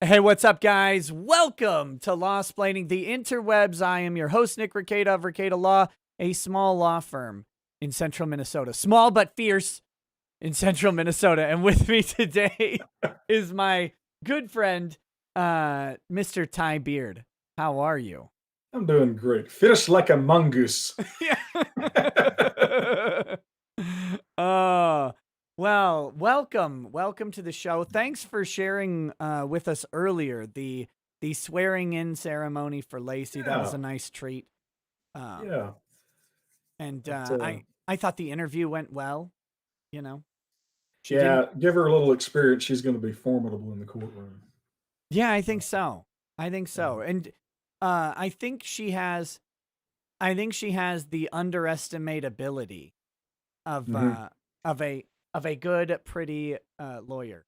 Hey, what's up, guys? Welcome to Law-Splaining the Interwebs. I am your host, Nick Rekieta of Rekieta Law, a small law firm in central Minnesota. Small but fierce in central Minnesota. And with me today is my good friend, Mr. Ty Beard. How are you? I'm doing great. Fierce like a mongoose. Yeah. uh, well, welcome to the show. Thanks for sharing with us earlier the swearing in ceremony for Lacey. That was Yeah, a nice treat. Um, yeah. and But, I thought the interview went well. You know, she didn't. yeah, give her a little experience. She's going to be formidable in the courtroom. Yeah, I Uh, think so. I think so. um, And I think she has. I think she has the underestimate ability of mhm. of a of a good, pretty lawyer.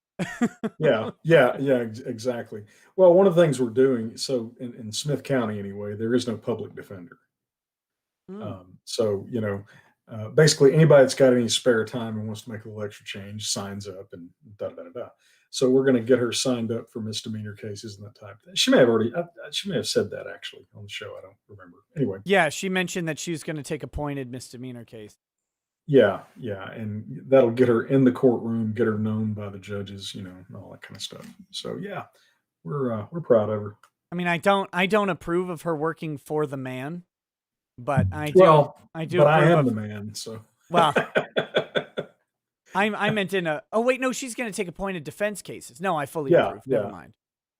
Yeah, yeah, yeah, exactly. Well, one of the things we're doing, so in Smith County anyway, there is no public defender. Mm, So, basically anybody that's got any spare time and wants to make a little extra change signs up and da da da da. So we're going to get her signed up for misdemeanor cases and that type of thing. She may have already, she may have said that actually on the show. I don't remember. Anyway, yeah, she mentioned that she's going to take a pointed misdemeanor case. yeah, yeah, and that'll get her in the courtroom, get her known by the judges, and all that kind of stuff. So yeah, we're proud of her. I mean, I don't approve of her working for the man, but Well, I do but I approve am the of. man, so Well, I meant in a. Oh wait, no, she's going to take appointed defense cases. No, I fully yeah, approve. Never yeah, mind.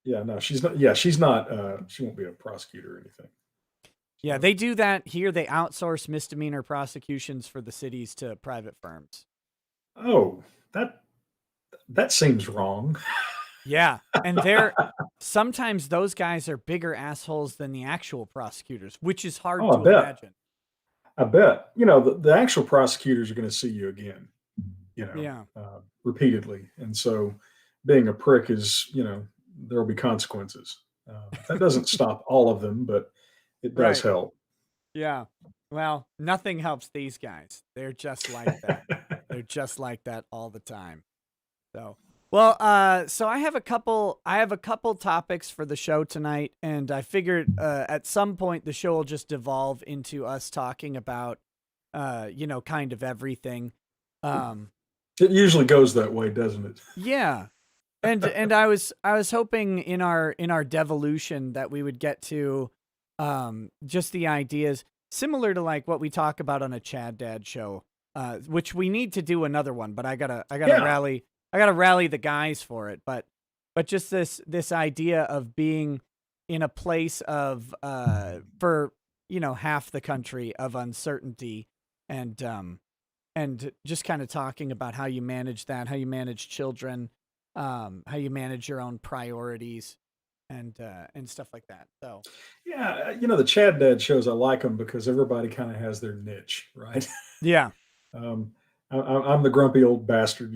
yeah. No, she's not. Yeah, she's not. She won't be a prosecutor or anything. Yeah, So, they do that here. They outsource misdemeanor prosecutions for the cities to private firms. oh, that seems wrong. Yeah, and they're sometimes those guys are bigger assholes than the actual prosecutors, which is hard Oh, I to bet. imagine. I bet. The actual prosecutors are going to see you again. Yeah, Repeatedly, and so being a prick is, there will be consequences. That doesn't stop all of them, but it does right. help. Yeah. Well, nothing helps these guys. They're just like that. They're just like that all the time. So, well, so I have a couple topics for the show tonight, and I figured at some point the show will just devolve into us talking about kind of everything. Um, It usually goes that way, doesn't it? yeah. And I was hoping in our devolution that we would get to just the ideas similar to like what we talk about on a Chad Dad show, which we need to do another one, but Yeah. I gotta rally the guys for it. But just this idea of being in a place of for half the country of uncertainty and just kind of talking about how you manage that, how you manage children, how you manage your own priorities and stuff like that. So Yeah. The Chad Dad shows, I like them because everybody kind of has their niche, right? yeah, Um, I'm the grumpy old bastard,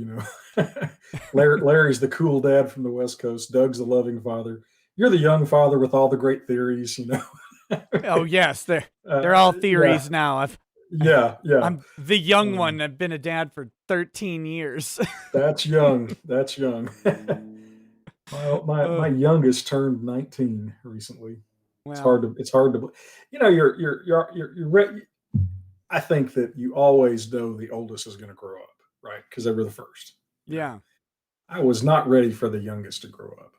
Larry's the cool dad from the West Coast. Doug's the loving father. You're the young father with all the great theories. oh yes, they're uh, all yeah, theories now. yeah, yeah. I'm the young Um, one. I've been a dad for 13 years. that's young. That's young. My uh, youngest turned 19 recently. well, It's hard to, I think that you always know the oldest is going to grow up, right? Because they were the first. yeah, I was not ready for the youngest to grow up.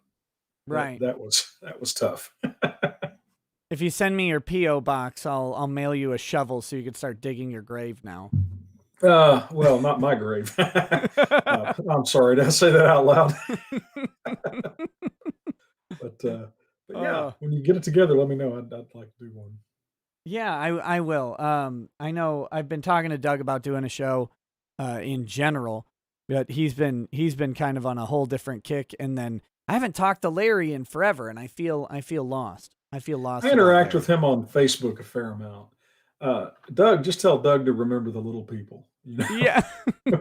That right. that was that was tough. If you send me your PO box, I'll mail you a shovel so you can start digging your grave now. Well, not my grave. I'm sorry, did I say that out loud? but uh, but yeah, uh, when you get it together, let me know. I'd like to do one. Yeah, I will. I know I've been talking to Doug about doing a show, in general, but he's been kind of on a whole different kick. And then I haven't talked to Larry in forever, and I feel lost. I feel I lost without interact with Larry. him on Facebook a fair amount. Doug, just tell Doug to remember the little people. Yeah,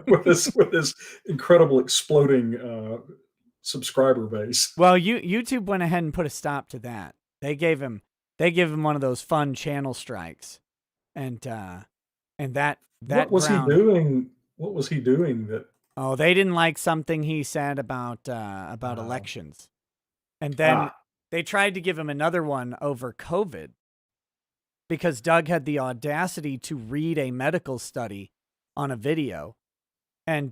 With this incredible exploding subscriber base. well, YouTube went ahead and put a stop to that. They gave him one of those fun channel strikes, and What that was he ground. doing? What was he doing that? Oh, they didn't like something he said about Uh, elections. And then Ah, they tried to give him another one over COVID because Doug had the audacity to read a medical study on a video. And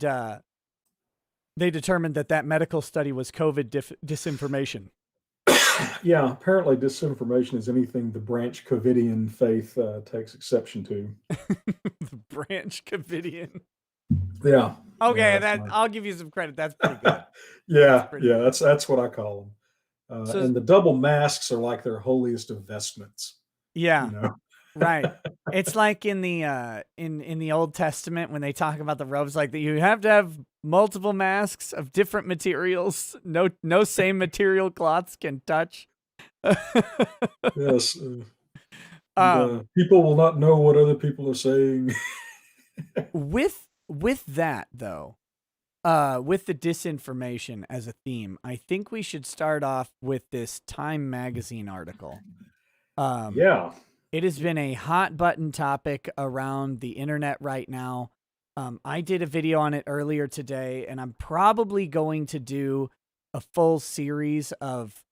they determined that that medical study was COVID disinformation. yeah. Apparently, disinformation is anything the branch Covidian faith takes exception to. The Branch Covidian. Yeah, yeah. Okay, That's that my. I'll give you some credit. That's pretty good. That's Yeah, pretty yeah. good. That's what I call them. So And the double masks are like their holiest of vestments. You yeah, know. right. It's like in the in the Old Testament when they talk about the robes, like that you have to have multiple masks of different materials. No same material cloths can touch. Yes. And um, people will not know what other people are saying. with that though, with the disinformation as a theme, I think we should start off with this Time magazine article. Um, Yeah. It has been a hot button topic around the internet right now. I did a video on it earlier today, and I'm probably going to do a full series of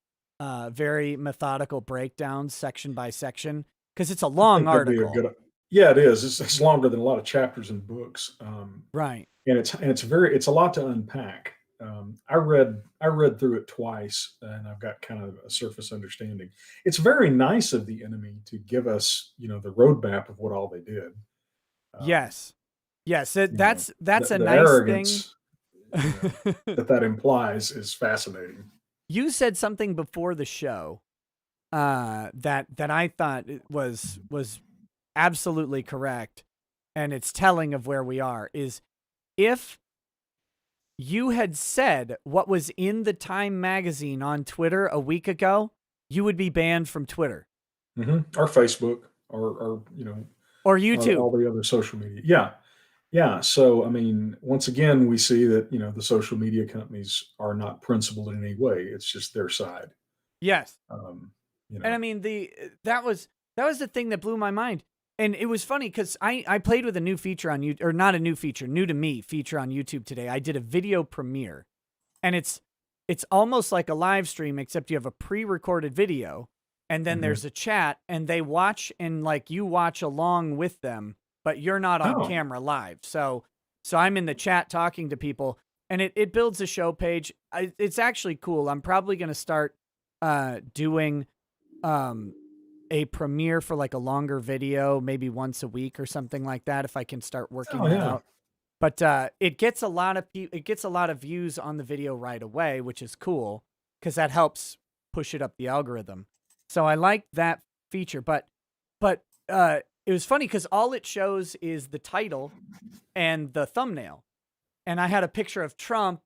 very methodical breakdowns, section by section, because it's a I long think that'd be a article. good. Yeah, it is. It's longer than a lot of chapters in books, Right. and it's a lot to unpack. I read through it twice, and I've got kind of a surface understanding. It's very nice of the enemy to give us, the roadmap of what all they did. Um, Yes. Yes. you know, That's a the nice thing. arrogance, that implies is fascinating. You said something before the show that I thought was absolutely correct, and it's telling of where we are. Is if you had said what was in the Time magazine on Twitter a week ago, you would be banned from Twitter Or Facebook, or or or YouTube. all the other social media. Yeah, yeah. So I mean, once again, we see that the social media companies are not principled in any way. It's just their side. Yes. Um, you And I know. mean that was the thing that blew my mind. And it was funny because I played with a new feature on YouTube, or not a new feature, new to me feature on YouTube today. I did a video premiere, and it's almost like a live stream, except you have a pre-recorded video, and then Mhm. there's a chat, and they watch, and like you watch along with them, but you're not on Oh, camera live. So I'm in the chat talking to people, and it builds a show page. It's actually cool. I'm probably gonna start doing um a premiere for like a longer video, maybe once a week or something like that, if I can start working oh that yeah. out. But it gets a lot of it gets a lot of views on the video right away, which is cool because that helps push it up the algorithm. So I like that feature, but it was funny because all it shows is the title and the thumbnail, and I had a picture of Trump,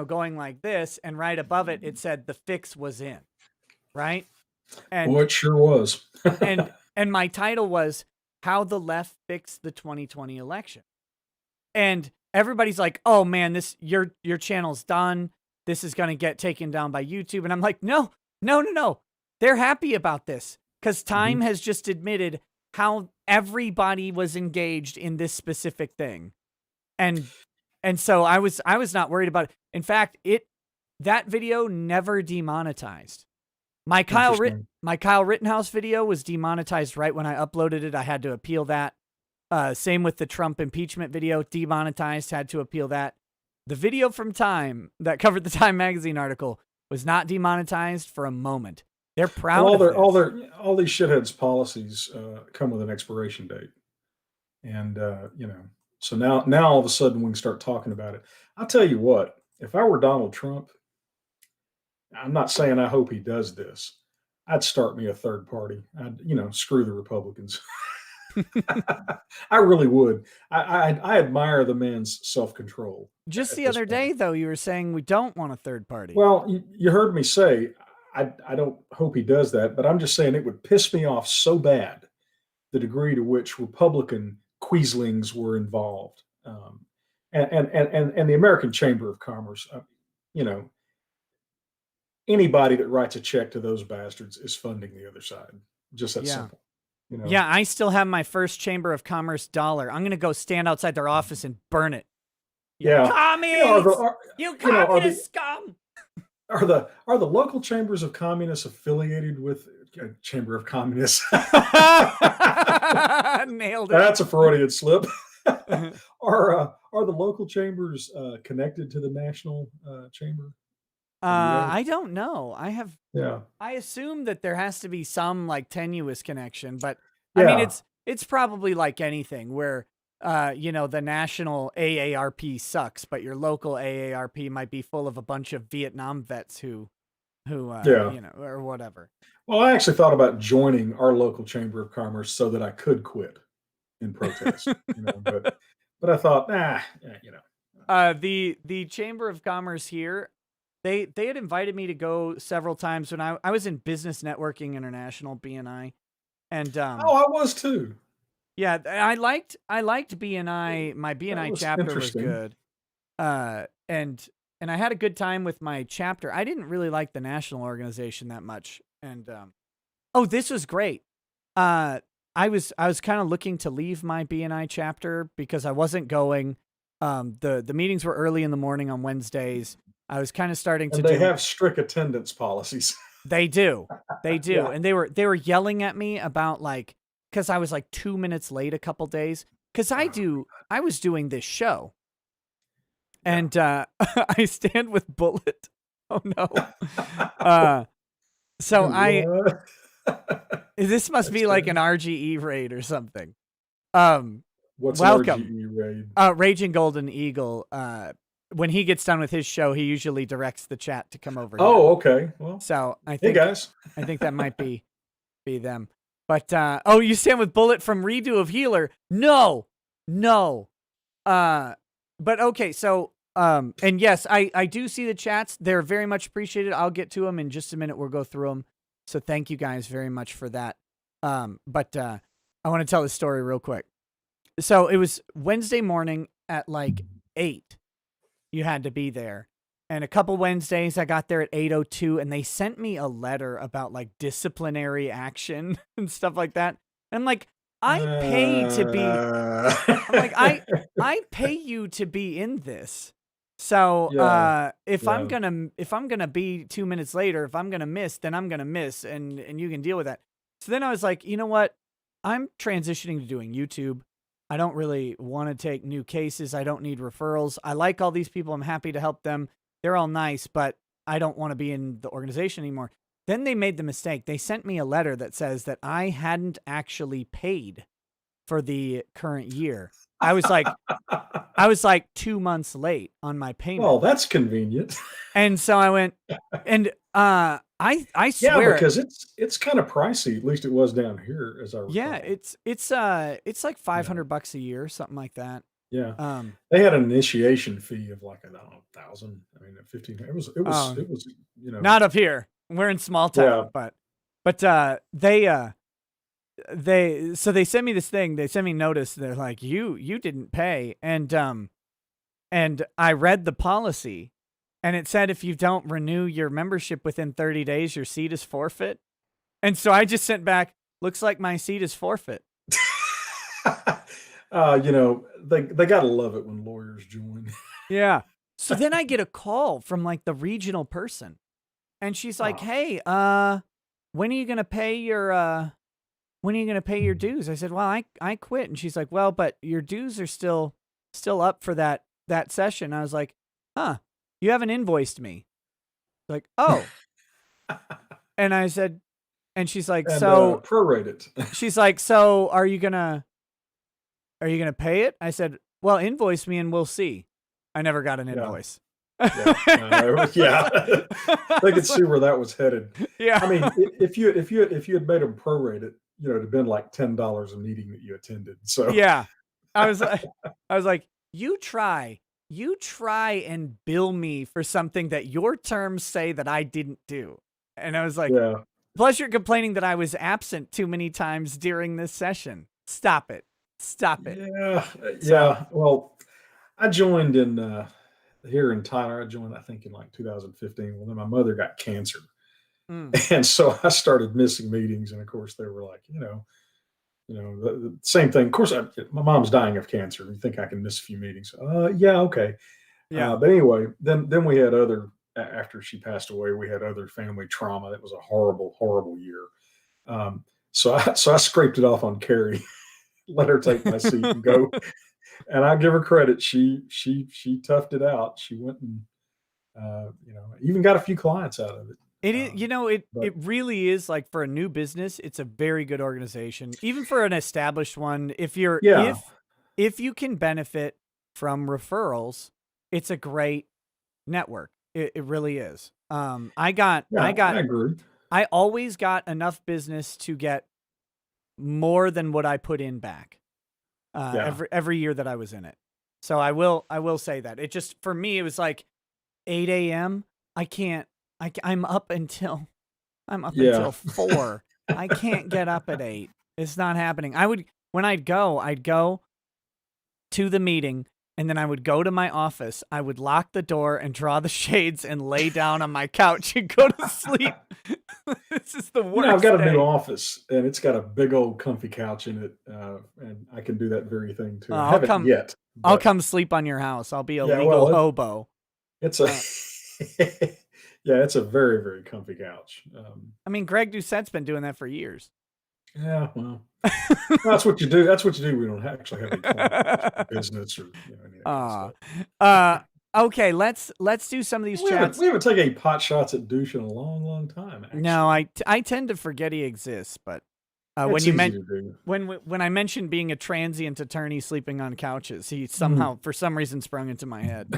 going like this, and right above it it said the fix was in, right? Boy, And it sure was. and my title was How the Left Fixed the 2020 Election. And everybody's like, "Oh man, this your channel's done. This is going to get taken down by YouTube." And I'm like, "No. No, no, no. They're happy about this cuz Time Mhm. has just admitted how everybody was engaged in this specific thing." And and so I was not worried about it. In fact, that video never demonetized. Interesting. My Kyle Rittenhouse video was demonetized right when I uploaded it. I had to appeal that. Same with the Trump impeachment video, demonetized, had to appeal that. The video from Time that covered the Time magazine article was not demonetized for a moment. They're Well, proud of this. all these shitheads policies come with an expiration date, and so now all of a sudden we can start talking about it. I'll tell you what. If I were Donald Trump, I'm not saying I hope he does this. I'd start me a third party. I'd, screw the Republicans. I really would. I admire the man's self control Just at the this other point. day, though, you were saying we don't want a third party. Well, you heard me say I don't hope he does that, but I'm just saying it would piss me off so bad the degree to which Republican Queaslings were involved, and the American Chamber of Commerce. You know, anybody that writes a check to those bastards is funding the other side. Just that Yeah. simple. You know. Yeah, I still have my first Chamber of Commerce dollar. I'm going to go stand outside their office and burn it. Yeah. Yeah. You know, are the Commies! are, You you know are the communist scum! are the local chambers of communists affiliated with Chamber of Communists? Nailed it. That's a Freudian slip. Are the local chambers connected to the national chamber? Have you ever? I don't know. Yeah, I assume that there has to be some like tenuous connection, but I mean yeah, it's probably like anything where the national AARP sucks, but your local AARP might be full of a bunch of Vietnam vets yeah. or whatever. Well, I actually thought about joining our local chamber of commerce so that I could quit in protest. But I thought, The Chamber of Commerce here, they had invited me to go several times when I was in Business Networking International, BNI. And Oh, I was too. yeah, I liked BNI. My That BNI was chapter was interesting. good. And I had a good time with my chapter. I didn't really like the national organization that much. And oh, this was great. Uh I was kind of looking to leave my BNI chapter because I wasn't going. The meetings were early in the morning on Wednesdays. I was kind of starting to And they do. have strict attendance policies. They do. They do. Yeah. And they were yelling at me about like cuz I was like 2 minutes late a couple days cuz I was doing this show Yeah. and I stand with Bullet. Oh no. Uh so I What? this must That's be like funny. an RGE raid or something. Um What's an Welcome. RGE raid? Raging Golden Eagle, when he gets done with his show, he usually directs the chat to come over here. Oh, okay. Well, So hey guys. I think that might be them. But oh, you stand with Bullet from redo of Healer. No. No. Uh but okay, so and yes, I do see the chats. They're very much appreciated. I'll get to them in just a minute. We'll go through them. So thank you guys very much for that. But I want to tell this story real quick. So it was Wednesday morning at like 8. You had to be there. And a couple Wednesdays I got there at 8:02 and they sent me a letter about like disciplinary action and stuff like that. And like I pay to be Uh, I'm like I pay you to be in this. So, yeah, yeah. if I'm going to be 2 minutes later, if I'm going to miss, then I'm going to miss and you can deal with that. So then I was like, "You know what? I'm transitioning to doing YouTube. I don't really want to take new cases. I don't need referrals. I like all these people. I'm happy to help them. They're all nice, but I don't want to be in the organization anymore." Then they made the mistake. They sent me a letter that says that I hadn't actually paid for the current year. I was like 2 months late on my payment. Well, that's convenient. And so I went and I Yeah, swear, because it's kind of pricey. At least it was down here, as I yeah, recall. it's like Yeah, $500 a year, something like that. yeah. Um They had an initiation fee of like I don't know, 1,000. I mean, 15. oh, It was. not up here. We're in small Yeah. town, but they sent me this thing. They sent me notice. They're like, you didn't pay. And I read the policy and it said if you don't renew your membership within 30 days, your seat is forfeit. And so I just sent back, looks like my seat is forfeit. They gotta love it when lawyers join. Yeah. So then I get a call from like the regional person and she's like, Oh, "Hey, when are you going to pay your dues?" I said, "Well, I quit." And she's like, "Well, but your dues are still up for that session." I was like, "Huh, you haven't invoiced me." Like, "Oh." And I said, and she's like, and "So," prorate it. she's like, "So are you gonna pay it?" I said, "Well, invoice me and we'll see." I never got an Yeah, invoice. yeah, yeah. I They could was see like, where that was headed. yeah. I mean, if you had made them prorate it, it'd have been like $10 a meeting that you attended. So Yeah. I was like I was like, You try and bill me for something that your terms say that I didn't do." And I was like, yeah, "Plus you're complaining that I was absent too many times during this session. Stop it. Stop it." yeah, So, yeah. Well, I joined in here in Tyler. I joined, I think, in like 2015. Well, then my mother got cancer, mm, and so I started missing meetings. And of course, they were like, the same thing. Of course, my mom's dying of cancer. You think I can miss a few meetings? Yeah, okay. yeah. But anyway, then we had other after she passed away, we had other family trauma. That was a horrible, horrible year. So I scraped it off on Carrie, let her take my seat and go. And I give her credit. She toughed it out. She went and even got a few clients out of it. It is, it But it really is like for a new business, it's a very good organization. Even for an established one, yeah, if you can benefit from referrals, it's a great network. It really is. yeah, I agree. I always got enough business to get more than what I put in back. Yeah, Every year that I was in it. So I will say that. It just for me it was like 8 a.m. I can't I'm up yeah, until 4. I can't get up at 8. It's not happening. I'd go to the meeting and then I would go to my office. I would lock the door and draw the shades and lay down on my couch and go to sleep. This is the I've worst got a new day. office, and it's got a big old comfy couch in it, and I can do that very thing too. I I'll haven't come yet, I'll but come sleep on your house. I'll be a yeah, legal well, hobo. it's a Uh, yeah, it's a very, very comfy couch. I mean, Greg Doucette's been doing that for years. Yeah, well, that's what you do. That's what you do. We don't actually have any clients, or business, or any of that kind of Aw. stuff. Uh, okay, let's do some of these We haven't chats. we haven't taken any pot shots at douche in a long, long time. No, Actually, I tend to forget he exists, but when it's you easy meant to do. when I mentioned being a transient attorney sleeping on couches, he Mm. somehow for some reason sprung into my head.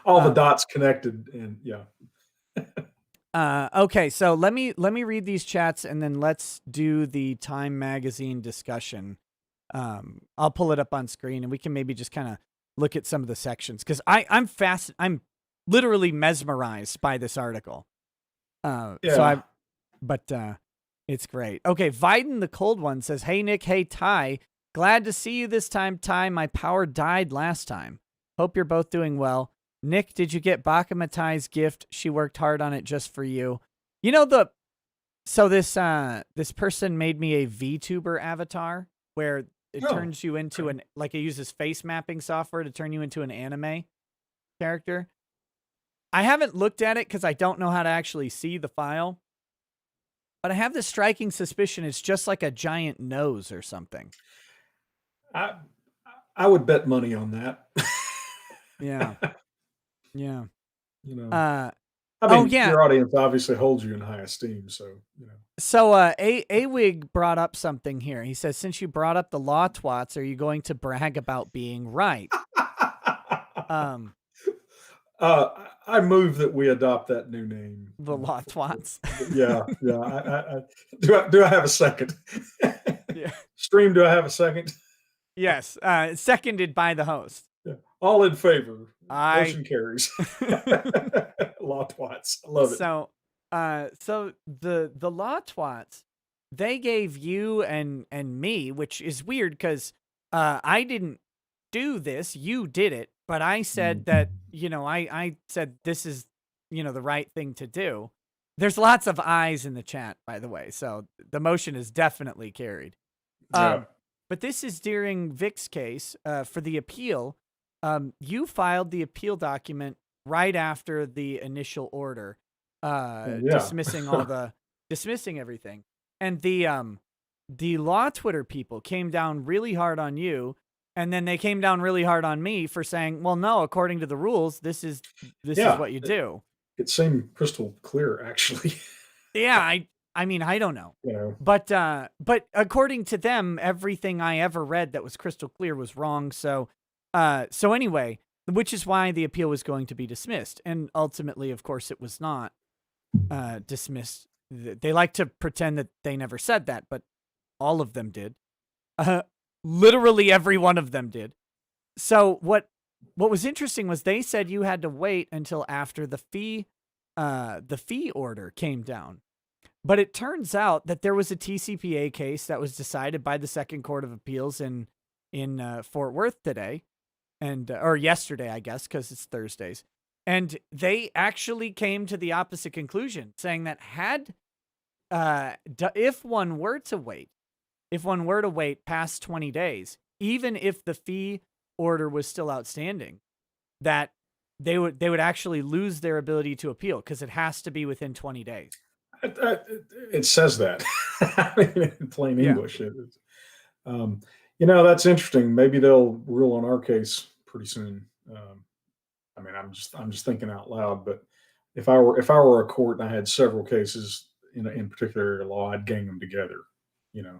All the Uh, dots connected, and yeah, okay, so let me read these chats and then let's do the Time Magazine discussion. I'll pull it up on screen and we can maybe just kind of look at some of the sections because I'm literally mesmerized by this article. So yeah. it's great. Okay, Viden the Cold One says, "Hey Nick, hey Ty, glad to see you this time. Ty, my power died last time. Hope you're both doing well. Nick, did you get Bakama Ty's gift? She worked hard on it just for you. You know this person made me a VTuber avatar where it Oh, turns you into okay. it uses face mapping software to turn you into an anime character. I haven't looked at it because I don't know how to actually see the file, but I have this striking suspicion it's just like a giant nose or something. I I would bet money on that. Yeah, yeah. you know, Uh, I oh mean, yeah. your audience obviously holds you in high esteem, so So Awig brought up something here. He says, since you brought up the law twats, are you going to brag about being right? Um, I move that we adopt that new name. the law twats. Yeah, yeah. Do I have a second? Yeah. Stream, do I have a second? Yes. Seconded by the host. Yeah. All in favor. I Motion carries. Law twats. I love it. so so the law twats, they gave you and me, which is weird because I didn't do this, you did it, but I said Mm. that, I said this is, the right thing to do. There's lots of eyes in the chat, by the way, so the motion is definitely carried. Yeah. Um, but this is during Vic's case for the appeal. You filed the appeal document right after the initial order, Yeah. dismissing everything, and the law Twitter people came down really hard on you, and then they came down really hard on me for saying, well, no, according to the rules, this is Yeah. what you do. It seemed crystal clear, actually. Yeah, I mean, I don't know. you know. But according to them, everything I ever read that was crystal clear was wrong. So anyway, which is why the appeal was going to be dismissed. And ultimately, of course, it was not dismissed. They like to pretend that they never said that, but all of them did. Uh, Literally every one of them did. So what was interesting was they said you had to wait until after the fee order came down. But it turns out that there was a TCPA case that was decided by the Second Court of Appeals in Fort Worth today, or yesterday, I guess, because it's Thursdays, and they actually came to the opposite conclusion, saying that if one were to wait past 20 days, even if the fee order was still outstanding, that they would actually lose their ability to appeal because it has to be within 20 days. It says that. I mean, in plain Yeah. English. Um, that's interesting. Maybe they'll rule on our case pretty soon. I mean, I'm just thinking out loud. But if I were a court and I had several cases in particular area of law, I'd gang them together. You know.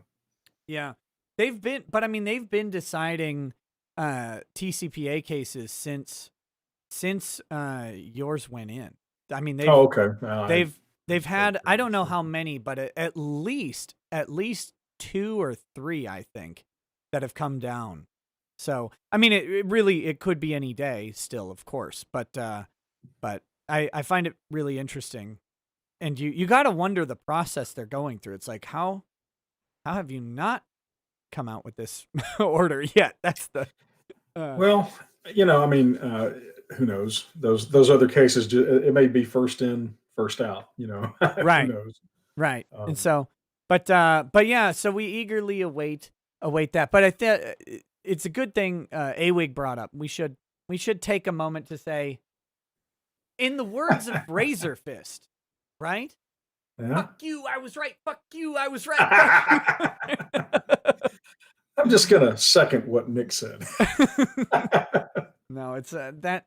Yeah. But I mean, they've been deciding TCPA cases since yours went in. I mean, Oh, okay. they've I'm they've sorry to had, hear I don't know that. how many, but at least two or three, I think, that have come down. So, I mean, it could be any day still, of course, but I find it really interesting. And you got to wonder the process they're going through. It's like, how have you not come out with this order yet? That's the uh, Well, I mean, who knows? Those other cases, it may be first in, first out. Who right. knows? Right. And Um, so, but yeah, so we eagerly await that. But I think it's a good thing Awig brought up. We should take a moment to say, in the words of Razor Fist, right? yeah. Fuck you, I was right. Fuck you, I was right. Fuck you. I'm just gonna second what Nick said. No, it's that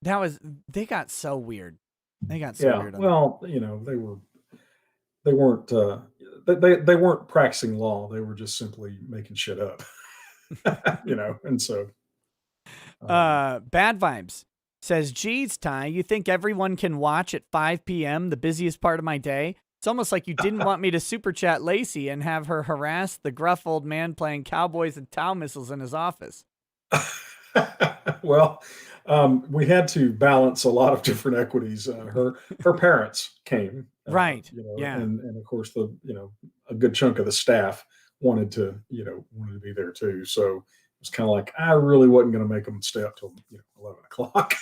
was they got so weird. They got so Yeah. weird on Well, they weren't they weren't practicing law. They were just simply making shit up. And so Bad Vibes says, geez, Ty, you think everyone can watch at 5 p.m., the busiest part of my day? It's almost like you didn't want me to super chat Lacey and have her harass the gruff old man playing cowboys and Tau missiles in his office. well, we had to balance a lot of different equities. Her parents came, Right. Yeah. and of course a good chunk of the staff wanted to be there too. So it was kind of like I really wasn't going to make them stay up till 11 o'clock.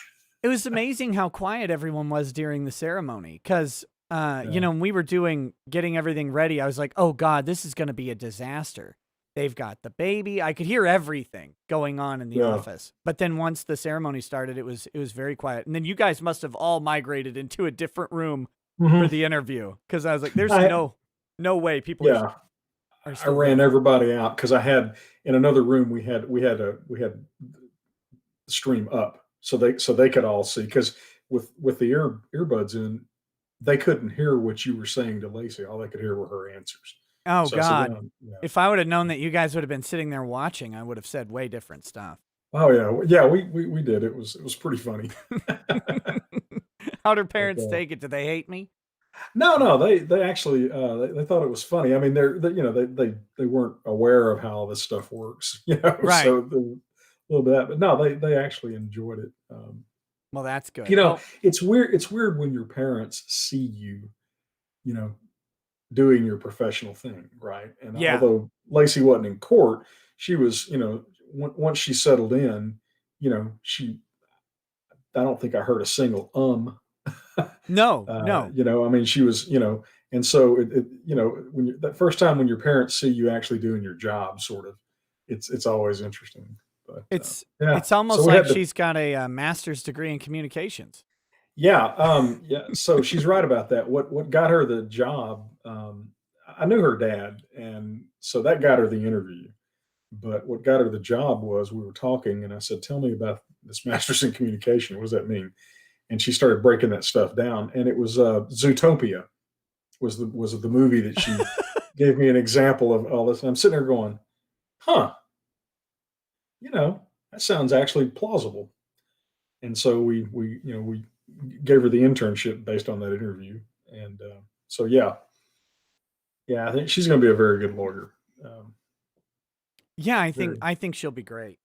It was amazing how quiet everyone was during the ceremony because, Yeah. when we were getting everything ready, I was like, oh God, this is going to be a disaster. They've got the baby. I could hear everything going on in the Yeah. office. But then once the ceremony started, it was very quiet. And then you guys must have all migrated into a different room for Hmm. the interview because I was like, there's I no way people Yeah. are I still ran there. everybody out because I had in another room we had the stream up so they could all see because with the earbuds in they couldn't hear what you were saying to Lacey. All they could hear were her answers. Oh So I said, God. "No, yeah, If I would have known that you guys would have been sitting there watching, I would have said way different stuff. oh yeah, yeah, we did. It was pretty funny." How'd her But, parents take it? Do they hate me? no, they actually they thought it was funny. I mean, they weren't aware of how this stuff works, Right. So a little bit, of that, but no, they actually enjoyed it. Well, that's good. Well, It's weird. It's weird when your parents see you, you know, doing your professional thing, right? And yeah. although Lacey wasn't in court, she was, once she settled in, she I don't think I heard a single No, no. I mean, she was, and so when that first time when your parents see you actually doing your job, sort of, it's always interesting. But It's yeah, it's so almost we like had to, she's got a, master's degree in communications. yeah. So she's right about that. What got her the job? I knew her dad, and so that got her the interview. But what got her the job was we were talking, and I said, "Tell me about this master's in communication. What does that mean?" And she started breaking that stuff down, and it was Zootopia was the movie that she gave me an example of all this. And I'm sitting there going, "Huh, that sounds actually plausible." And so we gave her the internship based on that interview, and so yeah, I think she's going to be a very good lawyer. Um, Yeah, I think very. I think she'll be great.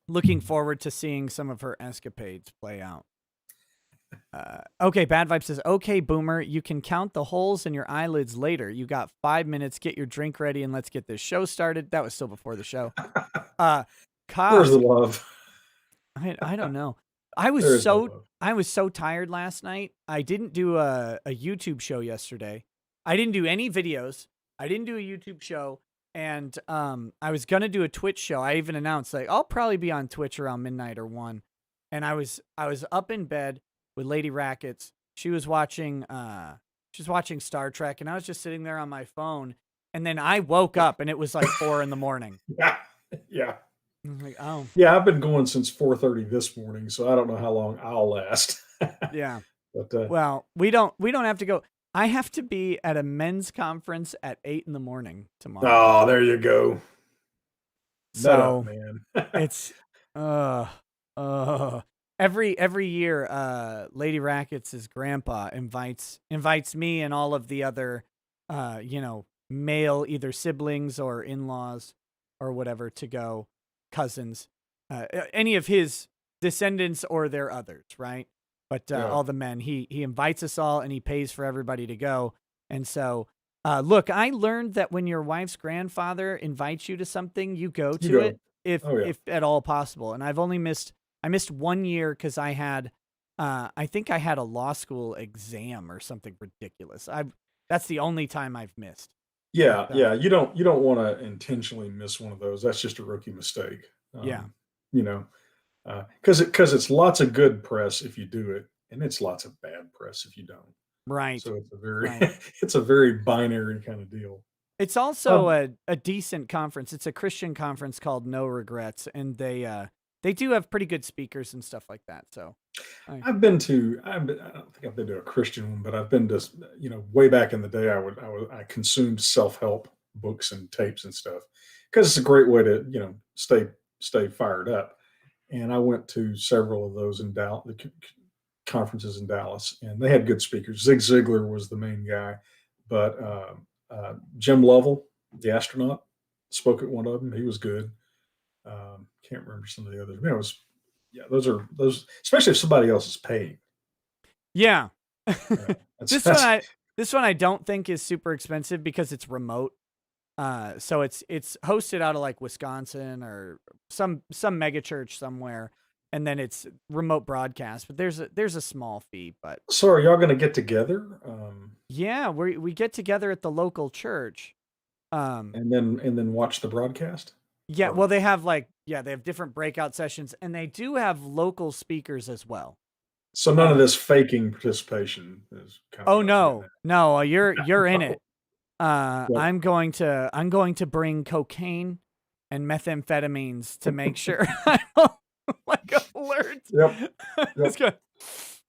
Looking forward to seeing some of her escapades play out. Okay, Bad Vibe says, okay, Boomer, you can count the holes in your eyelids later. You got 5 minutes. Get your drink ready and let's get this show started. That was still before the show. Uh, Where's the Kosk, love? I don't know. I was There is no so love. I was so tired last night. I didn't do a YouTube show yesterday. I didn't do any videos. I didn't do a YouTube show. And I was gonna do a Twitch show. I even announced like I'll probably be on Twitch around midnight or 1. and I was up in bed with Lady Rackets. She was watching Star Trek, and I was just sitting there on my phone. And then I woke up, and it was like 4 in the morning. Yeah. Yeah. I'm like, oh Yeah, I've been going since 4:30 this morning, so I don't know how long I'll last. yeah. But Well, we don't have to go. I have to be at a men's conference at 8 in the morning tomorrow. oh, there you go. Nut up, So man. it's uh uh every year Lady Rackets' grandpa invites me and all of the other male either siblings or in-laws or whatever to go, cousins, any of his descendants or their others, right? But Yeah, all the men, he invites us all and he pays for everybody to go. And so look, I learned that when your wife's grandfather invites you to something, you go you to go. it if Oh yeah, if at all possible. And I missed 1 year because I think I had a law school exam or something ridiculous. That's the only time I've missed. But yeah, yeah. You don't want to intentionally miss one of those. That's just a rookie mistake. yeah, You know, because it's lots of good press if you do it, and it's lots of bad press if you don't. right, So it's a very right. it's a very binary kind of deal. It's also Um, a decent conference. It's a Christian conference called No Regrets, and they do have pretty good speakers and stuff like that. So, I I don't think I've been to a Christian one, but I've been to, way back in the day, I consumed self-help books and tapes and stuff because it's a great way to, stay fired up. And I went to several of those in Dallas, conferences in Dallas, and they had good speakers. Zig Ziglar was the main guy, but Jim Lovell, the astronaut, spoke at one of them. He was good. Can't remember some of the others. Man, it was yeah, those, especially if somebody else is paying. yeah. That's this one that's I this one I don't think is super expensive because it's remote. So it's hosted out of like Wisconsin or some mega church somewhere, and then it's remote broadcast. But there's a small fee. But so. Are y'all going to get together, yeah, we get together at the local church. Um, and then watch the broadcast? yeah, Or well they have different breakout sessions, and they do have local speakers as well. so none of Uh, this faking participation is kind of oh what I was getting no, no, you're in at. it. Yep. I'm going to bring cocaine and methamphetamines to make sure I'm like alert. Yep. It's Yep. good.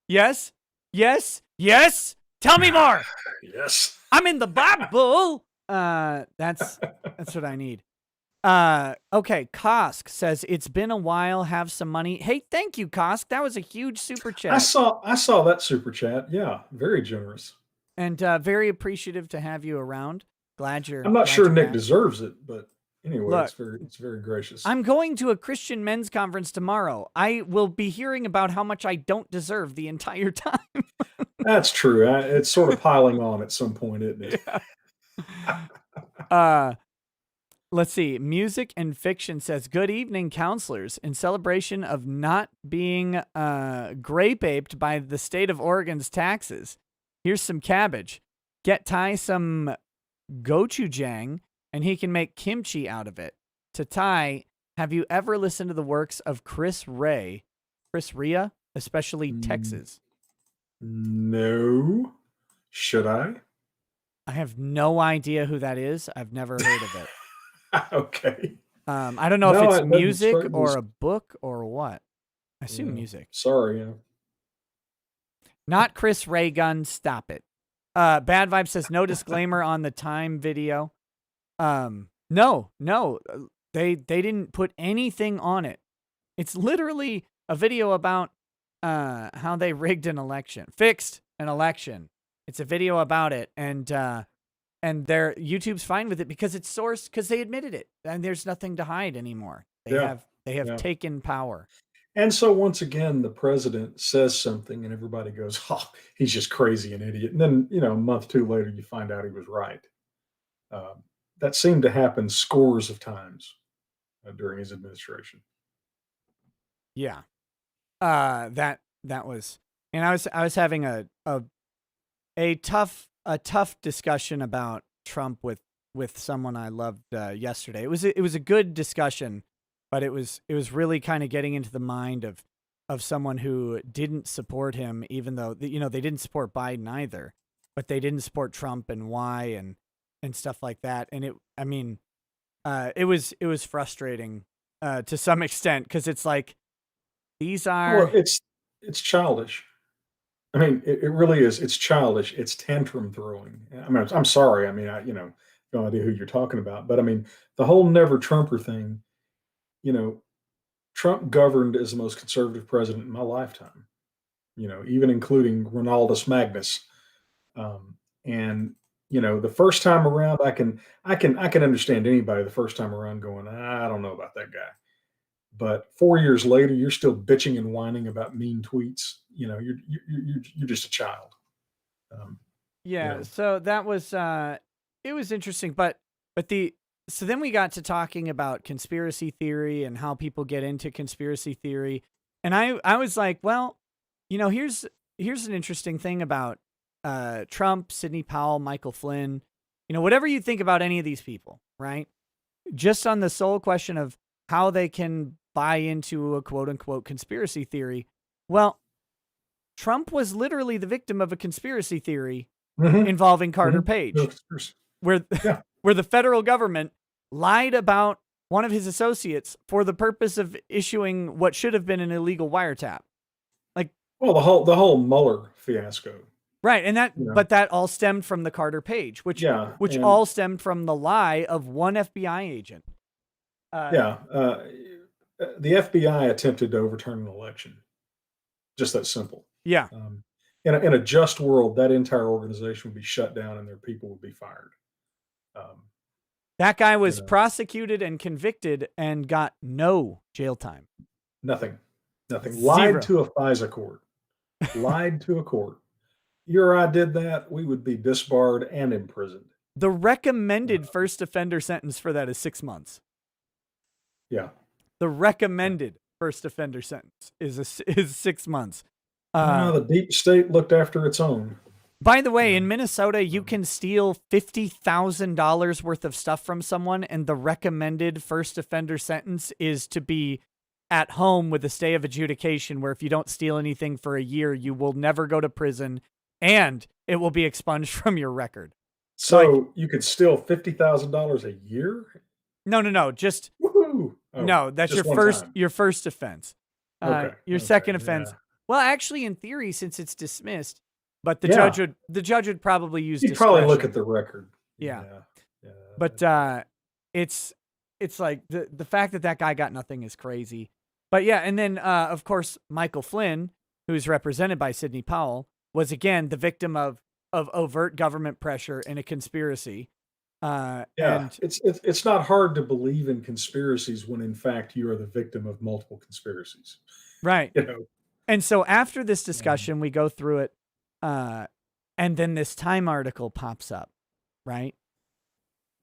Yes, yes, yes. Tell me more. Yes. I'm in the Bible. That's what I need. Okay. Kosk says it's been a while. Have some money. Hey, thank you, Kosk. That was a huge super I chat, saw I saw that super chat. Yeah, very generous. and very appreciative to have you around. Glad I'm you're not glad sure you're Nick back. deserves it, but anyway, Look, it's very gracious. I'm going to a Christian men's conference tomorrow. I will be hearing about how much I don't deserve the entire time. That's true. It's sort of piling on at some point, isn't it? Yeah. Uh, let's see. Music and Fiction says, "Good evening, counselors. In celebration of not being grape aped by the state of Oregon's taxes, here's some cabbage. Get Ty some gochujang, and he can make kimchi out of it. To Ty, have you ever listened to the works of Chris Rea, especially Mm, Texas?" no. Should I? I have no idea who that is. I've never heard of it. Okay. I don't know if No, it's it doesn't music strike me or as a book or what. I assume yeah. music. Sorry, yeah. Not Chris Ray Gun. Stop it. Bad Vibe says no disclaimer on the time video. No. They didn't put anything on it. It's literally a video about how they fixed an election. It's a video about it, and their YouTube's fine with it because it's sourced because they admitted it, and there's nothing to hide anymore. They Yeah. have they have Yeah. taken power. And so once again, the president says something and everybody goes, "Oh, he's just crazy and idiot." And then, a month two later, you find out he was right. Um, that seemed to happen scores of times during his administration. Yeah. That was, and I was having a tough discussion about Trump with someone I loved yesterday. It was a good discussion, but it was really kind of getting into the mind of of someone who didn't support him, even though they didn't support Biden either, but they didn't support Trump and why and stuff like that. And it was frustrating to some extent because it's like these Well, are it's childish. I mean, it really is. It's childish. It's tantrum throwing. I mean, I'm sorry. I mean, no idea who you're talking about, but I mean, the whole never Trumper thing. You know, Trump governed as the most conservative president in my lifetime. Even including Ronaldus Magnus. And the first time around, I can understand anybody the first time around going, I don't know about that guy. But 4 years later, you're still bitching and whining about mean tweets. You're just a child. Um, you Yeah, know, so that was it was interesting, but the so then we got to talking about conspiracy theory and how people get into conspiracy theory. And I was like, well, here's an interesting thing about Trump, Sidney Powell, Michael Flynn, whatever you think about any of these people, right? Just on the sole question of how they can buy into a quote unquote conspiracy theory. Well, Trump was literally the victim of a conspiracy theory mhm, involving Carter mhm. No, Page, where yeah. where the federal government lied about one of his associates for the purpose of issuing what should have been an illegal wiretap. Like, Well, the whole Mueller fiasco. right, and You know, but that all stemmed from the Carter Page, yeah, which and all stemmed from the lie of one FBI agent. Uh, yeah, the FBI attempted to overturn an election. Just that simple. yeah, In a just world, that entire organization would be shut down and their people would be fired. Um, that guy you was know, prosecuted and convicted and got no jail time. nothing, nothing. Lied Zero. to a FISA court. Lied to a court. You or I did that, we would be disbarred and imprisoned. The recommended Uh, first offender sentence for that is 6 months. yeah. The Yeah. recommended first offender sentence is 6 months. Uh, The deep state looked after its own. by the way, in And Minnesota, you um, can steal $50,000 worth of stuff from someone, and the recommended first offender sentence is to be at home with a stay of adjudication, where if you don't steal anything for a year, you will never go to prison, and it will be expunged from your record. So, like, so you could steal $50,000 a year? no, no, no, just Woohoo! Oh, no. That's just one time. your first offense. Okay. Your Okay. second offense. Yeah. Well, actually, in theory, since it's dismissed, but Yeah. the judge would probably use You'd probably look at discretion. the record. Yeah, Yeah. Yeah. but it's like the fact that guy got nothing is crazy. But yeah, and then of course Michael Flynn, who's represented by Sidney Powell, was again the victim of overt government pressure and a conspiracy. Yeah, And it's not hard to believe in conspiracies when in fact you are the victim of multiple conspiracies. right. You know. And so after this Um, discussion, we go through it, uh, and then this Time article pops up, right?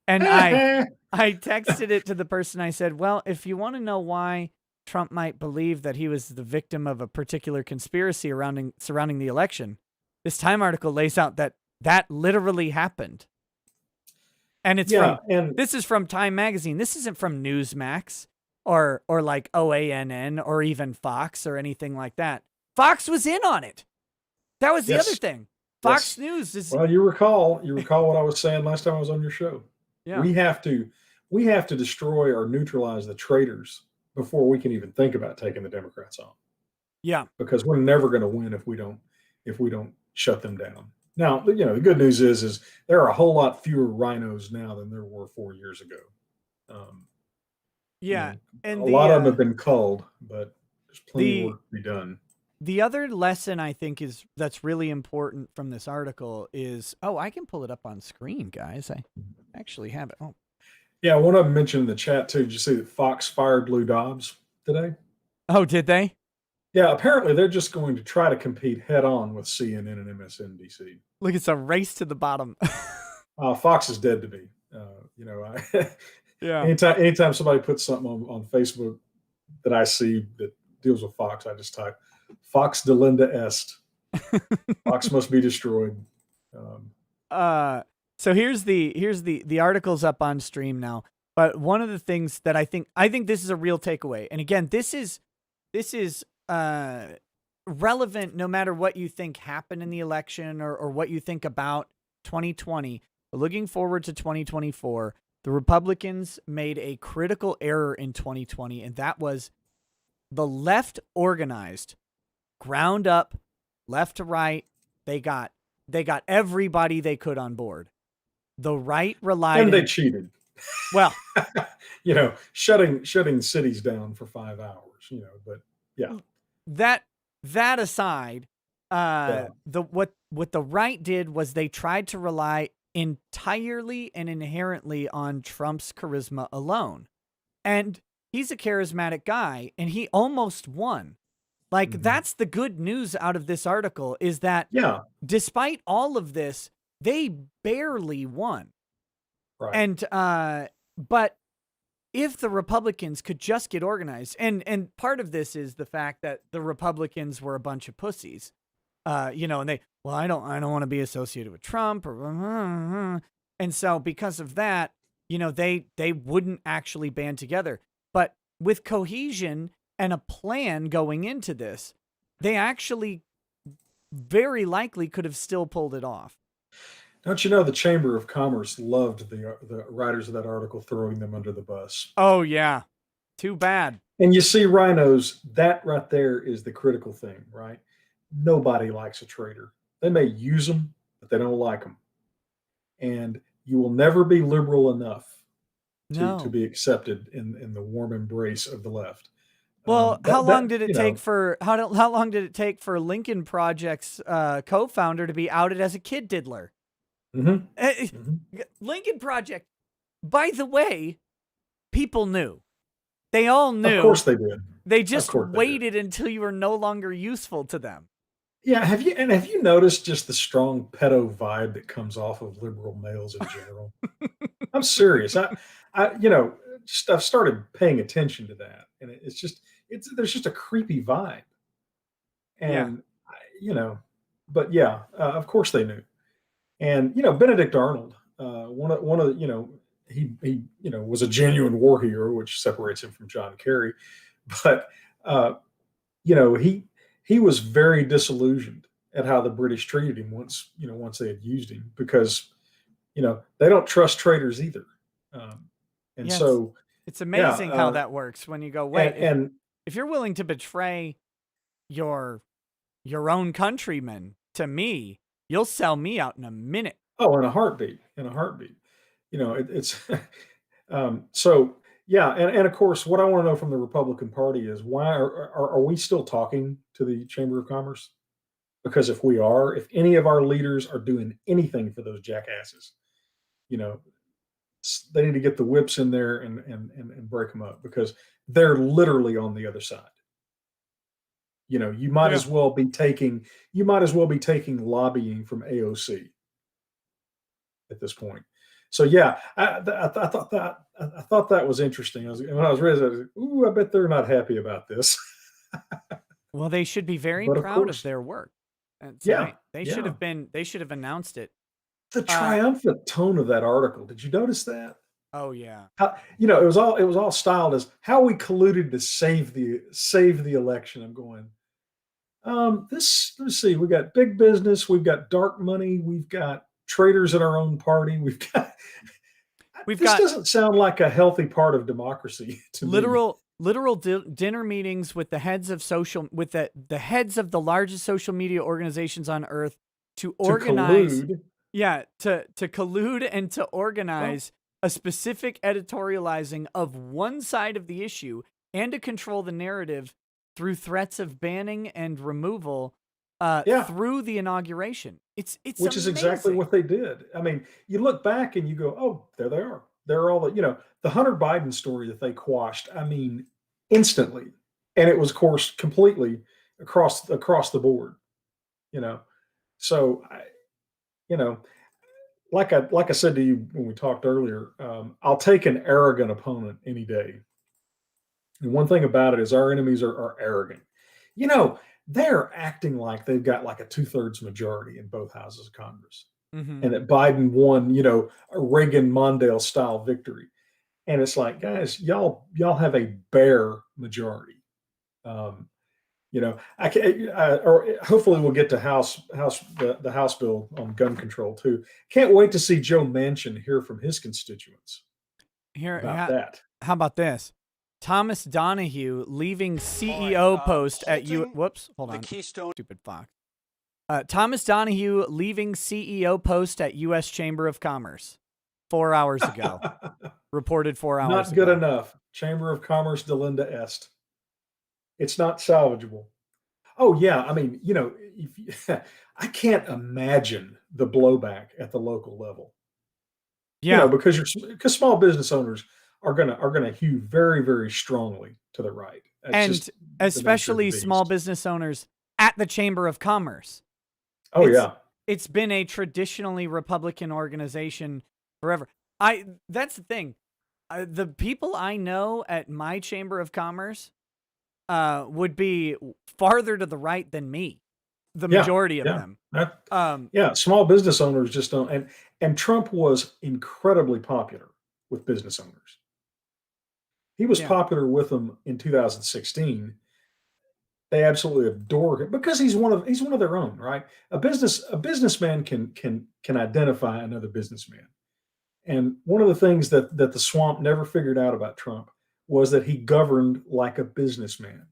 And I texted it to the person. I said, "Well, if you want to know why Trump might believe that he was the victim of a particular conspiracy surrounding the election, this Time article lays out that literally happened." And yeah, and this is from Time magazine. This isn't from Newsmax or like OANN or even Fox or anything like that. Fox was in on it. That was the other yes, thing. Fox yes. News is, Well, you recall what I was saying last time I was on your show. yeah. We have to we have to destroy or neutralize the traitors before we can even think about taking the Democrats on, Yeah. because we're never going to win if we don't shut them down. Now, the good news is there are a whole lot fewer rhinos now than there were 4 years ago. Um, you Yeah. know, a And lot of them have been culled, but there's plenty of the work to be done. the other lesson I think that's really important from this article is, oh, I can pull it up on screen, guys. I actually have it. Oh, Yeah, one of them mentioned in the chat too. Did you see that Fox fired Lou Dobbs today? oh, did they? Yeah, apparently they're just going to try to compete head on with CNN and MSNBC. Look, it's a race to the bottom. Fox is dead to me. Yeah. Anytime somebody puts something on Facebook that I see that deals with Fox, I just type Fox Delinda est. Fox must be destroyed. Um, So here's the article's up on stream now. But one of the things that I think this is a real takeaway. And again, this is uh, relevant no matter what you think happened in the election or what you think about 2020. Looking forward to 2024, the Republicans made a critical error in 2020, and that was the left organized, ground up, left to right. They got everybody they could on board. The right relied And they in cheated. well, Shutting cities down for 5 hours. But yeah, that that aside, yeah, the what the right did was they tried to rely entirely and inherently on Trump's charisma alone. And he's a charismatic guy and he almost won. Like hmm that's the good news out of this article is that yeah, despite all of this, they barely won. right. And but if the Republicans could just get organized, and part of this is the fact that the Republicans were a bunch of pussies, and they, well, I don't want to be associated with Trump, and so because of that, they wouldn't actually band together. But with cohesion and a plan going into this, they actually very likely could have still pulled it off. Don't you know the Chamber of Commerce loved the writers of that article throwing them under the bus? Oh yeah, too bad. And you see, rhinos, that right there is the critical thing, right? Nobody likes a traitor. They may use them, but they don't like them. And you will never be liberal enough to No. be accepted in the warm embrace of the left. Well, how long That did it take for how long did it take for Lincoln Project's co-founder to be outed as a kid diddler? hmm Eh, hmm Lincoln Project, by the way, people knew. They all Of knew. course they did. They Of just course they did. waited until you were no longer useful to them. Yeah, have you noticed just the strong pedo vibe that comes off of liberal males in general? I'm serious. Just I've started paying attention to that, and it's there's just a creepy vibe, Yeah. and you know, but yeah, of course they knew, and Benedict Arnold, one of he was a genuine war hero, which separates him from John Kerry, but uh, he was very disillusioned at how the British treated him once they had used him because they don't trust traitors either. Um, and Yes. so, It's yeah, amazing how that works when you go, and wait, and if you're willing to betray your your own countrymen to me, you'll sell me out in a minute. oh, in a heartbeat. It's so yeah, and of course, what I want to know from the Republican Party is why are we still talking to the Chamber of Commerce? Because if any of our leaders are doing anything for those jackasses, you know, they need to get the whips in there and break them up because they're literally on the other side. Yeah. You might as well be taking lobbying from AOC at this point. So yeah, I thought that was interesting. When I was reading, I was like, "Ooh, I bet they're not happy about this." Well, they should be very But of proud of course, their work. And so yeah, they should yeah. have been they should have announced it. The Uh triumphant tone of that article. Did you notice that? oh yeah. It was all styled as how we colluded to save the election. I'm going. This let's see. We got big business. We've got dark money. We've got traitors in our own party. We've got We've this got doesn't sound like a healthy part of democracy to me. literal dinner meetings with the heads of the heads of the largest social media organizations on earth to To organize. collude. Yeah, to collude and to Well, organize a specific editorializing of one side of the issue and to control the narrative through threats of banning and removal yeah, through the inauguration. It's which is exactly amazing. what they did. I mean, you look back and you go, "Oh, there they are. They're all the Hunter Biden story that they quashed. I mean, instantly, and it was, of course, completely across the board. You know, so you know, like I said to you when we talked earlier, I'll take an arrogant opponent any day. And one thing about it is our enemies are arrogant. You know, they're acting like they've got like a 2/3 majority in both houses of Congress, Hmm. and that Biden won, a Reagan Mondale style victory. And it's like, guys, y'all have a bare majority. Um, I can, or hopefully we'll get to the House bill on gun control too. Can't wait to see Joe Manchin hear from his constituents Here, about that. how about this? Thomas Donahue leaving All right. CEO post at U. Halting Whoops, hold the on. Keystone. Stupid Fox. Thomas Donahue leaving CEO post at U.S. Chamber of Commerce 4 hours ago. Reported 4 hours Not good ago. enough. Chamber of Commerce, Delinda Est. It's not salvageable. Oh yeah, I mean, I can't imagine the blowback at the local level. Yeah, Because small business owners are gonna hew very very strongly to the right. That's and just the nature of the especially small beast. business owners at the Chamber of Commerce. Oh It's yeah, it's been a traditionally Republican organization forever. That's the thing. The people I know at my Chamber of Commerce would be farther to the right than me. The yeah, majority of yeah. them. That, Um, yeah, small business owners just don't. And Trump was incredibly popular with business owners. He was yeah, popular with them in 2016. They absolutely adore him because he's one of their own, right? A businessman can identify another businessman. And one of the things that the swamp never figured out about Trump was that he governed like a businessman.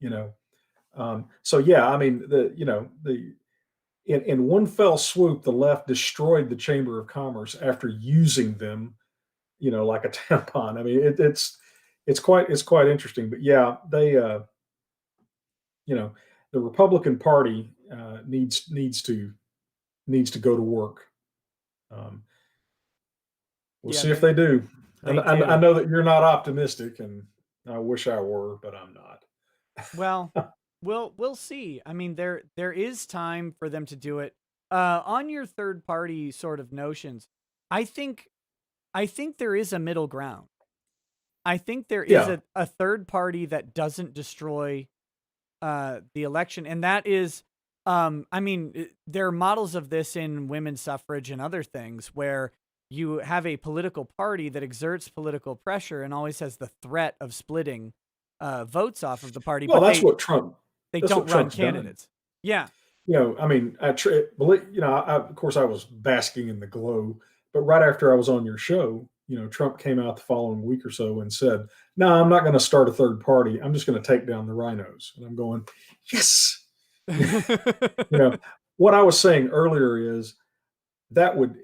You know, so yeah, I mean the in one fell swoop, the left destroyed the Chamber of Commerce after using them, like a tampon. I mean, it's quite interesting. But yeah, they you know the Republican Party needs to go to work. Um, we'll yeah, see if they do. they I do. know that you're not optimistic, and I wish I were, but I'm not. Well, we'll see. I mean, there is time for them to do it. On your third party sort of notions, I think I think there is a middle ground. I think there is Yeah. a third party that doesn't destroy the election, and that is, I mean, there are models of this in women's suffrage and other things where you have a political party that exerts political pressure and always has the threat of splitting votes off of the party, Well, but that's they what Trump. they That's don't what run Trump's done. candidates. Yeah. I mean, of course, I was basking in the glow, but right after I was on your show, Trump came out the following week or so and said, "No, I'm not going to start a third party. I'm just going to take down the rhinos." And I'm going, "Yes." you know, what I was saying earlier is that would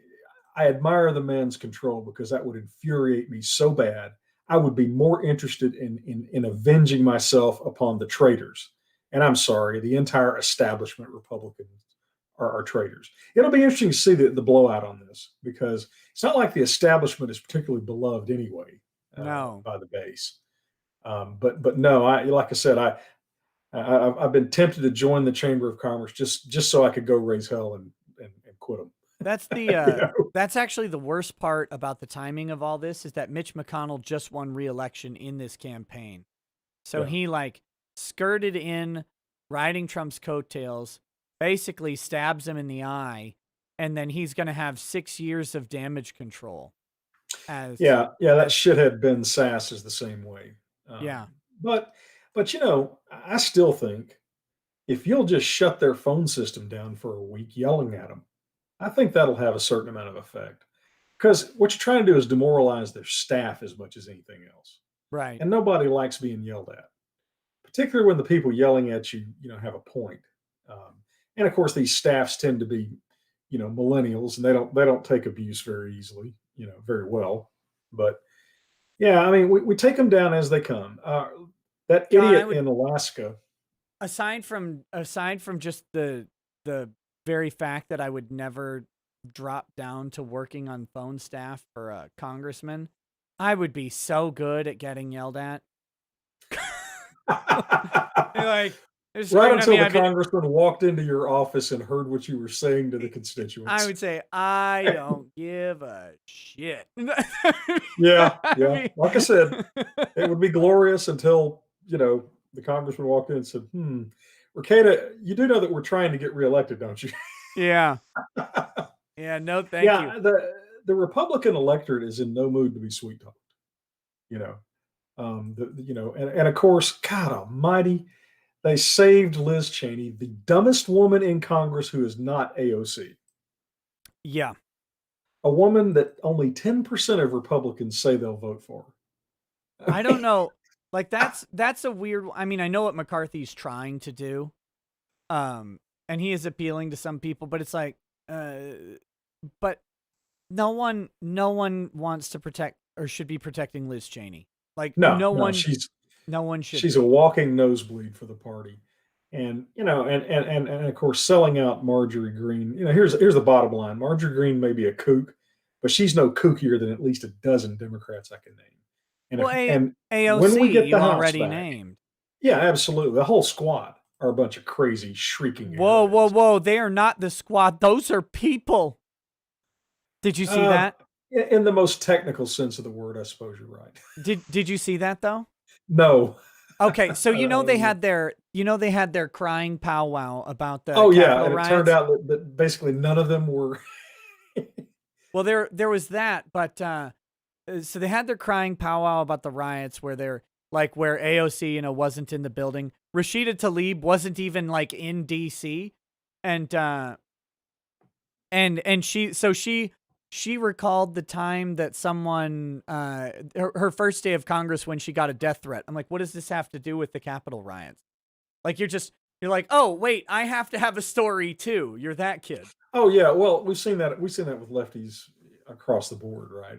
I admire the man's control because that would infuriate me so bad. I would be more interested in avenging myself upon the traitors. And I'm sorry, the entire establishment Republicans are traitors. It'll be interesting to see the blowout on this because it's not like the establishment is particularly beloved anyway No. by the base. But no, like I said, I've been tempted to join the Chamber of Commerce just so I could go raise hell and quit them. That's that's actually the worst part about the timing of all this is that Mitch McConnell just won re-election in this campaign. So Yeah. he like skirted in riding Trump's coattails, basically stabs him in the eye, and then he's going to have 6 years of damage control as Yeah, that as shithead Ben Sass is the same way. yeah. But I still think if you'll just shut their phone system down for a week yelling at them, I think that'll have a certain amount of effect. Because what you're trying to do is demoralize their staff as much as anything else. Right. And nobody likes being yelled at, particularly when the people yelling at you, have a point. Um, and of course, these staffs tend to be, millennials, and they don't take abuse very easily, very well. But yeah, I mean, we take them down as they come. That John, I idiot would in Alaska. aside from just the very fact that I would never drop down to working on phone staff for a congressman, I would be so good at getting yelled at. Like they're Right screaming at until me, the congressman walked into your office and heard what you were saying to the I constituents. would say, I don't give a shit. Yeah, I yeah. mean, Like I said, it would be glorious until, the congressman walked in and said, Ricada, you do know that we're trying to get reelected, don't you? yeah, yeah, no, thank you. Yeah, the Republican electorate is in no mood to be sweet talked, you know. And of course, God almighty, They saved Liz Cheney, the dumbest woman in Congress who is not AOC. Yeah. A woman that only 10% of Republicans say they'll vote for. I I don't mean, know. Like that's a weird. I mean, I know what McCarthy's trying to do, and he is appealing to some people, but it's like, uh, but no one wants to protect or should be protecting Liz Cheney. Like no, no, no one should she's a be. walking nosebleed for the party. And and of course selling out Marjorie Greene. Here's the bottom line. Marjorie Greene may be a kook, but she's no kookier than at least a dozen Democrats I can name. And Well, if and when we AOC get the you House already back, named. yeah, absolutely. The whole squad are a bunch of crazy, shrieking Whoa, whoa, airheads. whoa! They are not the squad. Those are people. Did you see Uh, that? in the most technical sense of the word, I suppose you're right. Did you see that though? No. Okay, so I don't. they had their crying powwow about the Oh yeah, Capitol and it turned riots. out that basically none of them were. Well, there was that, but so they had their crying powwow about the riots where they're like where AOC wasn't in the building. Rashida Tlaib wasn't even like in DC, and she recalled the time that someone her first day of Congress when she got a death threat. I'm like, what does this have to do with the Capitol riots? Like you're like, oh wait, I have to have a story too. You're that kid. Oh yeah, well we've seen that with lefties across the board, right?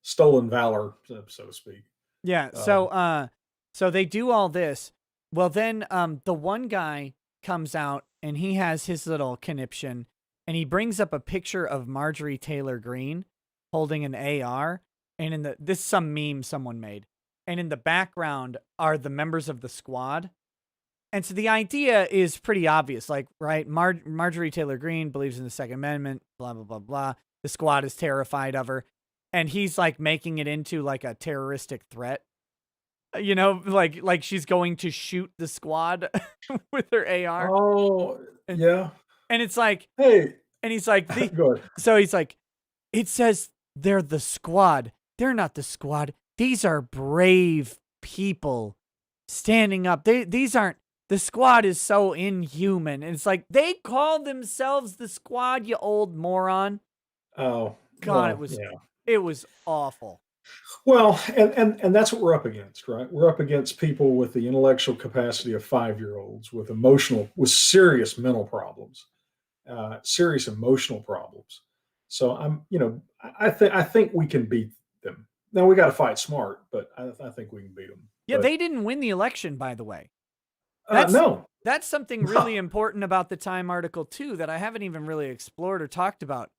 Stolen valor, so to speak. Yeah. Um, So they do all this. Well, then the one guy comes out and he has his little conniption and he brings up a picture of Marjorie Taylor Greene holding an AR, and this is some meme someone made. And in the background are the members of the squad. And so the idea is pretty obvious, like, right? Marjorie Taylor Greene believes in the Second Amendment, blah, blah, blah, blah. The squad is terrified of her. And he's like making it into like a terroristic threat. Like she's going to shoot the squad with her AR. oh And yeah. and it's like, Hey, and he's like, go ahead. he's like, it says they're the squad. They're not the squad. These are brave people standing up. These aren't, the squad is so inhuman. And it's like, they call themselves the squad, you old moron. Oh God, well, yeah. it was awful. Well, and that's what we're up against, right? We're up against people with the intellectual capacity of 5-year-olds with serious mental problems, serious emotional problems. So I think we can beat them. Now we got to fight smart, but I think we can beat them. Yeah, But they didn't win the election, by the way. That's no, that's something really no. important about the Time article too that I haven't even really explored or talked about.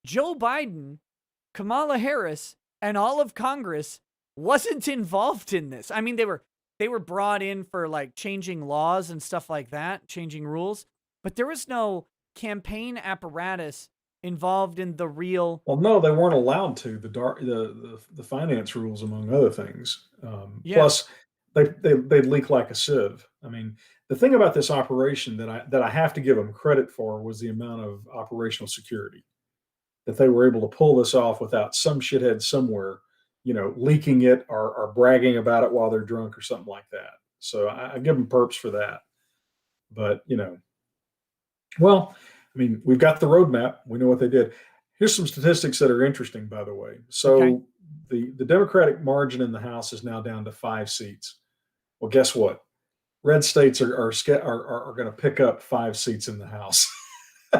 Joe Biden, Kamala Harris, and all of Congress wasn't involved in this. I mean, they were brought in for like changing laws and stuff like that, changing rules, but there was no campaign apparatus involved in the real. Well, no, they weren't allowed to. The finance rules, among other things. Yeah. Plus, they'd leak like a sieve. I mean, the thing about this operation that I have to give them credit for was the amount of operational security that they were able to pull this off without some shithead somewhere, leaking it or bragging about it while they're drunk or something like that. So I give them perps for that. But well, I mean, we've got the roadmap. We know what they did. Here's some statistics that are interesting, by the way. Okay. So the Democratic margin in the House is now down to 5 seats. Well, guess what? Red states are going to pick up 5 seats in the House.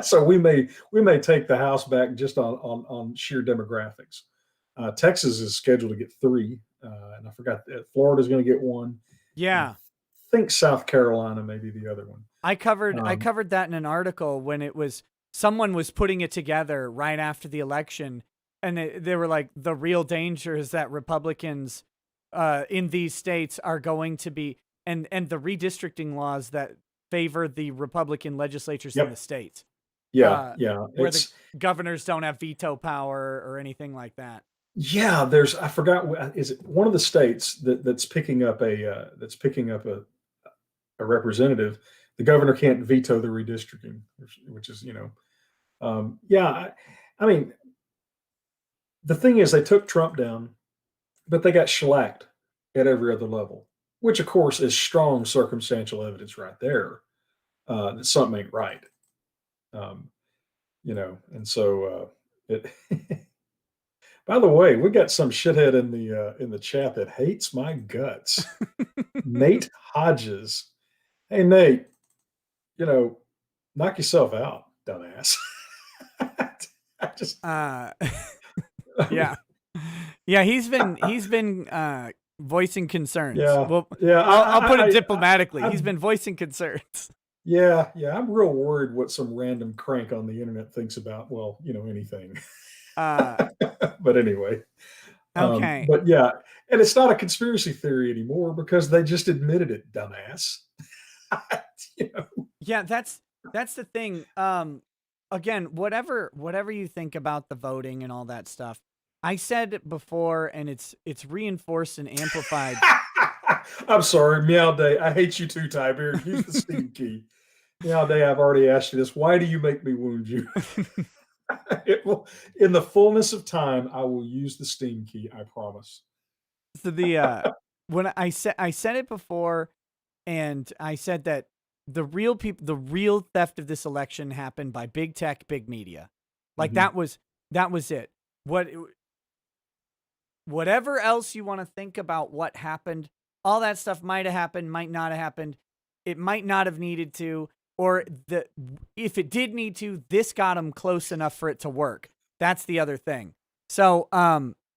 So we may take the House back just on sheer demographics. Texas is scheduled to get 3, and I forgot that Florida's going to get 1, and I Yeah. think South Carolina may be the other one. I Um, covered that in an article when it was someone was putting it together right after the election, and they were like, the real danger is that Republicans in these states are going to be, and the redistricting laws that favor the Republican legislatures in the yep, states, yeah, yeah. where the governors don't have veto power or anything like that. There's I forgot, is it one of the states that's picking up a representative. The governor can't veto the redistricting, which is yeah. I mean, the thing is, they took Trump down, but they got shellacked at every other level. which of course is strong circumstantial evidence right there that something ain't right. Um, and so it. By the way, we got some shithead in the chat that hates my guts. Nate Hodges. Hey Nate, you know, knock yourself out, dumbass. I just, Uh, I yeah, mean, yeah. He's been voicing concerns. yeah, Well, yeah. I'll put it diplomatically. He's I'm, been voicing concerns. yeah. I'm real worried what some random crank on the internet thinks about. Well, anything. Uh, But anyway, okay. but yeah, and it's not a conspiracy theory anymore because they just admitted it, dumbass. you know, Yeah, that's the thing. Again, whatever you think about the voting and all that stuff, I said it before, and it's reinforced and amplified. I'm sorry, Meow Day. I hate you too, Tiberian. Use the Steam key. Meow Day, I've already asked you this. Why do you make me wound you? It will, in the fullness of time, I will use the Steam key. I promise. So when I said it before, and I said that the real theft of this election happened by big tech, big media. Like Mhm. that was it. Whatever else you want to think about what happened, all that stuff might have happened, might not have happened. It might not have needed to, or if it did need to, this got them close enough for it to work. That's the other thing. So,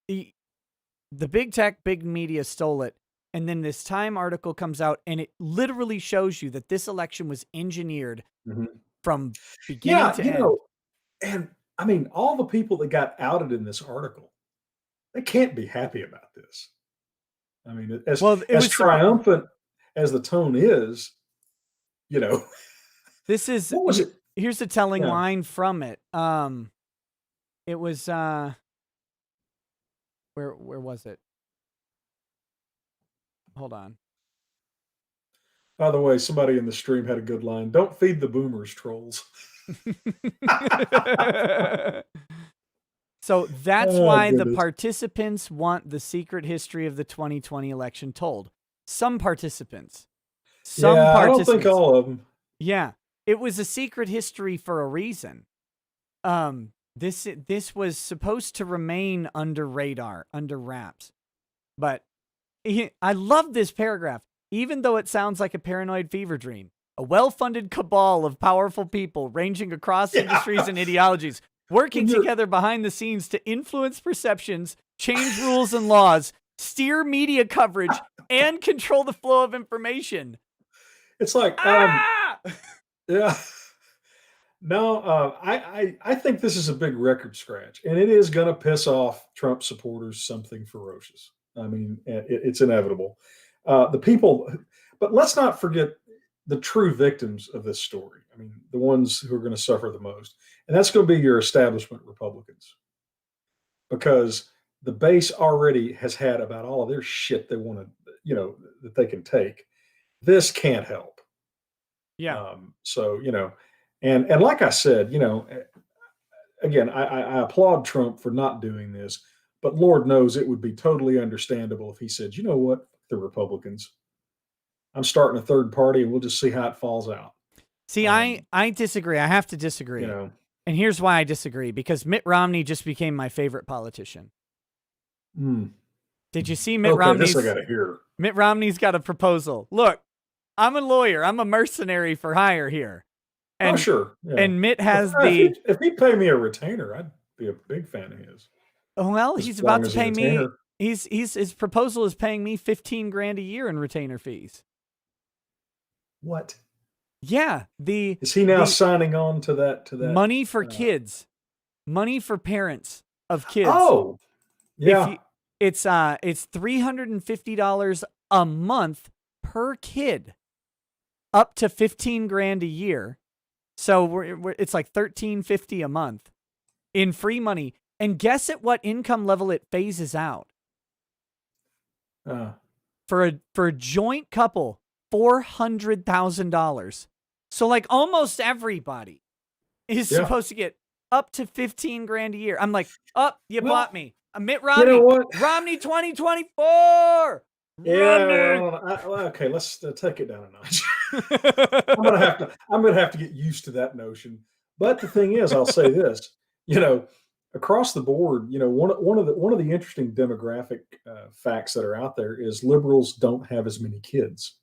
the big tech, big media stole it. And then this Time article comes out and it literally shows you that this election was engineered Mhm. from beginning Yeah, to end. and I mean, all the people that got outed in this article, they can't be happy about this. I mean, Well, it as was triumphant as the tone is, you know, this is what was it? here's the telling Yeah. line from it. It was where was it? Hold on. By the way, somebody in the stream had a good line. Don't feed the boomers, trolls. So that's Oh why the goodness. participants want the secret history of the 2020 election told. Some participants. Some Yeah, I don't think participants. all of them. Yeah. It was a secret history for a reason. This was supposed to remain under radar, under wraps. But I love this paragraph, even though it sounds like a paranoid fever dream. A well-funded cabal of powerful people ranging across Yeah. industries and ideologies working When you're together behind the scenes to influence perceptions, change rules and laws, steer media coverage, and control the flow of information. it's like, Ah! yeah. No, I think this is a big record scratch, and it is going to piss off Trump supporters something ferocious. I mean, it's inevitable. The people, but let's not forget the true victims of this story. I mean, the ones who are going to suffer the most, and that's going to be your establishment Republicans, because the base already has had about all of their shit they want to, that they can take. This can't help. Yeah. So and like I said, again, I applaud Trump for not doing this, but Lord knows it would be totally understandable if he said, you know what, the Republicans, I'm starting a third party, and we'll just see how it falls out. See, I disagree. I have to You disagree. know, And here's why I disagree, because Mitt Romney just became my favorite politician. mm, Did you see Mitt okay, this I Romney's? got to hear. Mitt Romney's got a proposal. Look, I'm a lawyer. I'm a mercenary for hire here. Oh, And sure, yeah. and Mitt If, has if, he, the if he'd pay me a retainer, I'd be a big fan of his. well, As he's about long to as a pay me retainer, he's his proposal is paying me 15 grand a year in retainer fees. what Yeah, the is he now the signing on to that? To that? money for kids, money for parents of kids. Oh, If yeah, you it's $350 a month per kid, up to 15 grand a year. So it's like $13.50 a month in free money. And guess at what income level it phases out? uh, For a joint couple, $400,000. So like almost everybody is yeah. supposed to get up to 15 grand a year. I'm like, you Well, bought me. Mitt you know Romney. what? Romney 2024. Yeah, Romney. well, okay, let's take it down a notch. I'm gonna have to get used to that notion. But the thing is, I'll say this, you know, across the board, one of the interesting demographic facts that are out there is liberals don't have as many kids.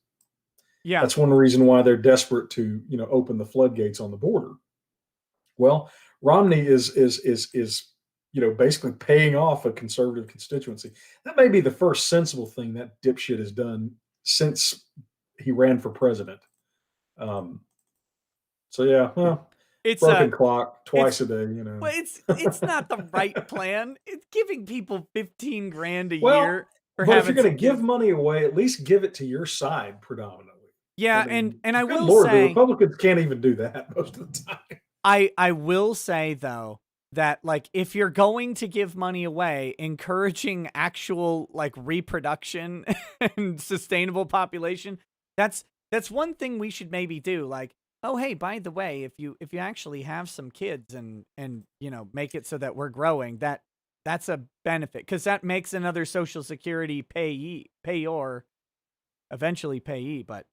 Yeah. That's one reason why they're desperate to, open the floodgates on the border. Well, Romney is basically paying off a conservative constituency. That may be the first sensible thing that dipshit has done since he ran for president. Um, so yeah, well, It's broken clock it's twice a day, well, it's not the right plan. It's giving people 15 grand a Well, year for but if you're having going some to give kids. money away, at least give it to your side predominantly. I Yeah, mean, and I good will lord, the say Republicans can't even do that most of the time. I will say though that like if you're going to give money away, encouraging actual like reproduction and sustainable population, that's one thing we should maybe do. Like, oh hey, by the way, if you actually have some kids and make it so that we're growing, that's a benefit because that makes another social security payor eventually payee, but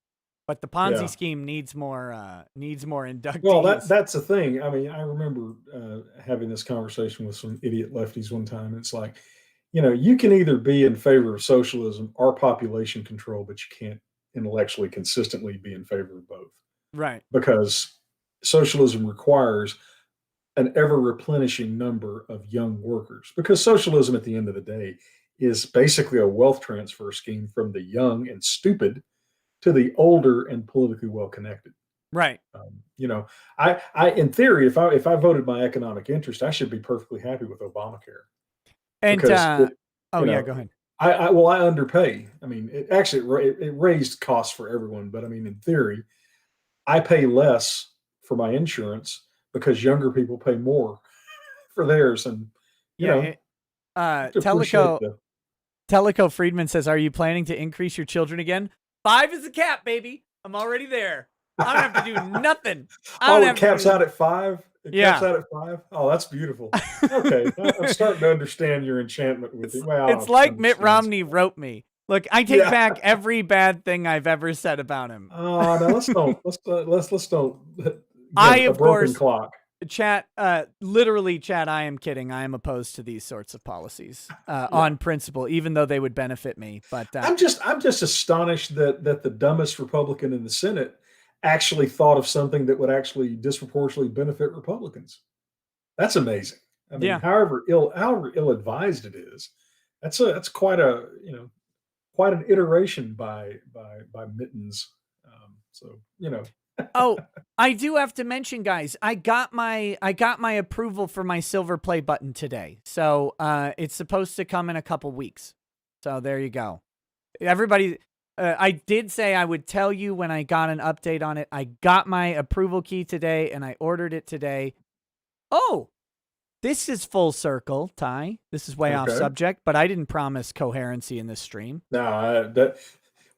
the Ponzi Yeah. scheme needs more Well, inductees. that's the thing. I mean, I remember having this conversation with some idiot lefties one time. It's like, you can either be in favor of socialism or population control, but you can't intellectually consistently be in favor of both Right. because socialism requires an ever replenishing number of young workers. Because socialism, at the end of the day, is basically a wealth transfer scheme from the young and stupid to the older and politically well connected. Right. Um, you know, in theory, if I voted my economic interest, I should be perfectly happy with Obamacare And because oh you yeah, know, go ahead. I underpay. I mean, it raised costs for everyone, but I mean, in theory, I pay less for my insurance because younger people pay more for theirs, and you Yeah, know, you have to appreciate Teleco the Teleco Friedman says, "Are you planning to increase your children again? 5 is the cap, baby. I'm already there. I don't have to do nothing. I don't Oh, it have to caps do." out at 5? It caps Yeah. out at 5? Oh, that's beautiful. Okay, I'm starting to understand your enchantment with it. Well, I It's don't like Mitt understand Romney so wrote me. Look, I take yeah. back every bad thing I've ever said about him. Oh, no, let's don't I, again, a of broken course, clock. literally, chat, I am kidding. I am opposed to these sorts of policies Yeah. on principle, even though they would benefit me. But I'm just astonished that the dumbest Republican in the Senate actually thought of something that would actually disproportionately benefit Republicans. That's amazing. I mean, yeah. however ill advised it is, that's quite quite an iteration by Mittens. So Oh, I do have to mention, guys. I got my approval for my silver play button today. So it's supposed to come in a couple weeks. So there you go. Everybody, I did say I would tell you when I got an update on it. I got my approval key today and I ordered it today. Oh, this is full circle, Ty. This is way off okay. subject, but I didn't promise coherency in this stream. No, that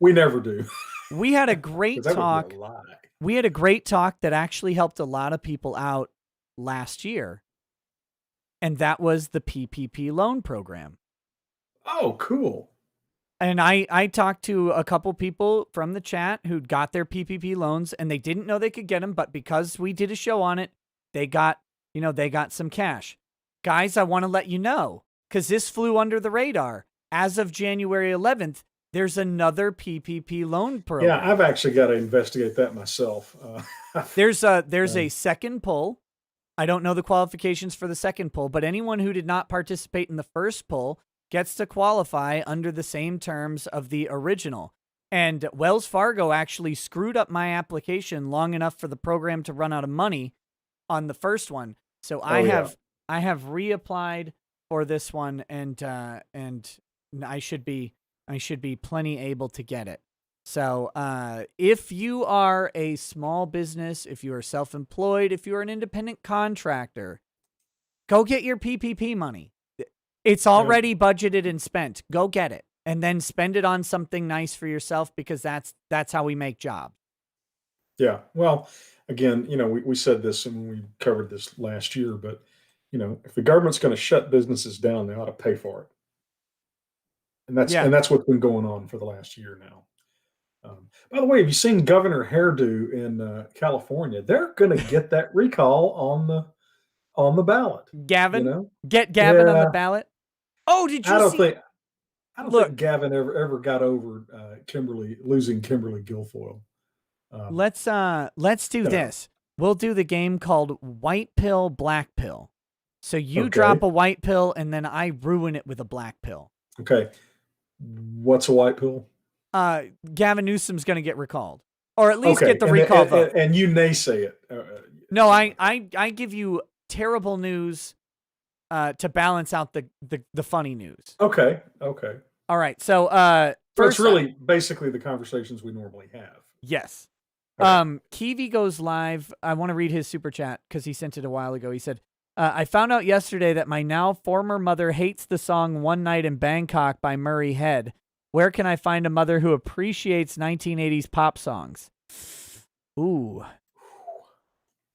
we never do We had a because great that would be a talk. lie. We had a great talk that actually helped a lot of people out last year, and that was the PPP loan program. Oh, cool. And I talked to a couple people from the chat who'd got their PPP loans and they didn't know they could get them, but because we did a show on it, they got some cash. Guys, I want to let you know, because this flew under the radar. As of January 11th, there's another PPP loan Yeah, program. I've actually got to investigate that myself. There's a second pull. I don't know the qualifications for the second pull, but anyone who did not participate in the first pull gets to qualify under the same terms of the original. And Wells Fargo actually screwed up my application long enough for the program to run out of money on the first one. So Oh yeah. I have reapplied for this one, and I should be plenty able to get it. So if you are a small business, if you are self-employed, if you're an independent contractor, go get your PPP money. It's Yeah. already budgeted and spent. Go get it and then spend it on something nice for yourself, because that's how we make jobs. Yeah. Well, again, we said this and we covered this last year, but if the government's going to shut businesses down, they ought to pay for it. Yeah. that's what's been going on for the last year now. By the way, have you seen Governor Hairdo in California? They're going to get that recall on the ballot. You Gavin, know? get Gavin on the Yeah, ballot. Oh, did I you don't see? think I don't think Look, Gavin ever got over Kimberly losing Kimberly Guilfoyle. Um, let's do you know, this. We'll do the game called White Pill, Black Pill. So you drop okay, a white pill and then I ruin it with a black pill. okay. What's a white pill? Gavin Newsom's going to get recalled, or at least get Okay, the recall vote. and you naysay it, No, something like that. I give you terrible news to balance out the funny news. Okay, okay. All right. So So it's first, really basically the conversations we normally have. yes. Okay. Kiwi goes live. I want to read his super chat because he sent it a while ago. He said, I found out yesterday that my now former mother hates the song One Night in Bangkok by Murray Head. Where can I find a mother who appreciates 1980s pop songs? Ooh.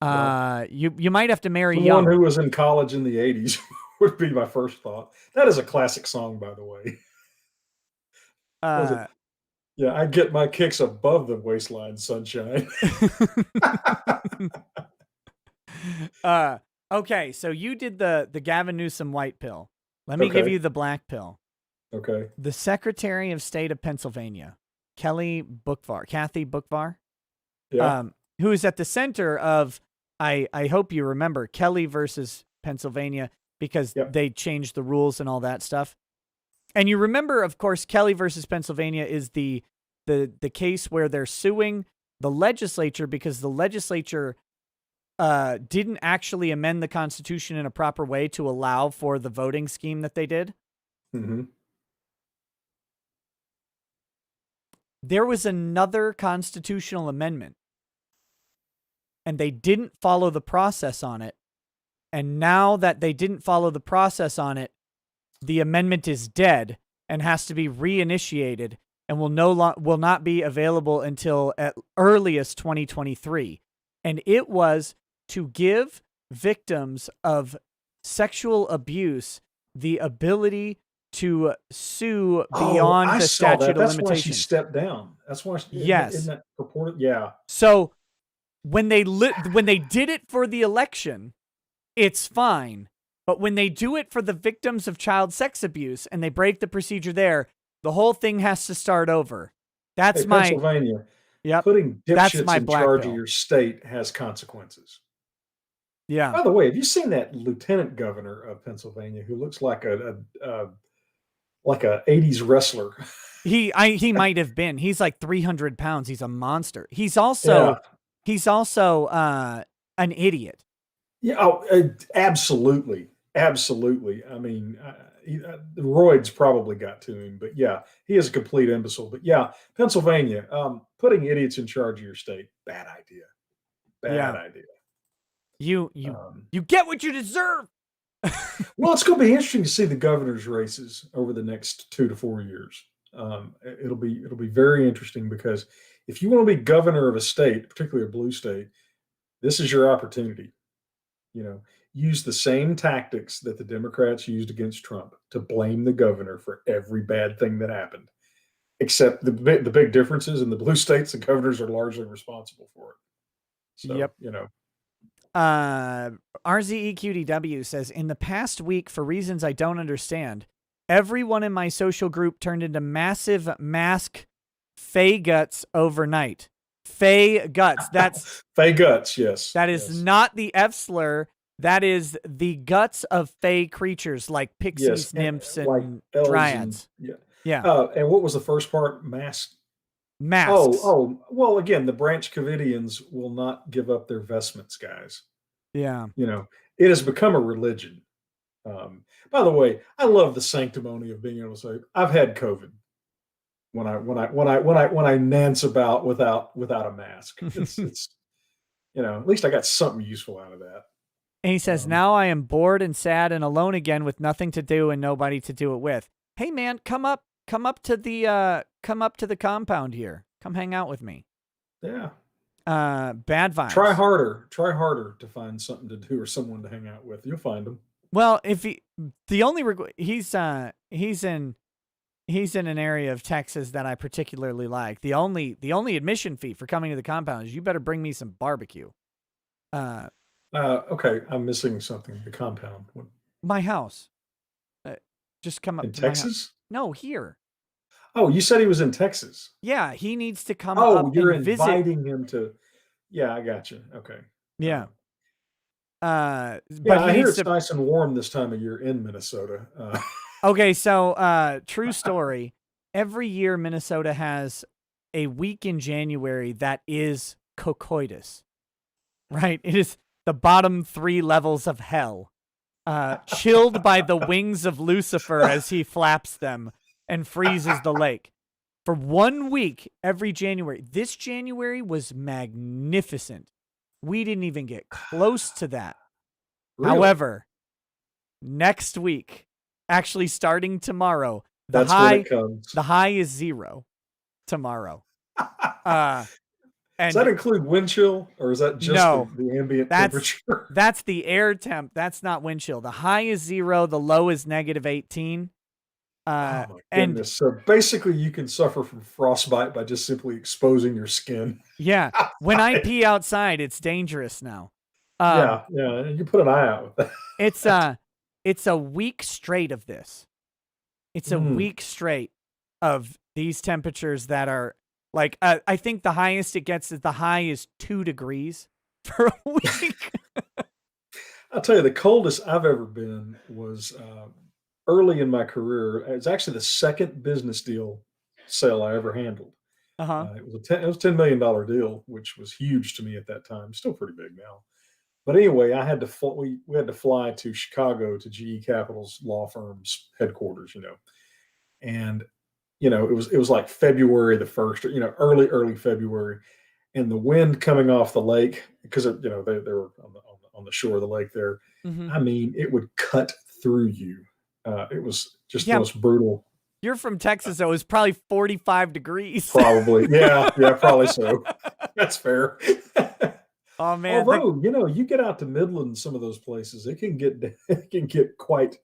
Well, You might have to marry someone young. who was in college in the '80s would be my first thought. That is a classic song, by the way. Was it? Uh, Yeah, I get my kicks above the waistline, sunshine. okay, so you did the Gavin Newsom white pill. Let me give Okay. you the black pill. Okay. The Secretary of State of Pennsylvania, Kathy Bookvar, Yeah. who is at the center of, I hope you remember, Kelly versus Pennsylvania, because Yep. they changed the rules and all that stuff. And you remember, of course, Kelly versus Pennsylvania is the case where they're suing the legislature because the legislature didn't actually amend the Constitution in a proper way to allow for the voting scheme that they did. Mm-hmm. There was another constitutional amendment, and they didn't follow the process on it. And now that they didn't follow the process on it, the amendment is dead and has to be reinitiated and will not be available until at earliest 2023. And it was to give victims of sexual abuse the ability to sue Oh, beyond I the saw that. statute of That's why she limitations. stepped down. That's why isn't Yes. that purported? Yeah. So when they did it for the election, it's fine. But when they do it for the victims of child sex abuse and they break the procedure there, the whole thing has to start over. Hey, That's my Pennsylvania, Yep. putting That's dipshits my in black charge of pill. your state has consequences. Yeah. By the way, have you seen that lieutenant governor of Pennsylvania who looks like a '80s wrestler? He might have been. He's like 300 pounds. He's a monster. Yeah, He's also an idiot. yeah. Oh, absolutely, absolutely. I mean, the roids probably got to him, but yeah, he is a complete imbecile. But yeah, Pennsylvania, putting idiots in charge of your state, bad idea. Bad Yeah. idea. You Um, you get what you deserve. well, it's going to be interesting to see the governor's races over the next 2 to 4 years. It'll be very interesting because if you want to be governor of a state, particularly a blue state, this is your opportunity. You know, use the same tactics that the Democrats used against Trump to blame the governor for every bad thing that happened. Except the big difference is in the blue states, the governors are largely responsible for it. So Yep. you know, RZEQDW says, in the past week, for reasons I don't understand, everyone in my social group turned into massive mask fey guts overnight. Fey guts. fey guts. Yes, That is yes, not the F slur. That is the guts of fey creatures like yes. pixies, nymphs, Like and elves and dryads. yeah. Yeah. And what was the first part? Mask. Oh, Masks. oh. Well, again, the Branch Covidians will not give up their vestments, guys. Yeah. You know, it has become a religion. By the way, I love the sanctimony of being able to say, "I've had COVID." When I nance about without a mask, it's at least I got something useful out of that. And he says, Um, now I am bored and sad and alone again with nothing to do and nobody to do it with. Hey man, come up to the compound here. Come hang out with me. yeah, Bad vibes. try harder to find something to do or someone to hang out with. You'll find them. Well, if he's in he's in an area of Texas that I particularly like. The only admission fee for coming to the compound is you better bring me some barbecue. Uh, Okay, I'm missing something. The compound. my house. Uh, just come In up to my house. Texas? No, here. Oh, you said he was in Texas. Yeah, he needs to come Oh, up you're and visit. inviting him to. Yeah, I got you. Okay. Uh, Yeah. But yeah, he I hear needs it's to. nice and warm this time of year in Minnesota. Okay, so true story. Every year, Minnesota has a week in January that is cocoitus, right? It is the bottom 3 levels of hell, chilled by the wings of Lucifer as he flaps them and freezes the lake. For 1 week every January. This January was magnificent. We didn't even get close to that. Really? However, next week, actually starting tomorrow, the That's when it high comes. the high is 0 tomorrow. Uh Does that and include wind chill, or is that just no, the ambient that's temperature? that's the air temp. That's not wind chill. The high is 0, the low is -18. Oh my And goodness. So basically you can suffer from frostbite by just simply exposing your skin yeah, when I outside. pee outside, it's dangerous now. Um Yeah, yeah. You put an eye out with it's that. a it's a week straight of this. It's a Mm. week straight of these temperatures that are like, I think the highest it gets is the high is 2 degrees for a week. I'll tell you, the coldest I've ever been was early in my career. It's actually the second business deal sale I ever handled. Uh-huh. It was $10 million deal, which was huge to me at that time. Still pretty big now. But anyway, I had to we had to fly to Chicago to GE Capital's law firm's headquarters, and it was like February the 1st, or early February, and the wind coming off the lake because they were on the shore of the lake there. Mhm. I mean, it would cut through you. It was just the Yeah, most brutal. you're from Texas, so it's probably 45 degrees. Probably, yeah, yeah, probably so. That's fair. Oh, man, Although, you get out to Midland, some of those places, it can get it can get quite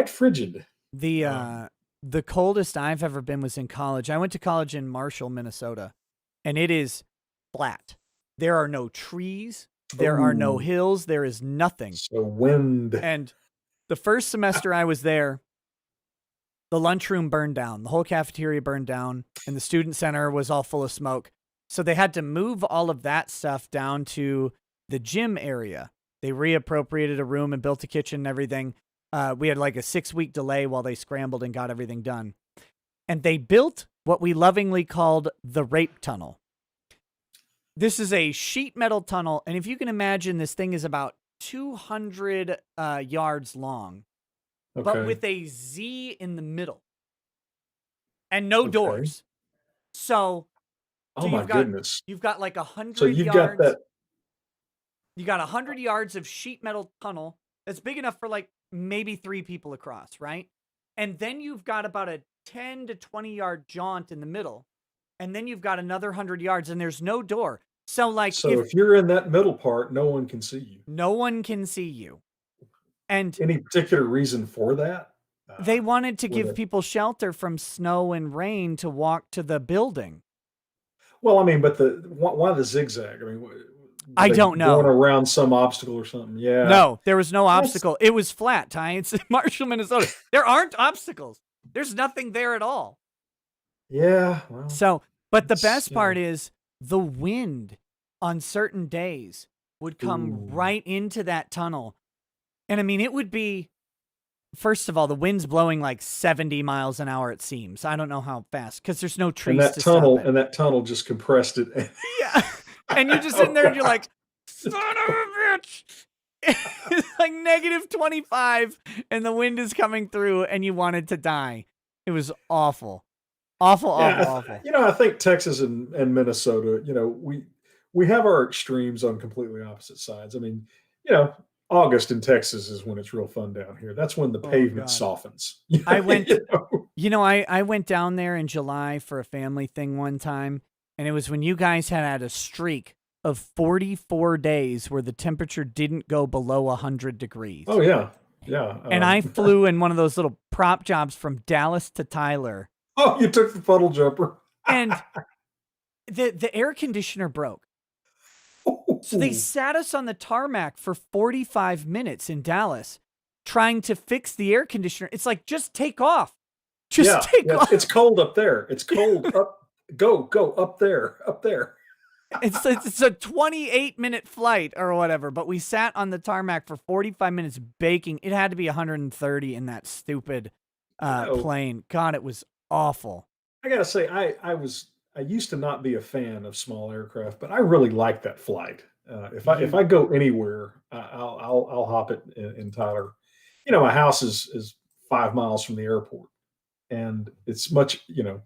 frigid. the, Um, uh, the coldest I've ever been was in college. I went to college in Marshall, Minnesota, and it is flat. There are no trees, there are no oh, hills, there is nothing. so wind. And the first semester I was there, the lunchroom burned down, the whole cafeteria burned down, and the student center was all full of smoke. So they had to move all of that stuff down to the gym area. They reappropriated a room and built a kitchen and everything. We had like a 6-week delay while they scrambled and got everything done. And they built what we lovingly called the rape tunnel. This is a sheet metal tunnel, and if you can imagine, this thing is about 200 yards long, but Okay, with a Z in the middle and no okay. doors. So, so Oh my you've got goodness. you've got like a So hundred you've got yards. that. You got 100 yards of sheet metal tunnel that's big enough for like maybe 3 people across, right? And then you've got about a 10 to 20 yard jaunt in the middle, and then you've got another 100 yards, and there's no door. So, like, So if if you're in that middle part, no one can see you. no one can see you, and Any particular reason for that? they wanted to With give a people shelter from snow and rain to walk to the building. Well, I mean, but why the zigzag? I mean, were I they don't going know. around some obstacle or something? Yeah, No, there was no that's obstacle. It was flat, Ty. It's in Marshall, Minnesota. There aren't obstacles. There's nothing there at all. yeah. Well, So, but the it's best part is the wind on certain days would come ooh. right into that tunnel. And I mean, it would be, first of all, the wind's blowing like 70 miles an hour, it seems. I don't know how fast because there's no And trees that to stop tunnel it. and that tunnel just compressed it. Yeah. And you're just sitting Oh there and you're God. like, son of a bitch. It's like -25 and the wind is coming through and you wanted to die. It was awful. Awful, Yeah, awful, awful. I think Texas and Minnesota, we have our extremes on completely opposite sides. I mean, you know, August in Texas is when it's real fun down here. That's when the Oh pavement God. softens. I went, I went down there in July for a family thing one time, and it was when you guys had a streak of 44 days where the temperature didn't go below 100 Oh degrees. yeah, Yeah. And I flew in one of those little prop jobs from Dallas to Tyler, Oh, you took the puddle jumper. and the air conditioner broke. So they sat us on the tarmac for 45 minutes in Dallas trying to fix the air conditioner. It's like, just take off. Just Yeah, take yeah, off. it's cold up there. It's cold up. Go up there, up there. It's a 28-minute flight or whatever, but we sat on the tarmac for 45 minutes baking. It had to be 130 in that stupid You know, plane. God, it was awful. I gotta say, I used to not be a fan of small aircraft, but I really like that flight. If You I go anywhere, I'll hop it in Tyler. You know, my house is 5 miles from the airport, and it's much, I mean,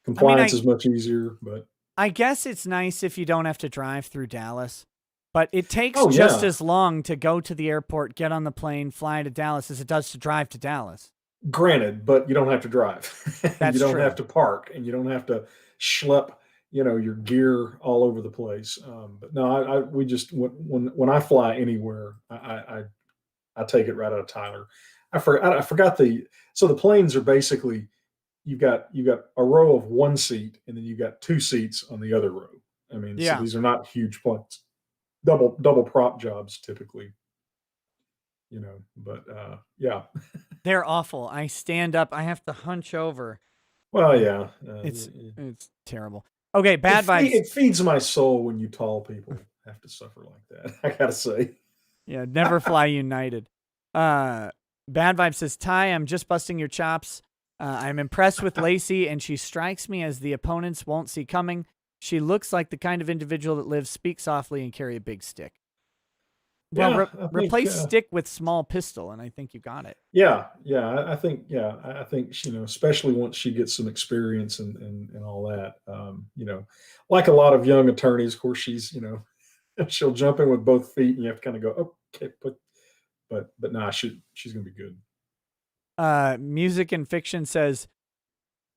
compliance is much easier. But I guess it's nice if you don't have to drive through Dallas, but it takes oh just yeah, as long to go to the airport, get on the plane, fly to Dallas as it does to drive to Dallas. granted, but you don't have to drive, and you That's don't have true. to park, and you don't have to schlep, your gear all over the place. But no, we just when I fly anywhere, I take it right out of Tyler. I forgot so the planes are basically you've got a row of one seat, and then you've got two seats on the other row. I mean, so Yeah, these are not huge planes. Double prop jobs typically, but yeah. they're awful. I stand up, I have to hunch over. Well, Uh, yeah. it's terrible. Okay, bad vibes. It feeds my soul when you tall people have to suffer like that. I gotta say. Yeah, never fly United. Uh, Bad Vibe says, Ty, I'm just busting your chops. I'm impressed with Lacey, and she strikes me as the opponents won't see coming. She looks like the kind of individual that lives speak softly and carry a big stick. Well, Yeah, I think. replace stick with small pistol, and I think you got it. Yeah. I think. Yeah, I think especially once she gets some experience and all that. Like a lot of young attorneys, of course, she's she'll jump in with both feet, and you have to kind of go, "Oh, okay, but nah, she's gonna be good. Music and Fiction says,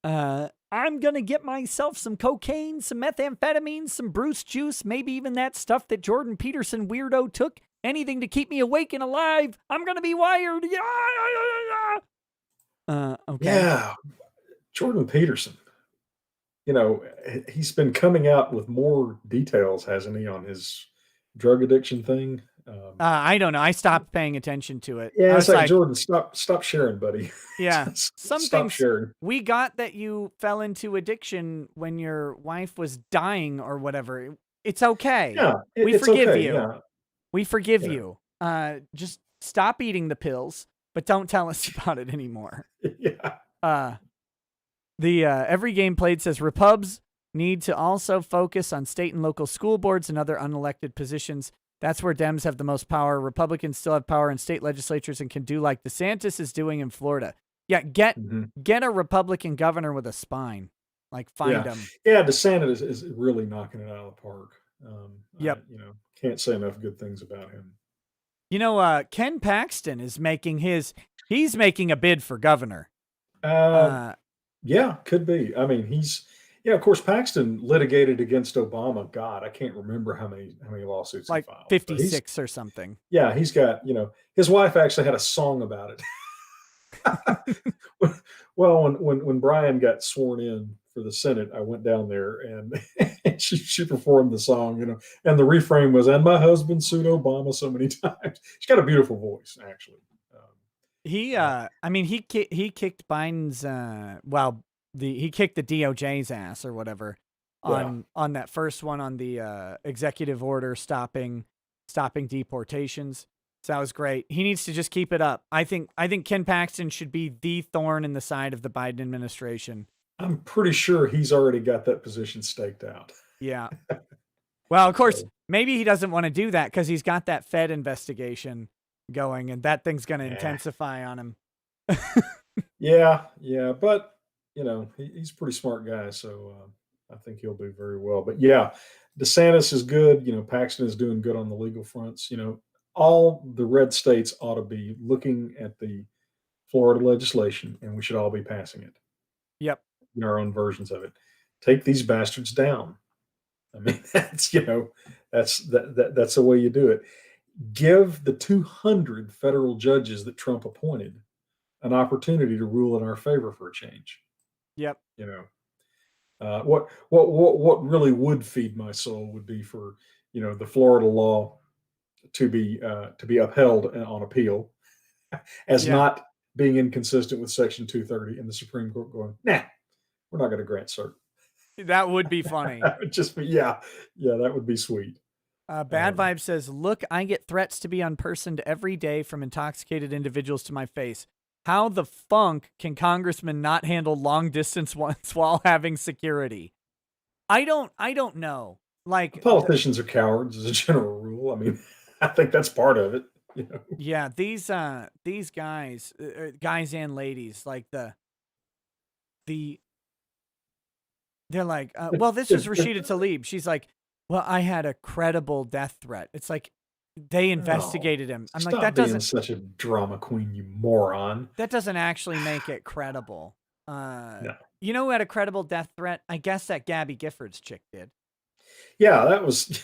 I'm going to get myself some cocaine, some methamphetamine, some Bruce juice, maybe even that stuff that Jordan Peterson weirdo took. Anything to keep me awake and alive. I'm going to be wired. Okay. Yeah, Jordan Peterson. He's been coming out with more details, hasn't he, on his drug addiction thing? I don't know. I stopped paying attention to it. I Yeah, it's was like like, Jordan, stop sharing, buddy. yeah, some Stop things sharing. we got that you fell into addiction when your wife was dying or whatever. It's okay. Yeah, We it's forgive okay. you. Yeah, We forgive you know, you. Just stop eating the pills, but don't tell us about it anymore. yeah, Uh, the Every Game Played says Repubs need to also focus on state and local school boards and other unelected positions. That's where Dems have the most power. Republicans still have power in state legislatures and can do like DeSantis is doing in Florida. Yeah, hmm get a Republican governor with a spine. Like find yeah, him. yeah. DeSantis is really knocking it out of the park. I Yep. can't say enough good things about him. Ken Paxton is he's making a bid for governor. Uh, Uh, yeah, could be. I mean, yeah. Of course, Paxton litigated against Obama. God, I can't remember how many lawsuits he like filed, but 56 or something. yeah, he's got. His wife actually had a song about it. Well, when Brian got sworn in for the Senate, I went down there and she performed the song, and the refrain was, "And my husband sued Obama so many times." She's got a beautiful voice, actually. Uh, I mean, he kicked Biden's, he kicked the DOJ's ass or whatever yeah, on that first one on the executive order stopping deportations. So that was great. He needs to just keep it up. I think Ken Paxton should be the thorn in the side of the Biden administration. I'm pretty sure he's already got that position staked out. Yeah. Well, of course, So, maybe he doesn't want to do that because he's got that Fed investigation going, and that thing's going to yeah, intensify on him. yeah, but he's a pretty smart guy, so I think he'll do very well. But yeah, DeSantis is good. Paxton is doing good on the legal fronts. All the red states ought to be looking at the Florida legislation, and we should all be passing it Yep. in our own versions of it. Take these bastards down. I mean, that's that's the way you do it. give the 200 federal judges that Trump appointed an opportunity to rule in our favor for a change. Yep. You know, what really would feed my soul would be for the Florida law to be upheld on appeal as Yeah. not being inconsistent with Section 230, and the Supreme Court going, nah, we're not going to grant cert. That would be funny. That would just be, yeah, that would be sweet. Bad Um, Vibe says, "Look, I get threats to be unpersoned every day from intoxicated individuals to my face. How the funk can congressmen not handle long distance ones while having security? I don't know. Like, Politicians are cowards as a general rule. I mean, I think that's part of it. You know? yeah, these guys, guys and ladies, like the they're like, well, this was Rashida Tlaib. She's like, well, I had a credible death threat. It's like they Oh, investigated him. I'm like, stop being such a drama queen, you moron. that doesn't actually make it credible. Uh, No. you know who had a credible death threat? I guess that Gabby Giffords chick did. Yeah, that was,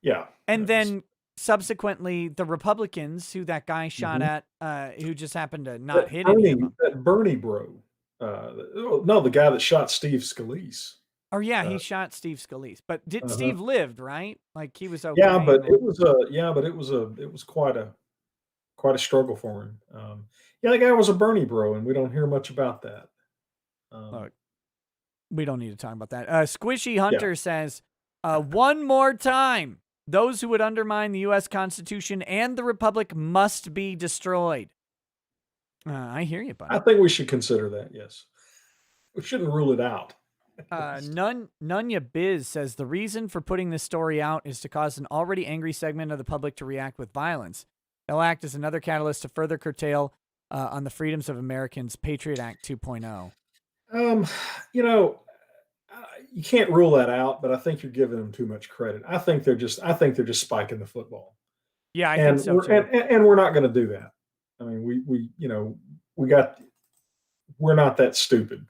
yeah, And that was. then subsequently, the Republicans who that guy shot Mhm. at, who just happened to not hit any of them. That Bernie bro. No, the guy that shot Steve Scalise. Or yeah, Uh, he shot Steve Scalise, but did uh-huh. Steve lived, right? Like he was Yeah, okay. but it was quite a struggle for him. Yeah, the guy was a Bernie bro, and we don't hear much about that. Um, Look, we don't need to talk about that. Squishy yeah, Hunter says, one more time, those who would undermine the U.S. Constitution and the Republic must be destroyed. I hear you, I buddy. think we should consider that. Yes, we shouldn't rule it out. At least. Nunya Biz says the reason for putting this story out is to cause an already angry segment of the public to react with violence. They'll act as another catalyst to further curtail on the freedoms of Americans. Patriot Act 2.0. Um, you know, you can't rule that out, but I think you're giving them too much credit. I think they're just spiking the football, Yeah, I think and so too. we're not going to do that. I mean, we got we're not that stupid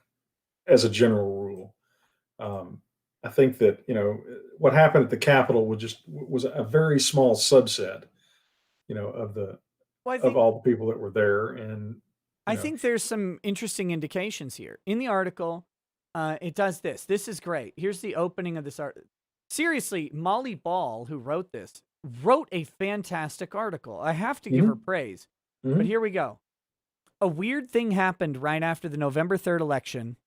as a general rule. Um, I think that what happened at the Capitol was a very small subset, of the Well, of all the people that were there, and you I know, think there's some interesting indications here. In the article, it does this. This is great. Here's the opening of this art. Seriously, Molly Ball, who wrote this, wrote a fantastic article. I have to give her mhm, praise. But mhm, here we go. A weird thing happened right after the November 3rd election.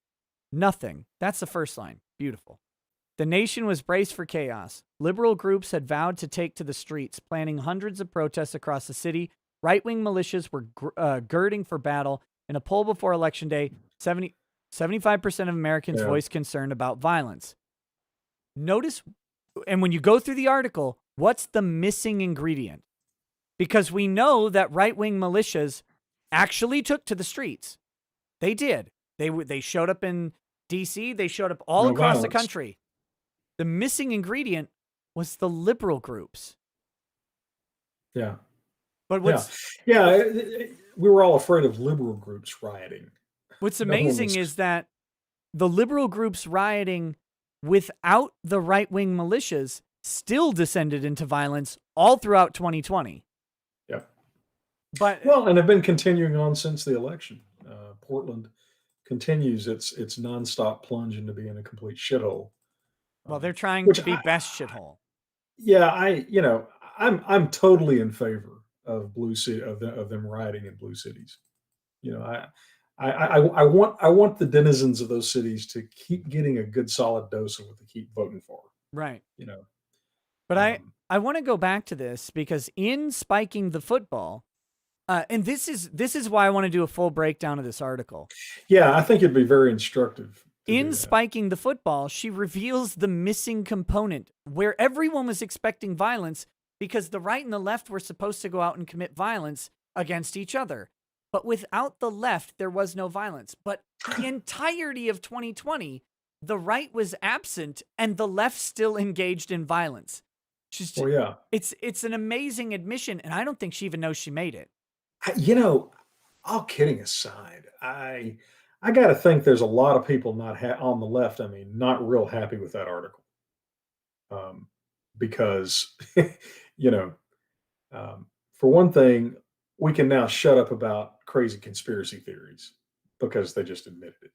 Nothing. That's the first line. Beautiful. The nation was braced for chaos. Liberal groups had vowed to take to the streets, planning hundreds of protests across the city. Right wing militias were girding for battle. In a poll before Election Day, 75% of Americans yeah, voiced concern about violence. Notice, and when you go through the article, what's the missing ingredient? Because we know that right wing militias actually took to the streets. They did. They showed up in D.C., they showed up all no across the violence. country. The missing ingredient was the liberal groups. Yeah, But yeah, what's yeah. We were all afraid of liberal groups rioting. what's No one amazing was. is that the liberal groups rioting without the right-wing militias still descended into violence all throughout 2020. Yeah. But Well, and have been continuing on since the election. Portland continues its nonstop plunge into being a complete shithole. well, they're trying Which to be best shithole. yeah, I'm totally in favor of blue city of them rioting in blue cities. You know, I want the denizens of those cities to keep getting a good solid dose of what they keep voting for. Right. You know, But I um, I want to go back to this because in spiking the football, and this is why I want to do a full breakdown of this article. yeah, I think it'd be very instructive to In do that. spiking the football, she reveals the missing component where everyone was expecting violence because the right and the left were supposed to go out and commit violence against each other. But without the left, there was no violence. But the entirety of 2020, the right was absent and the left still engaged in violence. Well, yeah, It's an amazing admission, and I don't think she even knows she made it. you know, all kidding aside, I got to think there's a lot of people not on the left. I mean, not real happy with that article, um, because you know For one thing, we can now shut up about crazy conspiracy theories because they just admitted it.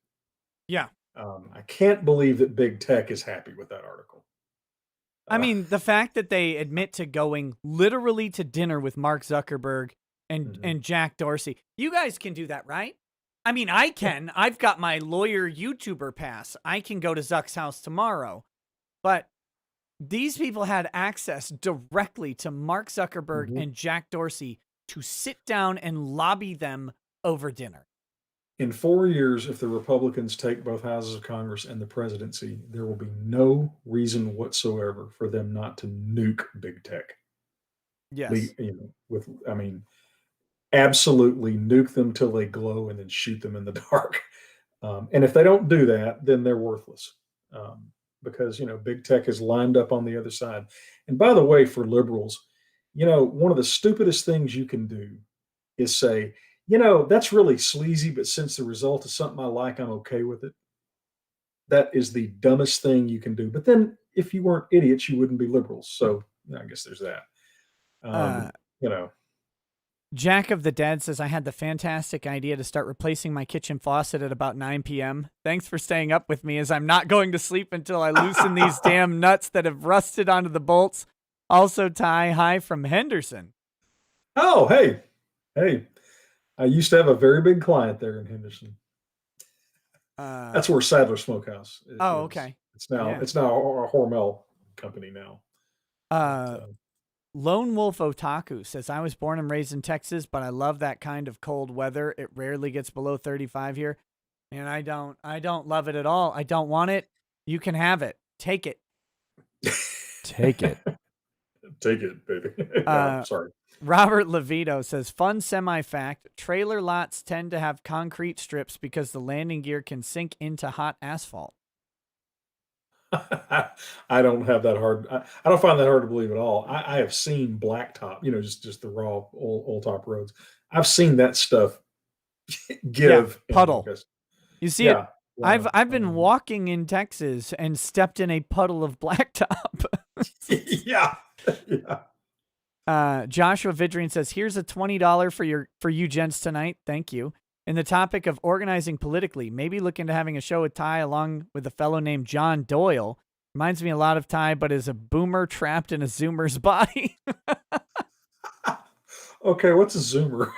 Yeah. I can't believe that big tech is happy with that article. I Uh, mean, the fact that they admit to going literally to dinner with Mark Zuckerberg and mhm. and Jack Dorsey. You guys can do that, right? I mean, I Yeah. can. I've got my lawyer YouTuber pass. I can go to Zuck's house tomorrow. But these people had access directly to Mark Zuckerberg Mhm. and Jack Dorsey to sit down and lobby them over dinner. In 4 years, if the Republicans take both houses of Congress and the presidency, there will be no reason whatsoever for them not to nuke big tech. Yes. With I mean, absolutely nuke them till they glow and then shoot them in the dark. And if they don't do that, then they're worthless. Um, because big tech is lined up on the other side. And by the way, for liberals, one of the stupidest things you can do is say, that's really sleazy, but since the result is something I like, I'm okay with it. That is the dumbest thing you can do. But then if you weren't idiots, you wouldn't be liberals. So I guess there's that. Uh, Um, you know, Jack of the Dead says, I had the fantastic idea to start replacing my kitchen faucet at about 9 p.m. Thanks for staying up with me as I'm not going to sleep until I loosen these damn nuts that have rusted onto the bolts. Also, Ty, hi from Henderson. oh, hey, I used to have a very big client there in Henderson. Uh, That's where Sadler Smokehouse oh, is. okay. It's now Yeah. it's now a Hormel company now. But Uh, Lone Wolf Otaku says, I was born and raised in Texas, but I love that kind of cold weather. It rarely gets below 35 here. And I don't love it at all. I don't want it. You can have it. Take it. Take it. take it, baby. No, Uh, sorry. Robert Levito says, fun semi fact trailer lots tend to have concrete strips because the landing gear can sink into hot asphalt. I don't have that hard. I don't find that hard to believe at all. I have seen blacktop, just the raw old top roads. I've seen that stuff Yeah, give, and like puddle. I, You see it. yeah, yeah. I've been walking in Texas and stepped in a puddle of blacktop. Yeah, yeah. Joshua Vidrian says, "Here's a $20 for you gents tonight. Thank you." In the topic of organizing politically, maybe look into having a show with Ty along with a fellow named John Doyle. Reminds me a lot of Ty, but is a boomer trapped in a Zoomer's body. Okay, what's a Zoomer?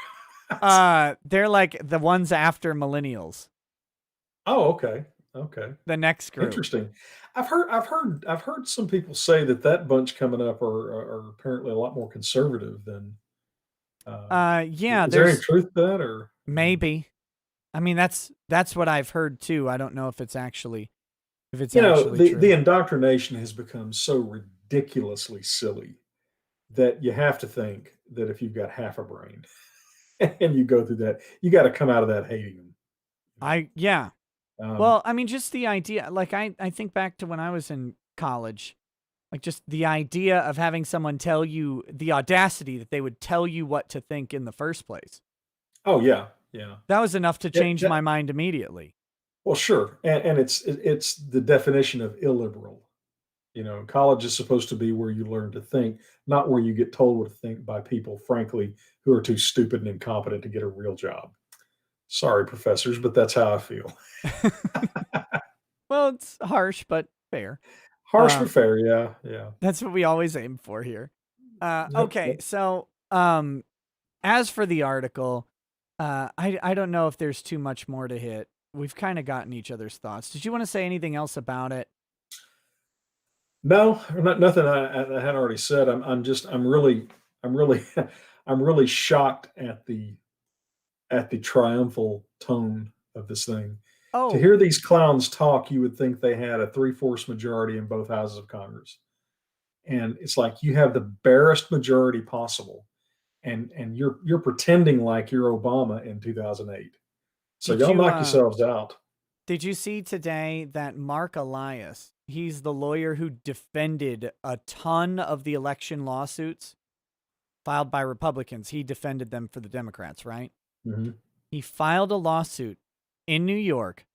They're like the ones after millennials, Oh, okay, okay. the next group. Interesting. I've heard some people say that bunch coming up are apparently a lot more conservative than. Yeah, Is there any there's truth to that, or maybe. I mean, that's what I've heard too. I don't know if it's actually the true. indoctrination has become so ridiculously silly that you have to think that if you've got half a brain and you go through that, you got to come out of that hating them. Yeah. Um, Well, I mean, just the idea, like I think back to when I was in college, like just the idea of having someone tell you the audacity that they would tell you what to think in the first place. oh yeah, yeah. That was enough to change That, my mind immediately. well, sure, and it's the definition of illiberal. College is supposed to be where you learn to think, not where you get told what to think by people, frankly, who are too stupid and incompetent to get a real job. Sorry, professors, but that's how I feel. Well, it's harsh, but fair. Harsh but Um, fair, yeah, yeah. that's what we always aim for here. Yep, Okay, yep. so as for the article, I don't know if there's too much more to hit. We've kind of gotten each other's thoughts. Did you want to say anything else about it? No, nothing I had already said. I'm really, I'm really shocked at the triumphal tone of this thing. To Oh, hear these clowns talk, you would think they had a three-fourths majority in both houses of Congress, and it's like you have the barest majority possible, and you're pretending like you're Obama in 2008. So did y'all you knock yourselves out. did you see today that Mark Elias, he's the lawyer who defended a ton of the election lawsuits filed by Republicans. He defended them for the Democrats, right? Mhm. He filed a lawsuit in New York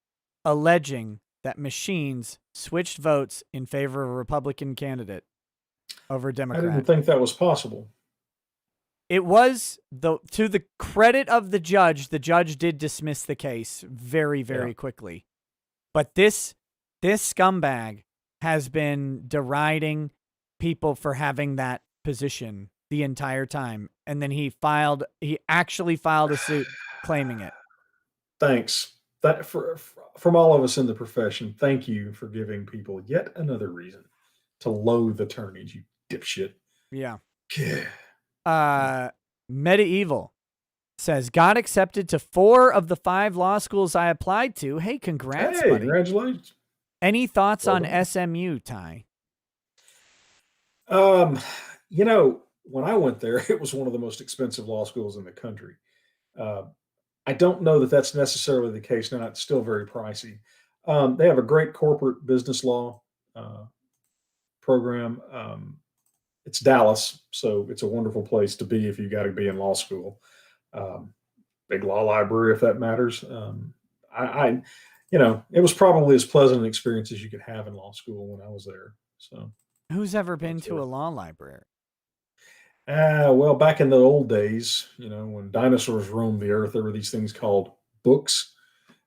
alleging that machines switched votes in favor of a Republican candidate over a I didn't Democrat. think that was possible. It was to the credit of the judge did dismiss the case very, Yeah. very quickly. But this scumbag has been deriding people for having that position the entire time. And then he actually filed a suit claiming it. Thanks. That from all of us in the profession, thank you for giving people yet another reason to loathe attorneys, you dipshit. Yeah. Yeah. Uh Medieval says got accepted to 4 of the 5 law schools I applied to. Hey, congrats, Hey, buddy. congratulations. Any thoughts Well on done. SMU, Ty? Um, when I went there, it was one of the most expensive law schools in the country. Uh, I don't know that that's necessarily the case now. It's still very pricey. They have a great corporate business law uh, program. It's Dallas, so it's a wonderful place to be if you got to be in law school. Um, Big law library, if that matters. I, it was probably as pleasant an experience as you could have in law school when I was there. So, Who's ever but been to a law library? well, back in the old days, when dinosaurs roamed the earth, there were these things called books.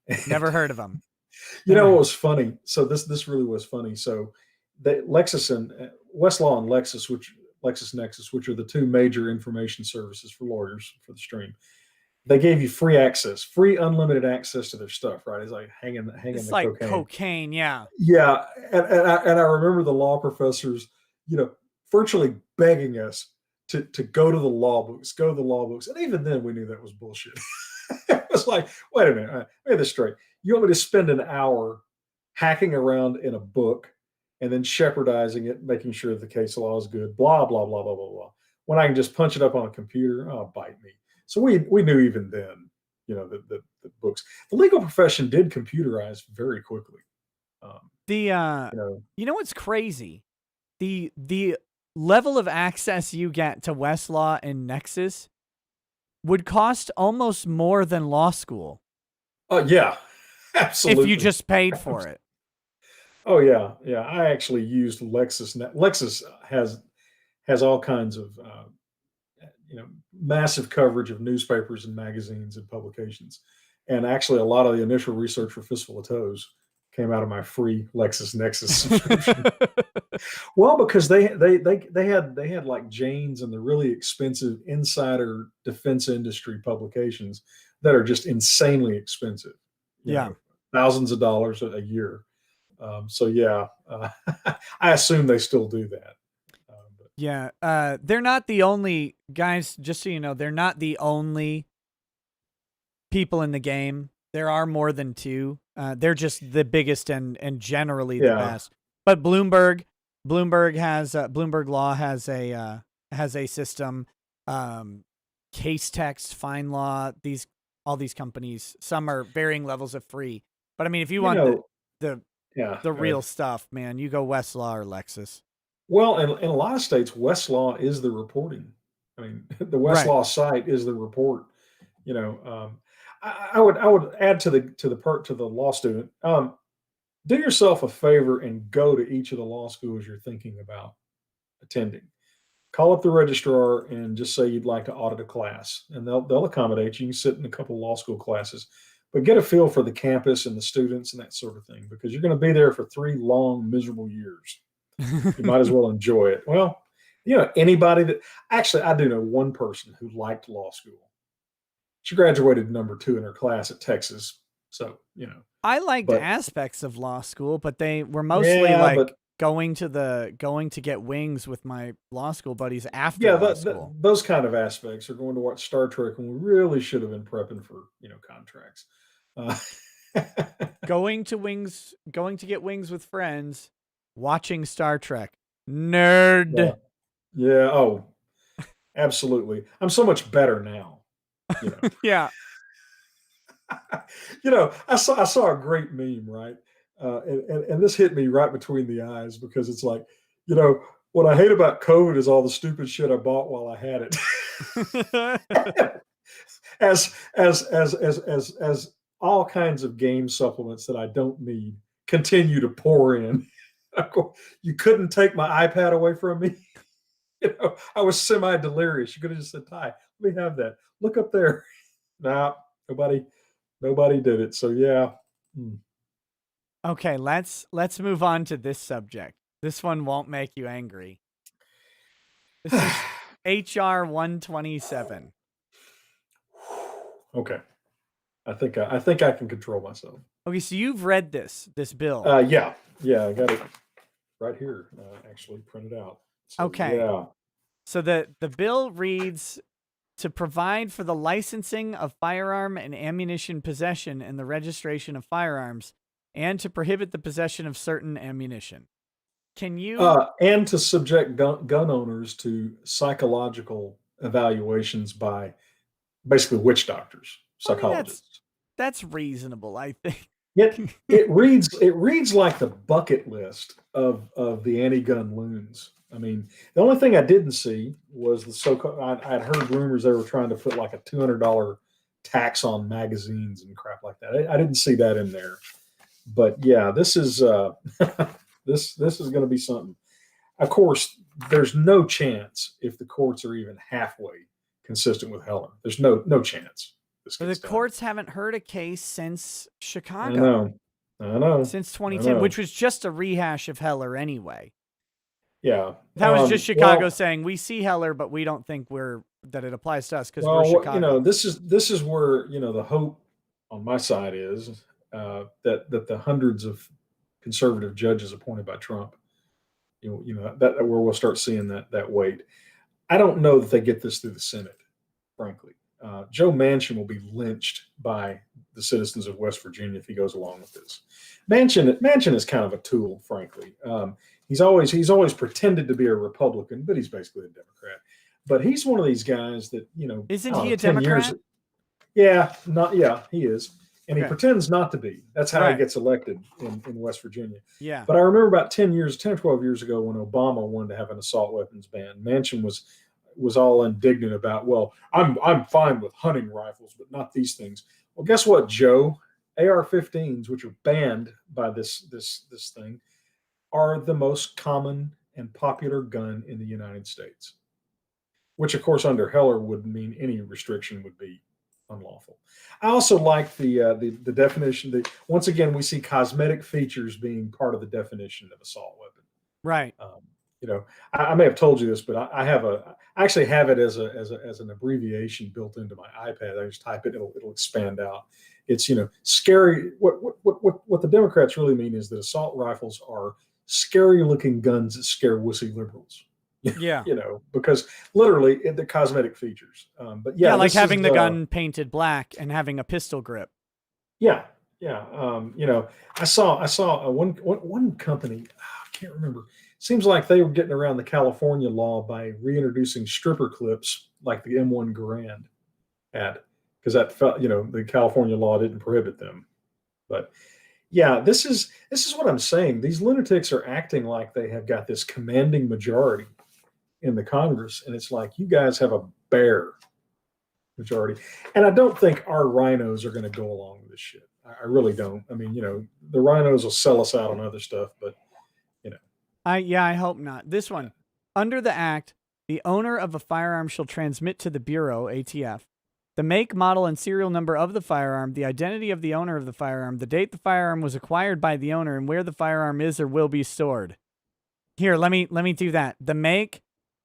And Never heard of them. you know Never. what was funny? So this really was funny. So, Lexus and Westlaw and LexisNexis, which are the two major information services for lawyers for the stream, they gave you free access, free unlimited access to their stuff, right? It's like hanging It's the like cocaine. cocaine, yeah. Yeah, and I remember the law professors, you know, virtually begging us to go to the law books, go to the law books, and even then we knew that was bullshit. It was like, wait a minute, let me get this straight. You want me to spend an hour hacking around in a book and then shepherdizing it, making sure the case law is good, blah blah blah blah blah blah. When I can just punch it up on a computer, oh bite me. So we knew even then, the books, the legal profession did computerize very quickly. Um, The you know, you know what's crazy? The level of access you get to Westlaw and Nexus would cost almost more than law school yeah, if you absolutely. just paid for it. Oh yeah, yeah. I actually used Lexus. Lexus has all kinds of massive coverage of newspapers and magazines and publications. And actually, a lot of the initial research for Fistful of Toes came out of my free LexisNexis subscription. Well, because they had like Jane's and the really expensive insider defense industry publications that are just insanely expensive. You Yeah. know, thousands of dollars a year. So yeah, I assume they still do that. But Yeah. They're not the only guys, just so you know, they're not the only people in the game. There are more than 2. They're just the biggest and generally the yeah, best. But Bloomberg Law has a system. Um, Case Text, Fine Law, all these companies. Some are varying levels of free. But I mean, if you you want know, the yeah. the Go ahead. real stuff, man, you go Westlaw or Lexus. Well, in a lot of states, Westlaw is the reporting. I mean, the Right. Westlaw site is the report. I would add to the law student. Do yourself a favor and go to each of the law schools you're thinking about attending. Call up the registrar and just say you'd like to audit a class, and they'll accommodate you. You can sit in a couple of law school classes, but get a feel for the campus and the students and that sort of thing, because you're going to be there for 3 long, miserable years. You might as well enjoy it. Well, anybody that actually, I do know one person who liked law school. She graduated number 2 in her class at Texas. So, I liked but aspects of law school, but they were mostly yeah, like but going to get wings with my law school buddies after yeah, law school. those kind of aspects are going to watch Star Trek when we really should have been prepping for, contracts. Uh, Going to get wings with friends, watching Star Trek. yeah, Nerd. yeah. Oh, absolutely. I'm so much better now. You know, Yeah. I saw a great meme, right? And this hit me right between the eyes because it's like, you know, what I hate about COVID is all the stupid shit I bought while I had it. as all kinds of game supplements that I don't need continue to pour in. You couldn't take my iPad away from me. I was semi delirious. You could have just said, "Ty, let me have that. Look up there." Nah, nobody did it. So yeah. Hmm. Okay, let's move on to this subject. This one won't make you angry. This is HR 127. Okay. I think I can control myself. Okay, so you've read this bill. Yeah, yeah, I got it right here, actually printed out. So Okay. yeah. So the bill reads to provide for the licensing of firearm and ammunition possession and the registration of firearms and to prohibit the possession of certain ammunition. Can you And to subject gun owners to psychological evaluations by basically witch doctors, I mean psychologists. that's reasonable, I think. It it reads like the bucket list of the anti-gun loons. I mean, the only thing I didn't see was the so-called. I'd heard rumors they were trying to put like a $200 tax on magazines and crap like that. I didn't see that in there, but yeah, this is this is going to be something. Of course, there's no chance if the courts are even halfway consistent with Heller. There's no chance this The gets done. courts haven't heard a case since I Chicago, know, I know, since I 2010, know. which was just a rehash of Heller anyway. Yeah. That was just Chicago Well, saying we see Heller, but we don't think that it applies to us because we're well, Chicago. this is where the hope on my side is that the hundreds of conservative judges appointed by Trump, that where we'll start seeing that weight. I don't know that they get this through the Senate, frankly. Joe Manchin will be lynched by the citizens of West Virginia if he goes along with this. Manchin is kind of a tool, frankly. He's always pretended to be a Republican, but he's basically a Democrat. But he's one of these guys that I Isn't don't he know, a 10 years. Democrat? Yeah, he is, and he Okay. pretends not to be. That's how he Right. gets elected in West Virginia. Yeah. But I remember about 10 or 12 years ago when Obama wanted to have an assault weapons ban. Manchin was all indignant about, well, I'm fine with hunting rifles, but not these things. Well, guess what, Joe? AR-15s, which are banned by this thing, are the most common and popular gun in the United States. Which, of course, under Heller would mean any restriction would be unlawful. I also like the definition that once again we see cosmetic features being part of the definition of assault weapon. Right. Um, I may have told you this, but I actually have it as an abbreviation built into my iPad. I just type it; it'll expand out. It's scary. What the Democrats really mean is that assault rifles are scary looking guns that scare wussy liberals. Yeah. Because literally the cosmetic features. But Yeah, yeah, like this is having the gun painted black and having a pistol grip. yeah, yeah. I saw one company. I can't remember. Seems like they were getting around the California law by reintroducing stripper clips like the M1 Garand had, because that felt the California law didn't prohibit them. But yeah, this is what I'm saying. These lunatics are acting like they have got this commanding majority in the Congress, and it's like you guys have a bare majority. And I don't think our rhinos are going to go along with this shit. I really don't. I mean, the rhinos will sell us out on other stuff, but you know, I hope not. This one. Under the act, the owner of a firearm shall transmit to the Bureau, ATF, the make, model, and serial number of the firearm, the identity of the owner of the firearm, the date the firearm was acquired by the owner, and where the firearm is or will be stored. Here, let me do that. The make,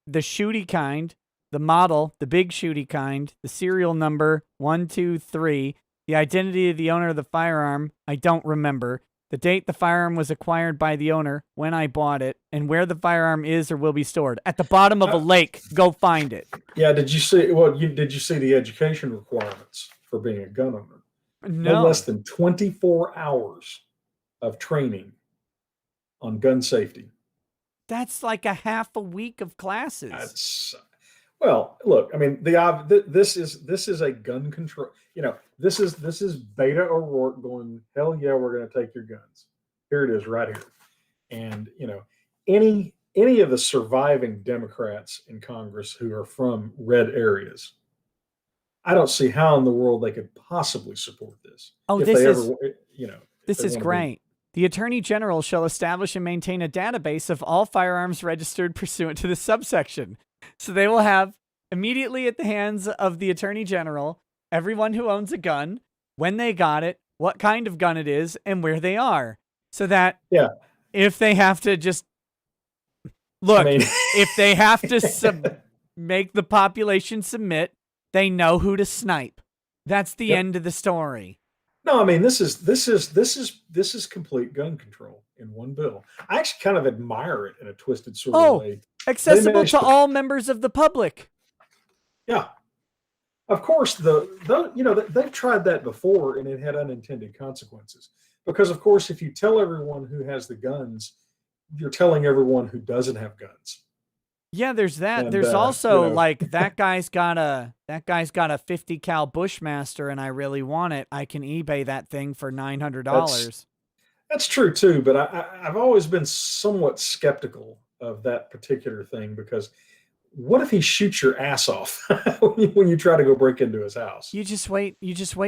the shooty kind, the model, the big shooty kind, the serial number 123, the identity of the owner of the firearm, I don't remember, the date the firearm was acquired by the owner, when I bought it, and where the firearm is or will be stored. At the bottom of a lake, go find it. yeah. Did you see? Well, did you see the education requirements for being a gun owner? No less No. than 24 hours of training on gun safety. That's like a half a week of classes. That's Well, look, I mean, this is a gun control. This is Beta O'Rourke going, hell yeah, we're going to take your guns. Here it is, right here. And any of the surviving Democrats in Congress who are from red areas, I don't see how in the world they could possibly support this Oh, if they ever, if this they is want to be. great. the Attorney General shall establish and maintain a database of all firearms registered pursuant to this subsection. So they will have immediately at the hands of the Attorney General everyone who owns a gun, when they got it, what kind of gun it is, and where they are. So that Yeah. if they have to just I look, mean, if they have to make the population submit, they know who to snipe. That's the yep. end of the story. No, I mean this is complete gun control in one bill. I actually kind of admire it in a twisted sort of Oh, way. They accessible managed to to, all members of the public. yeah. Of course, they've tried that before, and it had unintended consequences. Because of course, if you tell everyone who has the guns, you're telling everyone who doesn't have guns. Yeah, there's that. And There's also like that guy's got a 50 cal Bushmaster and I really want it. I can eBay that thing for $900. that's true too. But I've always been somewhat skeptical of that particular thing because what if he shoots your ass off when you try to go break into his house? You just wait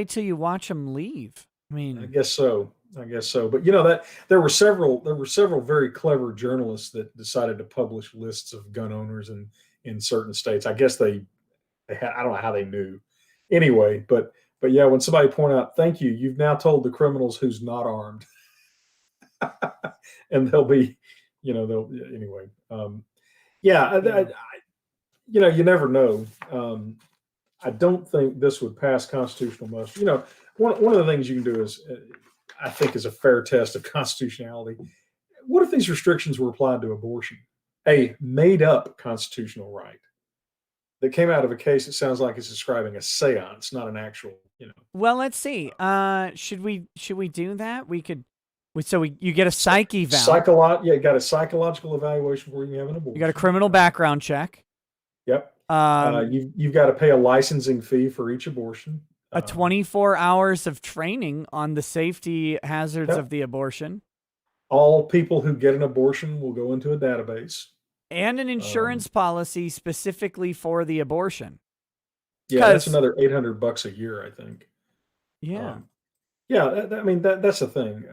till you watch him leave. I I mean, guess so. I guess so. But that there were several very clever journalists that decided to publish lists of gun owners in certain states. I guess they had, I don't know how they knew. Anyway, but yeah, when somebody point out, thank you, you've now told the criminals who's not armed, and they'll be, they'll anyway. Yeah, yeah. you never know. I don't think this would pass constitutional muster. One of the things you can do is, I think, is a fair test of constitutionality. What if these restrictions were applied to abortion, a made-up constitutional right that came out of a case that sounds like it's describing a séance, not an actual. Well, let's see. Should we do that? You get a psych eval. Yeah, you got a psychological evaluation before you can have an abortion. You got a criminal background check. Yep. Um, You've got to pay a licensing fee for each abortion. 24 hours of training on the safety hazards Yep. of the abortion, All people who get an abortion will go into a database. and an insurance policy specifically for the abortion. Yeah, that's another $800 a year, I think. Yeah. Yeah, I mean that's the thing.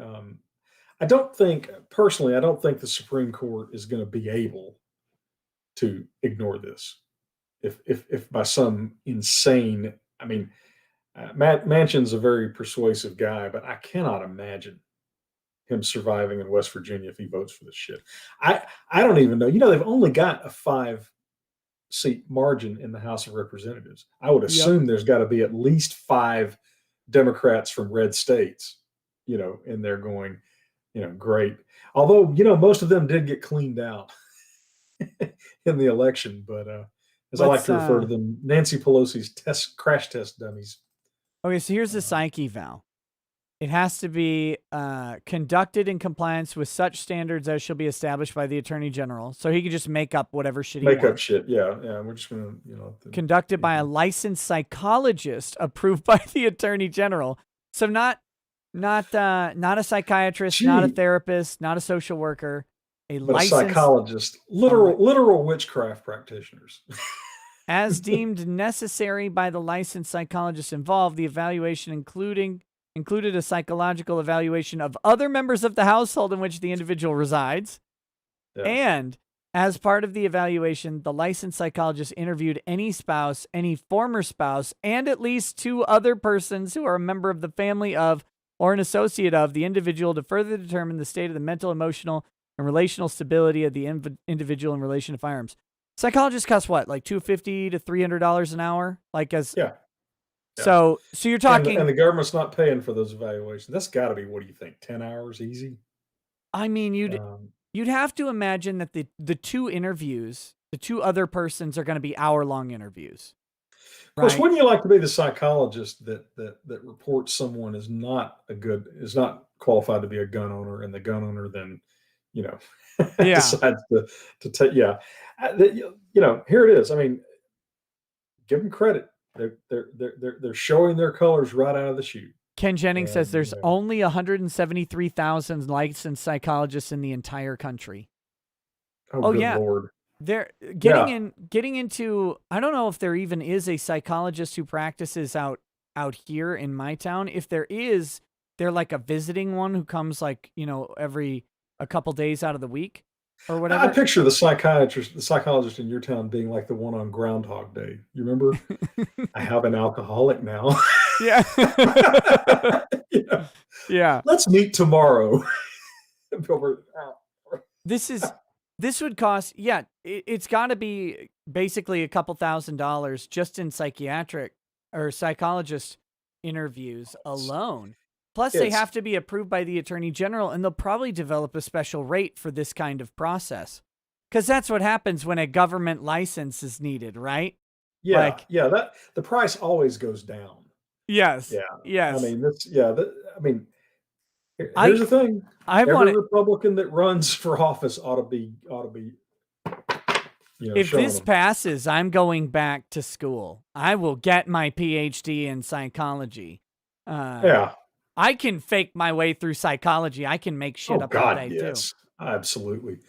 I don't think personally. I don't think the Supreme Court is going to be able to ignore this. If by some insane, I mean, Manchin's a very persuasive guy, but I cannot imagine him surviving in West Virginia if he votes for this shit. I don't even know. They've only got a 5-seat margin in the House of Representatives. I would assume there's got to be at least 5 Democrats from red states, in there going, great. Although, most of them did get cleaned out in the election, but as I like to refer to them, Nancy Pelosi's crash test dummies. Okay, so here's the psych eval. It has to be conducted in compliance with such standards as shall be established by the Attorney General. So he can just make up whatever shit he wants. Make up shit, yeah. We're just gonna, conducted by a licensed psychologist approved by the Attorney General. So not a psychiatrist, not a therapist, not a social worker, but a psychologist, literal witchcraft practitioners. As deemed necessary by the licensed psychologist involved, the evaluation included a psychological evaluation of other members of the household in which the individual resides. Yeah. And as part of the evaluation, the licensed psychologist interviewed any spouse, any former spouse, and at least 2 other persons who are a member of the family of or an associate of the individual to further determine the state of the mental, emotional, and relational stability of the individual in relation to firearms. Psychologists cost what, like $250 to $300 an hour? Yeah. So you're talking, and the government's not paying for those evaluations. That's got to be, what do you think, 10 hours easy? I mean, you'd have to imagine that the 2 interviews, the 2 other persons are going to be hour-long interviews. Of course, wouldn't you like to be the psychologist that reports someone is not qualified to be a gun owner, and the gun owner then, decides to take, here it is. I mean, give them credit. They're showing their colors right out of the chute. Ken Jennings says there's only 173,000 licensed psychologists in the entire country. Oh yeah. Lord. They're getting into, I don't know if there even is a psychologist who practices out here in my town. If there is, they're like a visiting one who comes like, every a couple days out of the week or I whatever. picture the psychologist in your town being like the one on Groundhog Day. You remember? I have an alcoholic now. Yeah. You know, Yeah. let's meet tomorrow. This is this would cost, yeah, it's got to be basically a couple $1,000s just in psychiatric or psychologist interviews alone. Plus they It's have to be approved by the attorney general, and they'll probably develop a special rate for this kind of process. Cuz that's what happens when a government license is needed, right? yeah, Like, yeah. That the price always goes down. yes. Yeah, I Yes. mean that's yeah. I mean, here's I the thing: I want every it. Republican that runs for office ought to be If showing this them. passes, I'm going back to school. I will get my PhD in psychology. Uh, Yeah. I can fake my way through psychology. I can make shit Oh up all God, day too. yes, absolutely.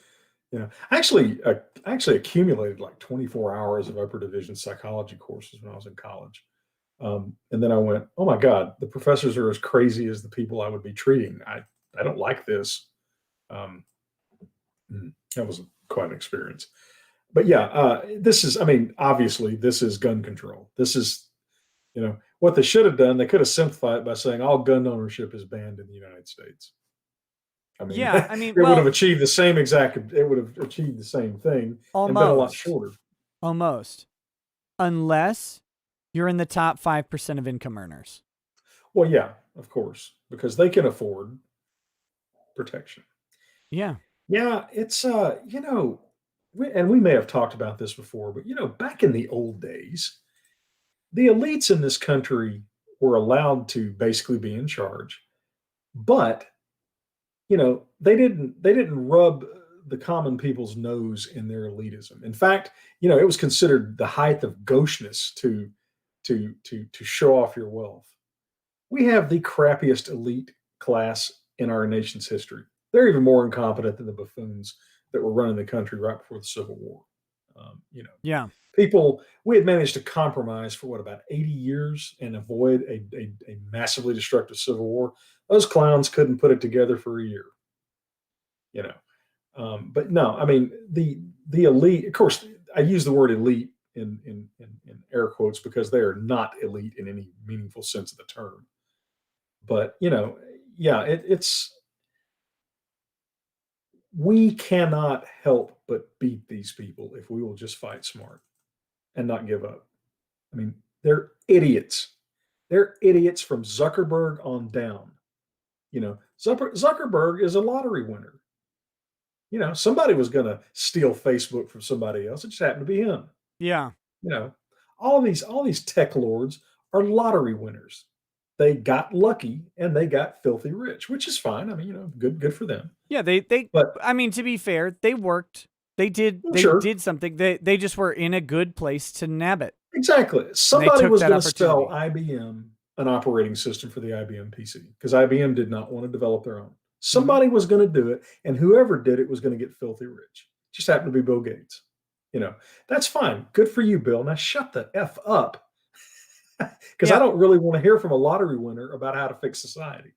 I actually accumulated like 24 hours of upper division psychology courses when I was in college. And then I went, oh my God, the professors are as crazy as the people I would be treating. I don't like this. Um, that was quite an experience. But yeah, this is, I mean, obviously, this is gun control. This is, what they should have done. They could have simplified it by saying all gun ownership is banned in the United States. I mean, Yeah, I mean, it would have well, achieved the same exact. It would have achieved the same thing and been a lot almost, shorter. almost, unless you're in the top 5% of income earners. Well, yeah, of course, because they can afford protection. Yeah, Yeah, it's and we may have talked about this before, but back in the old days, the elites in this country were allowed to basically be in charge, but they didn't rub the common people's nose in their elitism. In fact, it was considered the height of gaucheness to show off your wealth. We have the crappiest elite class in our nation's history. They're even more incompetent than the buffoons that were running the country right before the Civil War. Um, you know, yeah, we had managed to compromise for what, about 80 years and avoid a massively destructive Civil War. Those clowns couldn't put it together for a year. You know, but no, I mean the elite. Of course, I use the word elite in air quotes because they are not elite in any meaningful sense of the term. But yeah, it's we cannot help but beat these people if we will just fight smart and not give up. I mean, they're idiots. They're idiots from Zuckerberg on down. Zuckerberg is a lottery winner. Somebody was going to steal Facebook from somebody else. It just happened to be him. yeah. You know, all these tech lords are lottery winners. They got lucky and they got filthy rich, which is fine. I mean, good for them. Yeah, they But I mean, to be fair, they worked. They sure, did something. They just were in a good place to nab it. exactly. And they Somebody took was that going to sell opportunity. IBM an operating system for the IBM PC because IBM did not want to develop their own. Mhm. Somebody was going to do it, and whoever did it was going to get filthy rich. Just happened to be Bill Gates. That's fine. Good for you, Bill. Now shut the F up because I Yeah, don't really want to hear from a lottery winner about how to fix society.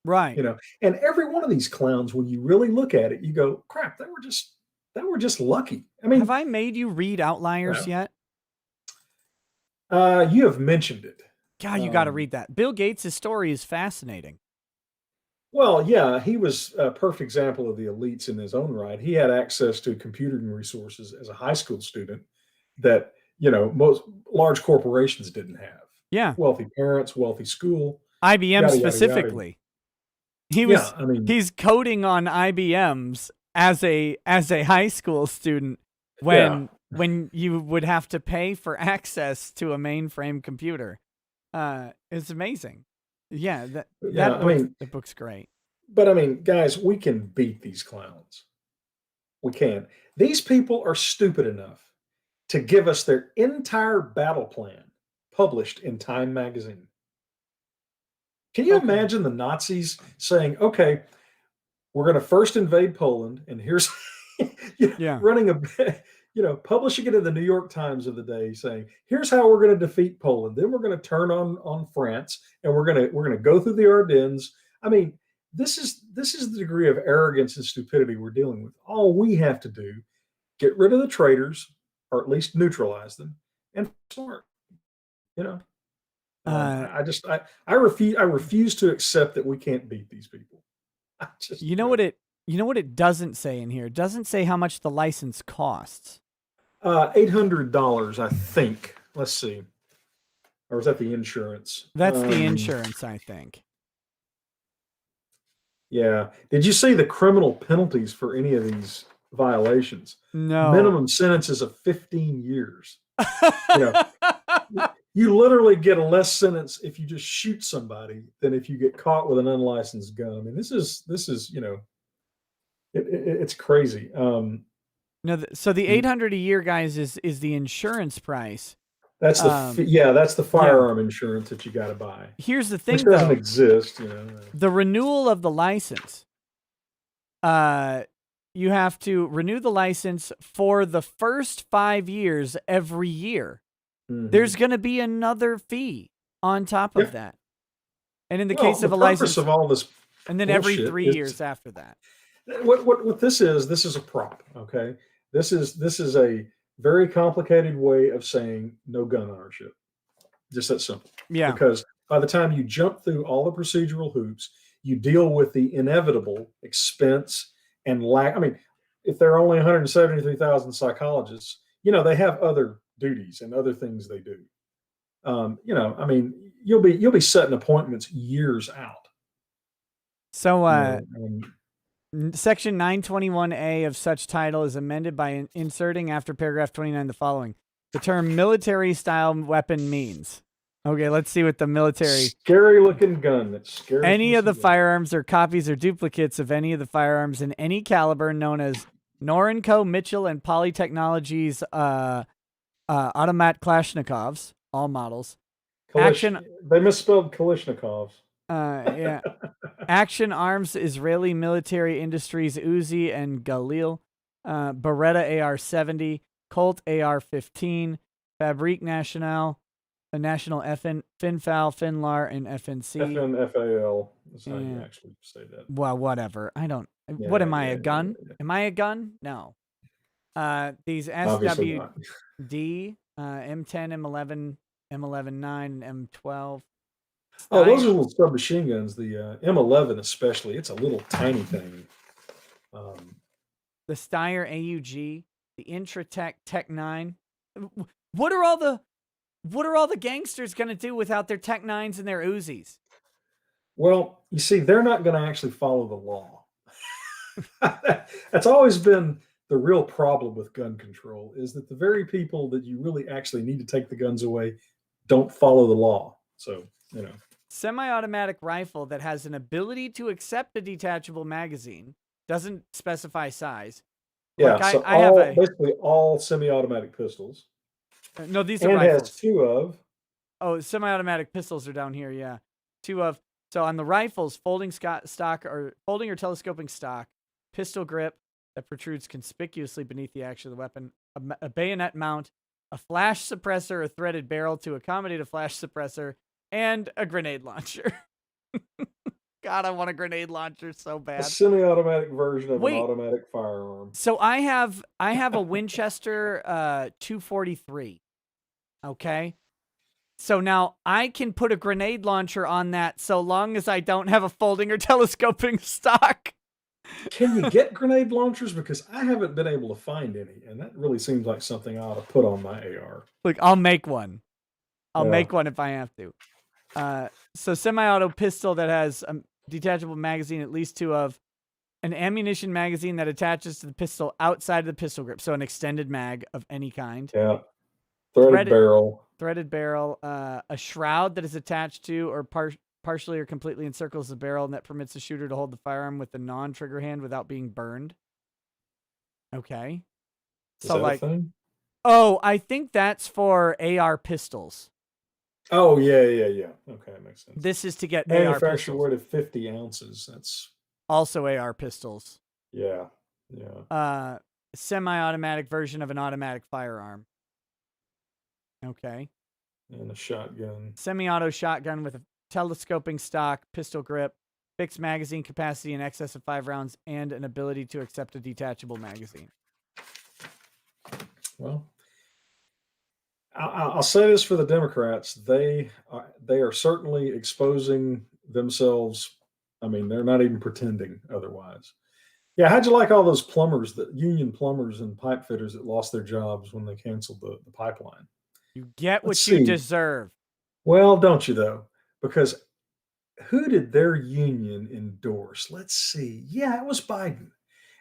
right. And every one of these clowns, when you really look at it, you go, crap, they were just lucky. I Have mean, I made you read Outliers uh, yet? you have mentioned it. God, you got to Um, read that. Bill Gates' story is fascinating. well, yeah, he was a perfect example of the elites in his own right. He had access to computing resources as a high school student that, most large corporations didn't have. Yeah, Wealthy parents, wealthy school, IBM yada, yada, yada. specifically. He Yeah, was I mean, he's coding on IBMs as a high school student yeah, when you would have to pay for access to a mainframe computer. It's amazing. Yeah, that yeah, that I book mean, the book's great. but I mean, guys, we can beat these clowns. We can. These people are stupid enough to give us their entire battle plan published in Time magazine. Can you Okay. imagine the Nazis saying, okay, we're going to first invade Poland, and here's Yeah. running publishing it in the New York Times of the day, saying, here's how we're going to defeat Poland. Then we're going to turn on France, and we're going to go through the Ardennes. I mean, this is the degree of arrogance and stupidity we're dealing with. All we have to do, get rid of the traitors, or at least neutralize them, and smart. You know, Uh, I refuse to accept that we can't beat these people. I just, you know what it you know what it doesn't say in here? It doesn't say how much the license costs. $800, I think. Let's see, or was that the insurance? That's the insurance, I think. Yeah. Did you see the criminal penalties for any of these violations? No. Minimum sentences of 15 years. You know, you literally get a less sentence if you just shoot somebody than if you get caught with an unlicensed gun. I mean, this is it's crazy. No, so the 800 a year, guys, is the insurance price. That's the Yeah. firearm insurance that you got to buy, Here's the which thing, doesn't though. exist. The renewal of the license. You have to renew the license for the first 5 years every year. There's Mhm. going to be another fee on top of Yeah. that. And in the Well, case the of a purpose license, of all this and then every bullshit 3 is years after that. what this is a prop. Okay, this is a very complicated way of saying no gun ownership. Just that simple. Yeah. Because by the time you jump through all the procedural hoops, you deal with the inevitable expense and lack. I mean, if there are only 173,000 psychologists, they have other duties and other things they do. I mean, you'll be setting appointments years out. So, And Section 921A of such title is amended by inserting after paragraph 29 the following. The term military style weapon means. Okay, let's see what the military. scary looking gun that scares Any me of the to death. firearms are copies or duplicates of any of the firearms in any caliber known as Norinco, Mitchell, and Polytechnologies automat Kalashnikovs, all models. Action, They misspelled Kalishnikovs. yeah. Action Arms, Israeli Military Industries, Uzi and Galil, Beretta AR-70, Colt AR-15, Fabrique Nationale, National Finfal, Finlar, and FNC. FNFAL is how you Yeah. actually say that. Well, whatever. I don't. What Yeah, am I, yeah, a yeah, gun? yeah. Am I a gun? No. These Obviously SWD, not. M10, M11, M11-9, and M12. Oh, those Steyr, are little submachine guns. The M11 especially. It's a little tiny thing. the Steyr AUG, the Intratec Tech 9. What are all the gangsters gonna do without their Tech 9s and their Uzis? Well, you see, they're not going to actually follow the law. That's always been the real problem with gun control, is that the very people that you really actually need to take the guns away don't follow the law. So, Semi-automatic rifle that has an ability to accept a detachable magazine, doesn't specify size. Like yeah. So I have basically all semi-automatic pistols, no, these are and has rifles. two of. Oh, semi-automatic pistols are down here. Yeah, two of. So on the rifles, folding or telescoping stock, pistol grip that protrudes conspicuously beneath the action of the weapon, a bayonet mount, a flash suppressor, a threaded barrel to accommodate a flash suppressor, and a grenade launcher. God, I want a grenade launcher so A bad. semi-automatic version of an Wait. automatic firearm. So I have a Winchester 243. Okay. So now I can put a grenade launcher on that so long as I don't have a folding or telescoping stock. Can you get grenade launchers? Because I haven't been able to find any, and that really seems like something I ought to put on my AR. Look, I'll make one. I'll Yeah. make one if I have to. So semi-auto pistol that has a detachable magazine, at least two of, an ammunition magazine that attaches to the pistol outside of the pistol grip, so an extended mag of any kind. Yeah. Threaded barrel. A shroud that is attached to or partially or completely encircles the barrel and that permits the shooter to hold the firearm with the non-trigger hand without being burned. Okay. Is So that a thing? oh, I think that's for AR pistols. Oh, yeah. Okay, that makes sense. This is to get AR Manufactured pistols. weight of 50 ounces. That's Also AR pistols. yeah. Semi-automatic version of an automatic firearm. Okay. And a shotgun. Semi-auto shotgun with a telescoping stock, pistol grip, fixed magazine capacity in excess of 5 rounds, and an ability to accept a detachable magazine. Well, I'll say this for the Democrats: they are certainly exposing themselves. I mean, they're not even pretending otherwise. Yeah, how'd you like all those plumbers, the union plumbers and pipe fitters that lost their jobs when they canceled the pipeline? You get Let's what you see. deserve. Well, don't you though? Because who did their union endorse? Let's see. Yeah, it was Biden.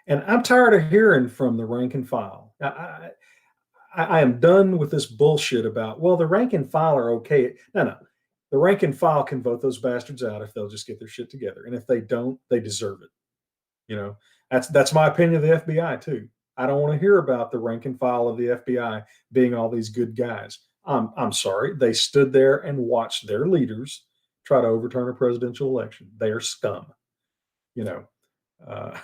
And I'm tired of hearing from the rank and file. I am done with this bullshit about, well, the rank and file are okay. No. The rank and file can vote those bastards out if they'll just get their shit together. And if they don't, they deserve it. You know, that's my opinion of the FBI too. I don't want to hear about the rank and file of the FBI being all these good guys. I'm sorry. They stood there and watched their leaders try to overturn a presidential election. They are scum, you know. Uh,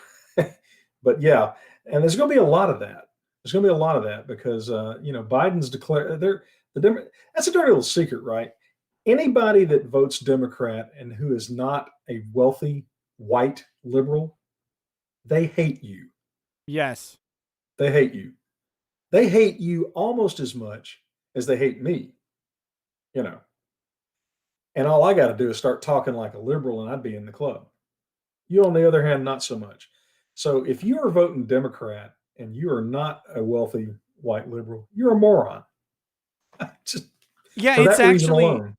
but yeah, and there's going to be a lot of that. There's going to be a lot of that because Biden's declared that's a dirty little secret, right? Anybody that votes Democrat and who is not a wealthy white liberal, they hate you. Yes. They hate you. They hate you almost as much as they hate me, you know. And all I got to do is start talking like a liberal and I'd be in the club. You, on the other hand, not so much. So if you are voting Democrat and you are not a wealthy white liberal, you're a moron. Just Yeah, for it's that reason actually alone.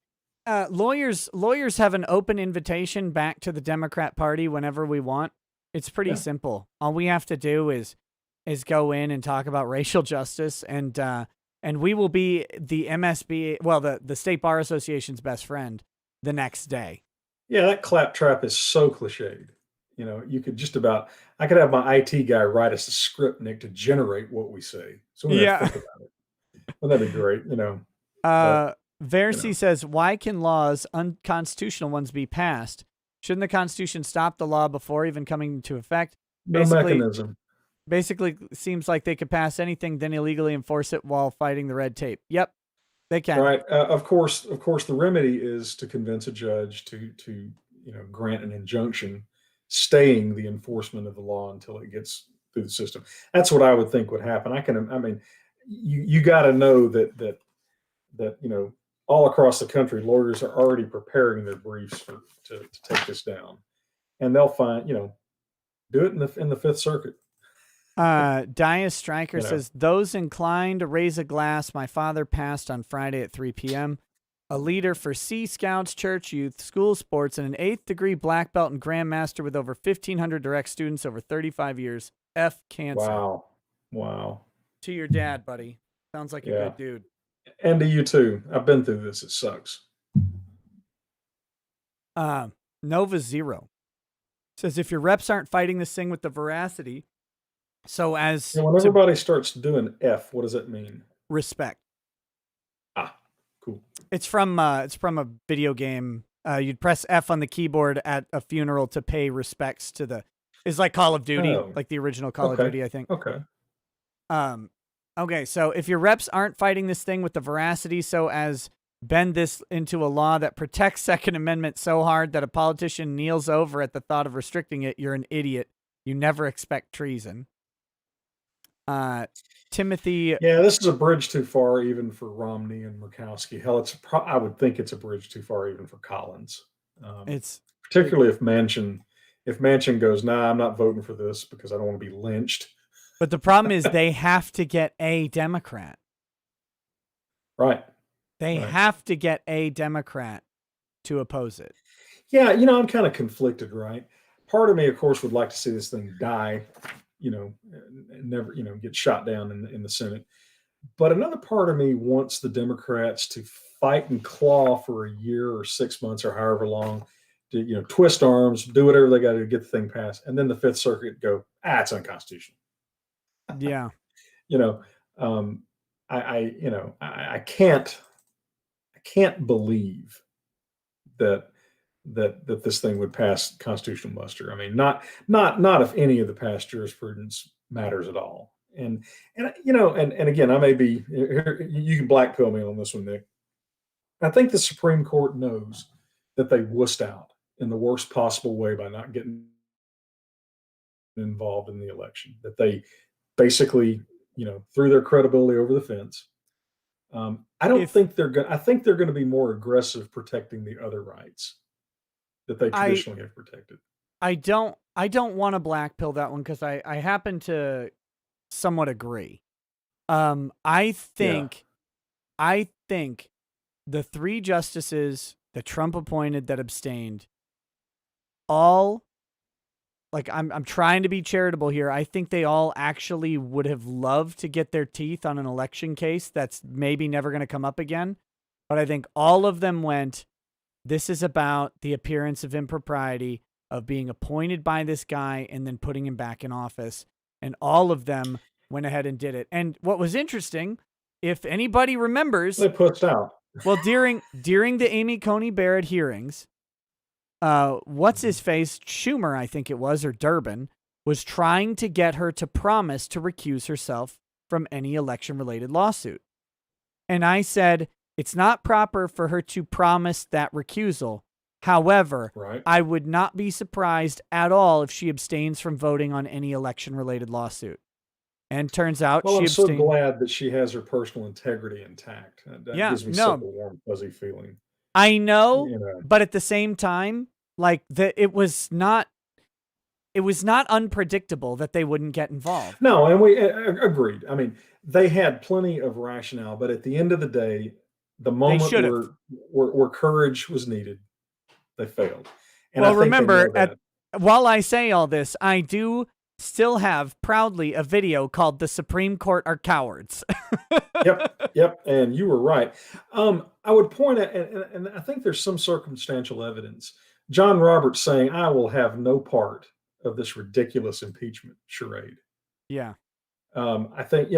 lawyers have an open invitation back to the Democrat Party whenever we want. It's pretty Yeah. simple. All we have to do is go in and talk about racial justice, and we will be the MSB, well, the State Bar Association's best friend the next day. Yeah, that claptrap is so cliched. You know, you could just about, I could have my IT guy write us a script, Nick, to generate what we say. So we don't have to Yeah. think about it. Well, that'd be great, you know. But, Uh, you know, Versi says, why can laws, unconstitutional ones, be passed? Shouldn't the Constitution stop the law before even coming into effect? no Basically, mechanism. basically seems like they could pass anything, then illegally enforce it while fighting the red tape. Yep, they can. Right. Of course, the remedy is to convince a judge to grant an injunction staying the enforcement of the law until it gets through the system. That's what I would think would happen. I mean, you got to know that all across the country, lawyers are already preparing their briefs to take this down, and they'll find do it in the Fifth Circuit. Dias Striker You know, says, those inclined to raise a glass, my father passed on Friday at 3 p.m. A leader for Sea Scouts, church youth, school sports, and an 8th degree black belt and grandmaster with over 1,500 direct students over 35 years. F cancer. wow, To your dad, buddy. Sounds like a yeah, good dude. and to you too. I've been through this. It sucks. Nova Zero says, if your reps aren't fighting this thing with the veracity, so as When to everybody starts doing F, what does that mean? respect. Ah, cool. It's from a video game. You'd press F on the keyboard at a funeral to pay respects to the. It's like Call of Duty, Oh, like the original Call of okay. Duty, I think. Okay. Okay, so if your reps aren't fighting this thing with the veracity, so as bend this into a law that protects Second Amendment so hard that a politician kneels over at the thought of restricting it, you're an idiot. You never expect treason. Timothy, Yeah, this is a bridge too far even for Romney and Murkowski. Hell, I would think it's a bridge too far even for Collins. Um, it's it, Particularly if Manchin goes, nah, I'm not voting for this because I don't want to be lynched. but the problem is they have to get a Democrat. Right. They Right. have to get a Democrat to oppose it. Yeah, I'm kind of conflicted, right? Part of me, of course, would like to see this thing die, and never, get shot down in the Senate. But another part of me wants the Democrats to fight and claw for a year or 6 months or however long, to twist arms, do whatever they got to get the thing passed, and then the Fifth Circuit go, it's unconstitutional. Yeah. You know, um, I can't believe that this thing would pass constitutional muster. I mean, not if any of the past jurisprudence matters at all. And again, I may be you can blackpill me on this one, Nick. I think the Supreme Court knows that they wussed out in the worst possible way by not getting involved in the election. That they basically, threw their credibility over the fence. I don't If think they're going. I think they're going to be more aggressive protecting the other rights that they I traditionally have protected. I don't want to black pill that one because I happen to somewhat agree. I Yeah, think I think the three justices that Trump appointed that abstained all, like, I'm trying to be charitable here. I think they all actually would have loved to get their teeth on an election case that's maybe never going to come up again. But I think all of them went, this is about the appearance of impropriety of being appointed by this guy and then putting him back in office. And all of them went ahead and did it. And what was interesting, if anybody remembers, they pushed out. well, during the Amy Coney Barrett hearings, what's his face, Schumer, I think it was, or Durbin, was trying to get her to promise to recuse herself from any election related lawsuit. And I said, it's not proper for her to promise that recusal. However, Right. I would not be surprised at all if she abstains from voting on any election related lawsuit. And turns out Well, she I'm so abstained. glad that she has her personal integrity intact. That Yeah, gives me such no, a warm, fuzzy feeling. I know, You know. but at the same time, like it was not unpredictable that they wouldn't get involved. No, and we agreed. I mean, they had plenty of rationale, but at the end of the day, the They moment should have. where courage was needed, they failed, and I Well, think they know remember, that. while I say all this, I do still have proudly a video called "The Supreme Court Are Cowards." Yep, yep, and you were right. I would point out, and I think there's some circumstantial evidence. John Roberts saying, "I will have no part of this ridiculous impeachment charade." Yeah. I think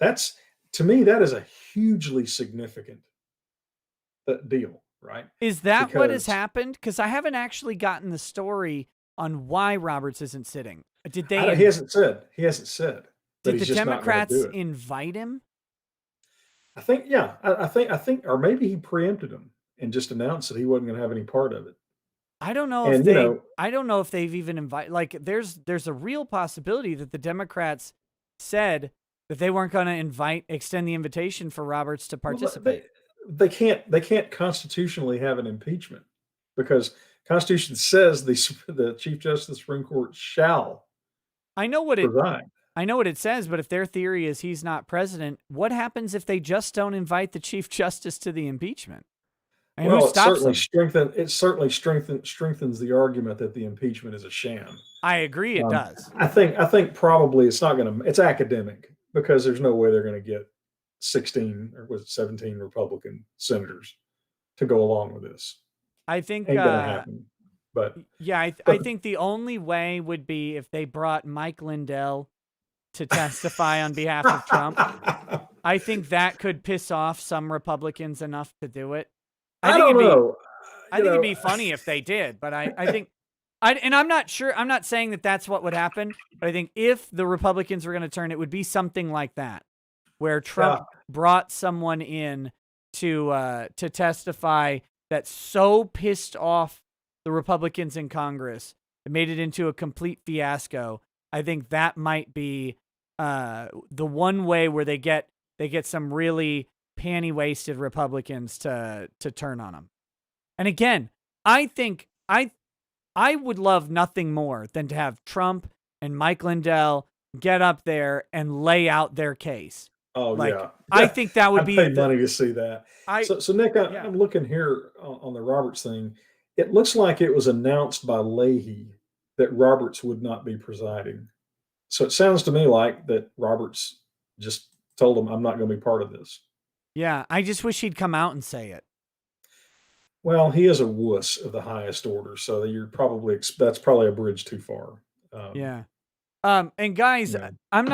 that's to me that is a hugely significant deal, right? Is that what has Because happened? Because I haven't actually gotten the story on why Roberts isn't sitting. Did they? he hasn't said that Did the he's just not going to do Democrats it. invite him? I think, yeah, I think, or maybe he preempted him and just announced that he wasn't going to have any part of it. I don't know if And they. I don't know if they've even invited. Like, there's a real possibility that the Democrats said that they weren't going to extend the invitation for Roberts to well, participate. they can't constitutionally have an impeachment because Constitution says the Chief Justice of the Supreme Court shall I know what it. preside. I know what it says, but if their theory is he's not president, what happens if they just don't invite the Chief Justice to the impeachment? And who Well, stops them? it certainly strengthens the argument that the impeachment is a sham. I agree, it Um, does. I think probably it's not going to. It's academic because there's no way they're going to get 16 or was it 17 Republican senators to go along with this. I think, Ain't going to happen. But yeah, I but think the only way would be if they brought Mike Lindell to testify on behalf of Trump. I think that could piss off some Republicans enough to do it. I I think don't it'd be know. I You think it'd know, be funny if they did, but I think and I'm not sure. I'm not saying that that's what would happen, but I think if the Republicans were going to turn, it would be something like that, where yeah. Trump brought someone in to testify that so pissed off the Republicans in Congress, it made it into a complete fiasco. I think that might be the one way where they get some really panty wasted Republicans to turn on them. And again, I think I would love nothing more than to have Trump and Mike Lindell get up there and lay out their case. Oh Like, yeah. I think that would I'd be pay money to see that. I So Nick, yeah. I'm looking here on the Roberts thing. It looks like it was announced by Leahy that Roberts would not be presiding. So it sounds to me like that Roberts just told him, "I'm not going to be part of this." Yeah, I just wish he'd come out and say it. Well, he is a wuss of the highest order, so that's probably a bridge too far. Um, Yeah. And guys, yeah, I'm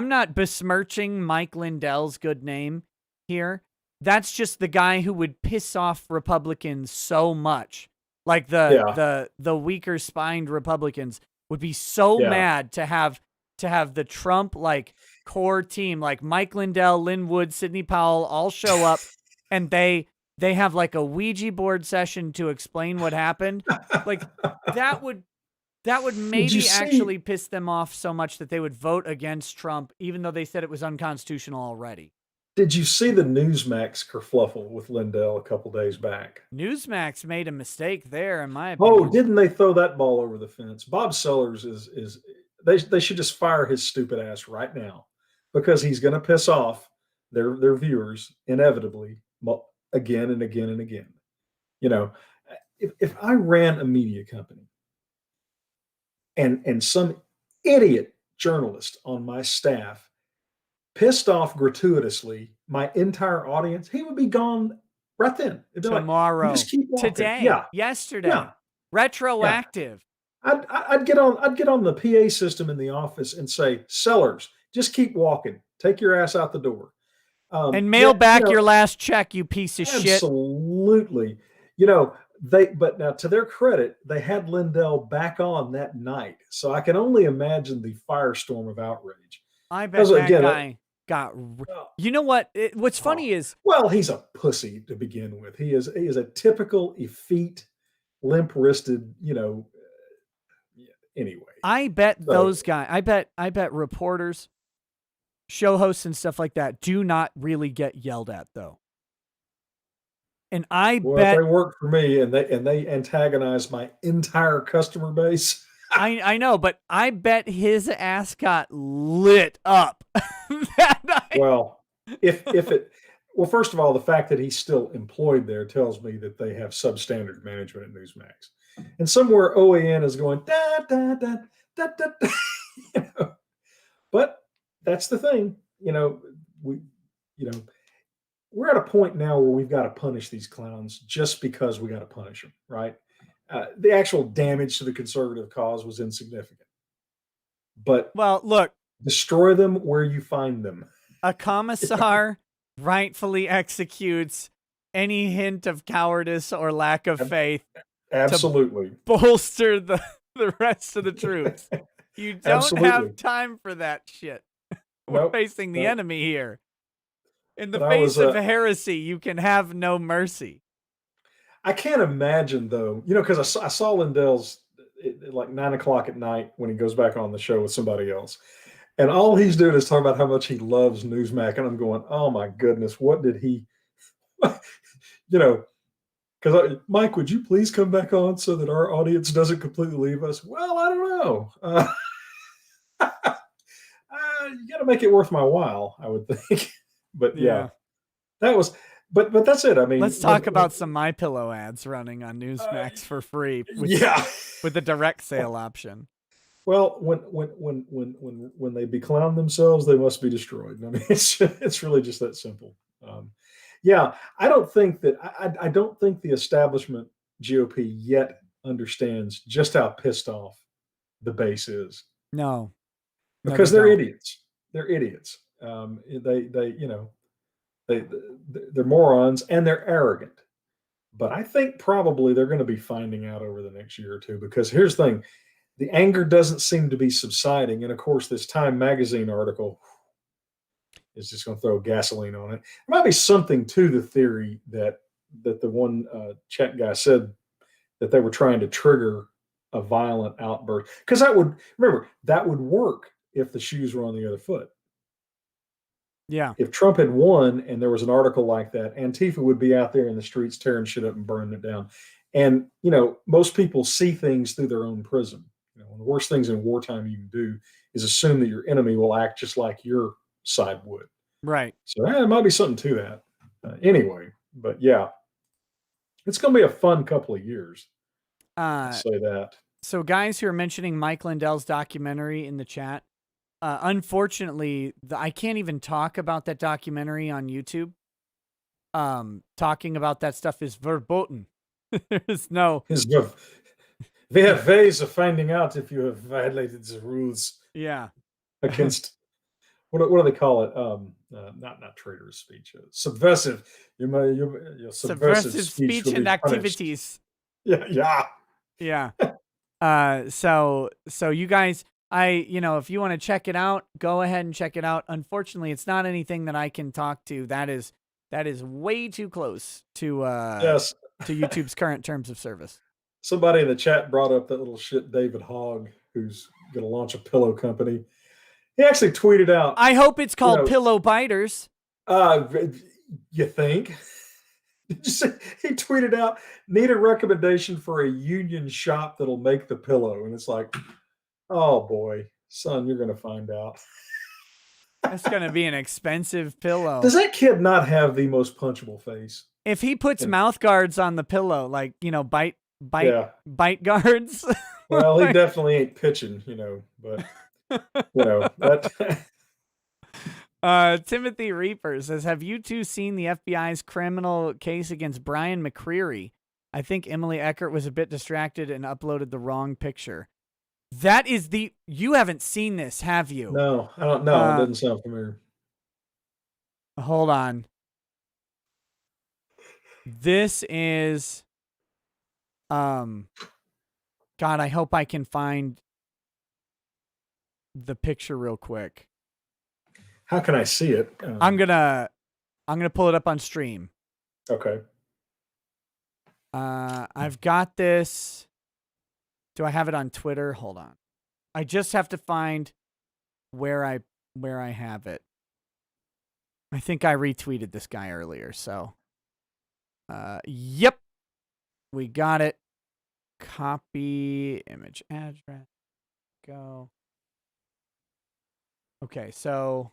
not besmirching Mike Lindell's good name here. That's just the guy who would piss off Republicans so much. Like yeah, the weaker spined Republicans would be so yeah. mad to have the Trump like core team, like Mike Lindell, Lynn Wood, Sidney Powell all show up and they have like a Ouija board session to explain what happened. Like that would Did you maybe see? actually piss them off so much that they would vote against Trump, even though they said it was unconstitutional already. Did you see the Newsmax kerfluffle with Lindell a couple days back? Newsmax made a mistake there, in my Oh, opinion. didn't they throw that ball over the fence? Bob Sellers is they should just fire his stupid ass right now because he's going to piss off their viewers inevitably again and again and again. You know, if I ran a media company and some idiot journalist on my staff pissed off gratuitously my entire audience, he would be gone right then. It'd be like, you Tomorrow, just keep walking. today, Yeah, yeah, yesterday, yeah. retroactive. I'd get on the PA system in the office and say, Sellers, just keep walking. Take your ass out the door. And mail Yet, back your last check, you piece of shit. absolutely. But now to their credit, they had Lindell back on that night. So I can only imagine the firestorm of outrage. I Because bet that again, guy got. You know what? What's funny is, well, he's a pussy to begin with. He is a typical effete, limp wristed, anyway. I bet So, those guys. I bet reporters, show hosts, and stuff like that do not really get yelled at though. And I well, if bet they work for me and they antagonize my entire customer base. I know, but I bet his ass got lit up that night. Well, well, first of all, the fact that he's still employed there tells me that they have substandard management at Newsmax, and somewhere OAN is going da da da da da. Da. But that's the thing, we, you know, we're at a point now where we've got to punish these clowns just because we got to punish them, right? The actual damage to the conservative cause was insignificant, but Well, look, destroy them where you find them. a commissar rightfully executes any hint of cowardice or lack of faith Absolutely. to bolster the rest of the troops. You don't Absolutely. have time for that shit. We're Nope. facing the enemy here. In the But face of heresy, you can have no mercy. I can't imagine though, because I saw Lindell's at like 9 o'clock at night when he goes back on the show with somebody else. And all he's doing is talking about how much he loves Newsmax. And I'm going, oh my goodness, what did he, because Mike, would you please come back on so that our audience doesn't completely leave us? Well, I don't know. You got to make it worth my while, I would think. But yeah, that was, but that's it. I mean, let's talk about some MyPillow ads running on Newsmax for free. With the direct sale option. Well, when they beclown themselves, they must be destroyed. I mean, it's really just that simple. Yeah, I don't think that I don't think the establishment GOP yet understands just how pissed off the base is. No, because they're idiots. They're idiots. They're morons and they're arrogant. But I think probably they're going to be finding out over the next year or two, because here's the thing. The anger doesn't seem to be subsiding. And of course, this Time magazine article is just going to throw gasoline on it. There might be something to the theory that the one chat guy said, that they were trying to trigger a violent outburst. Because that would work if the shoes were on the other foot. Yeah. If Trump had won and there was an article like that, Antifa would be out there in the streets tearing shit up and burning it down. And, most people see things through their own prism. One of the worst things in wartime you can do is assume that your enemy will act just like your side would. Right. So there might be something to that. Anyway, but yeah, it's going to be a fun couple of years. I'll say that. So guys who are mentioning Mike Lindell's documentary in the chat, unfortunately, I can't even talk about that documentary on YouTube. Talking about that stuff is verboten. There's no... They have ways of finding out if you have violated the rules. Yeah. Against what do they call it? Not traitorous speech. Subversive. Your subversive speech and activities. Yeah. So you guys, if you want to check it out, go ahead and check it out. Unfortunately, it's not anything that I can talk to. That is That is way too close to Yes. to YouTube's current terms of service. Somebody in the chat brought up that little shit David Hogg, who's going to launch a pillow company. He actually tweeted out, I hope it's you called know, Pillow Biters. uh, you think? Did you see? He tweeted out, need a recommendation for a union shop that'll make the pillow. And it's like, oh boy, son, you're going to find out. That's gonna be an expensive pillow. Does that kid not have the most punchable face? If he puts And, mouth guards on the pillow, like bite yeah. guards. Well, he definitely ain't pitching, but that Timothy Reaper says, have you two seen the FBI's criminal case against Brian McCreary? I think Emily Eckert was a bit distracted and uploaded the wrong picture. That is you haven't seen this, have you? No, I don't know. It doesn't sound familiar. Hold on. This is, God, I hope I can find the picture real quick. How can I see it? I'm gonna pull it up on stream. Okay. I've got this. Do I have it on Twitter? Hold on. I just have to find where I have it. I think I retweeted this guy earlier, so yep. We got it. Copy image address. Go. Okay, so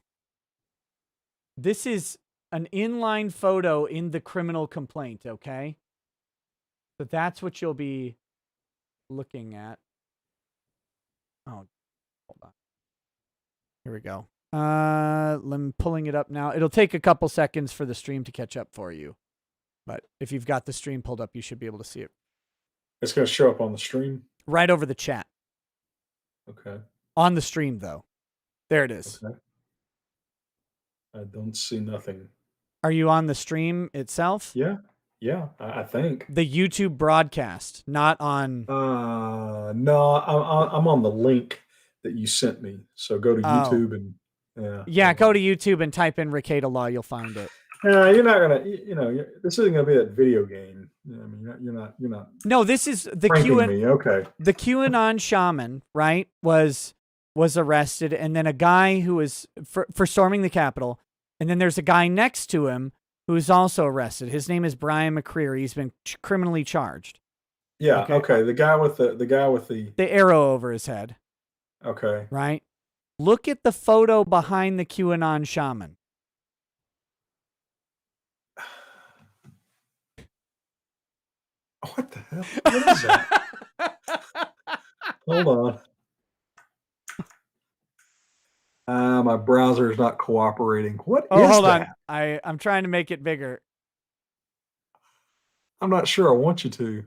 this is an inline photo in the criminal complaint, okay? So that's what you'll be looking at. Oh, hold on. Here we go. I'm pulling it up now. It'll take a couple seconds for the stream to catch up for you. But if you've got the stream pulled up, you should be able to see it. It's going to show up on the stream? Right over the chat. Okay. On the stream, though. There it is. Okay. I don't see nothing. Are you on the stream itself? Yeah. Yeah, I think. The YouTube broadcast, not on... No, I'm on the link that you sent me. So go to YouTube and... Yeah, go to YouTube and type in Ricada Law. You'll find it. You're not going to... this isn't going to be that video game. I mean, you're not... No, this is the Okay. The QAnon shaman, right, was arrested, and then a guy who was... For storming the Capitol, and then there's a guy next to him who is also arrested. His name is Brian McCreary. He's been criminally charged. Yeah. Okay. The guy with the arrow over his head. Okay. Right. Look at the photo behind the QAnon shaman. What the hell? What is that? Hold on. My browser is not cooperating. What is that? Hold on. I'm trying to make it bigger. I'm not sure I want you to.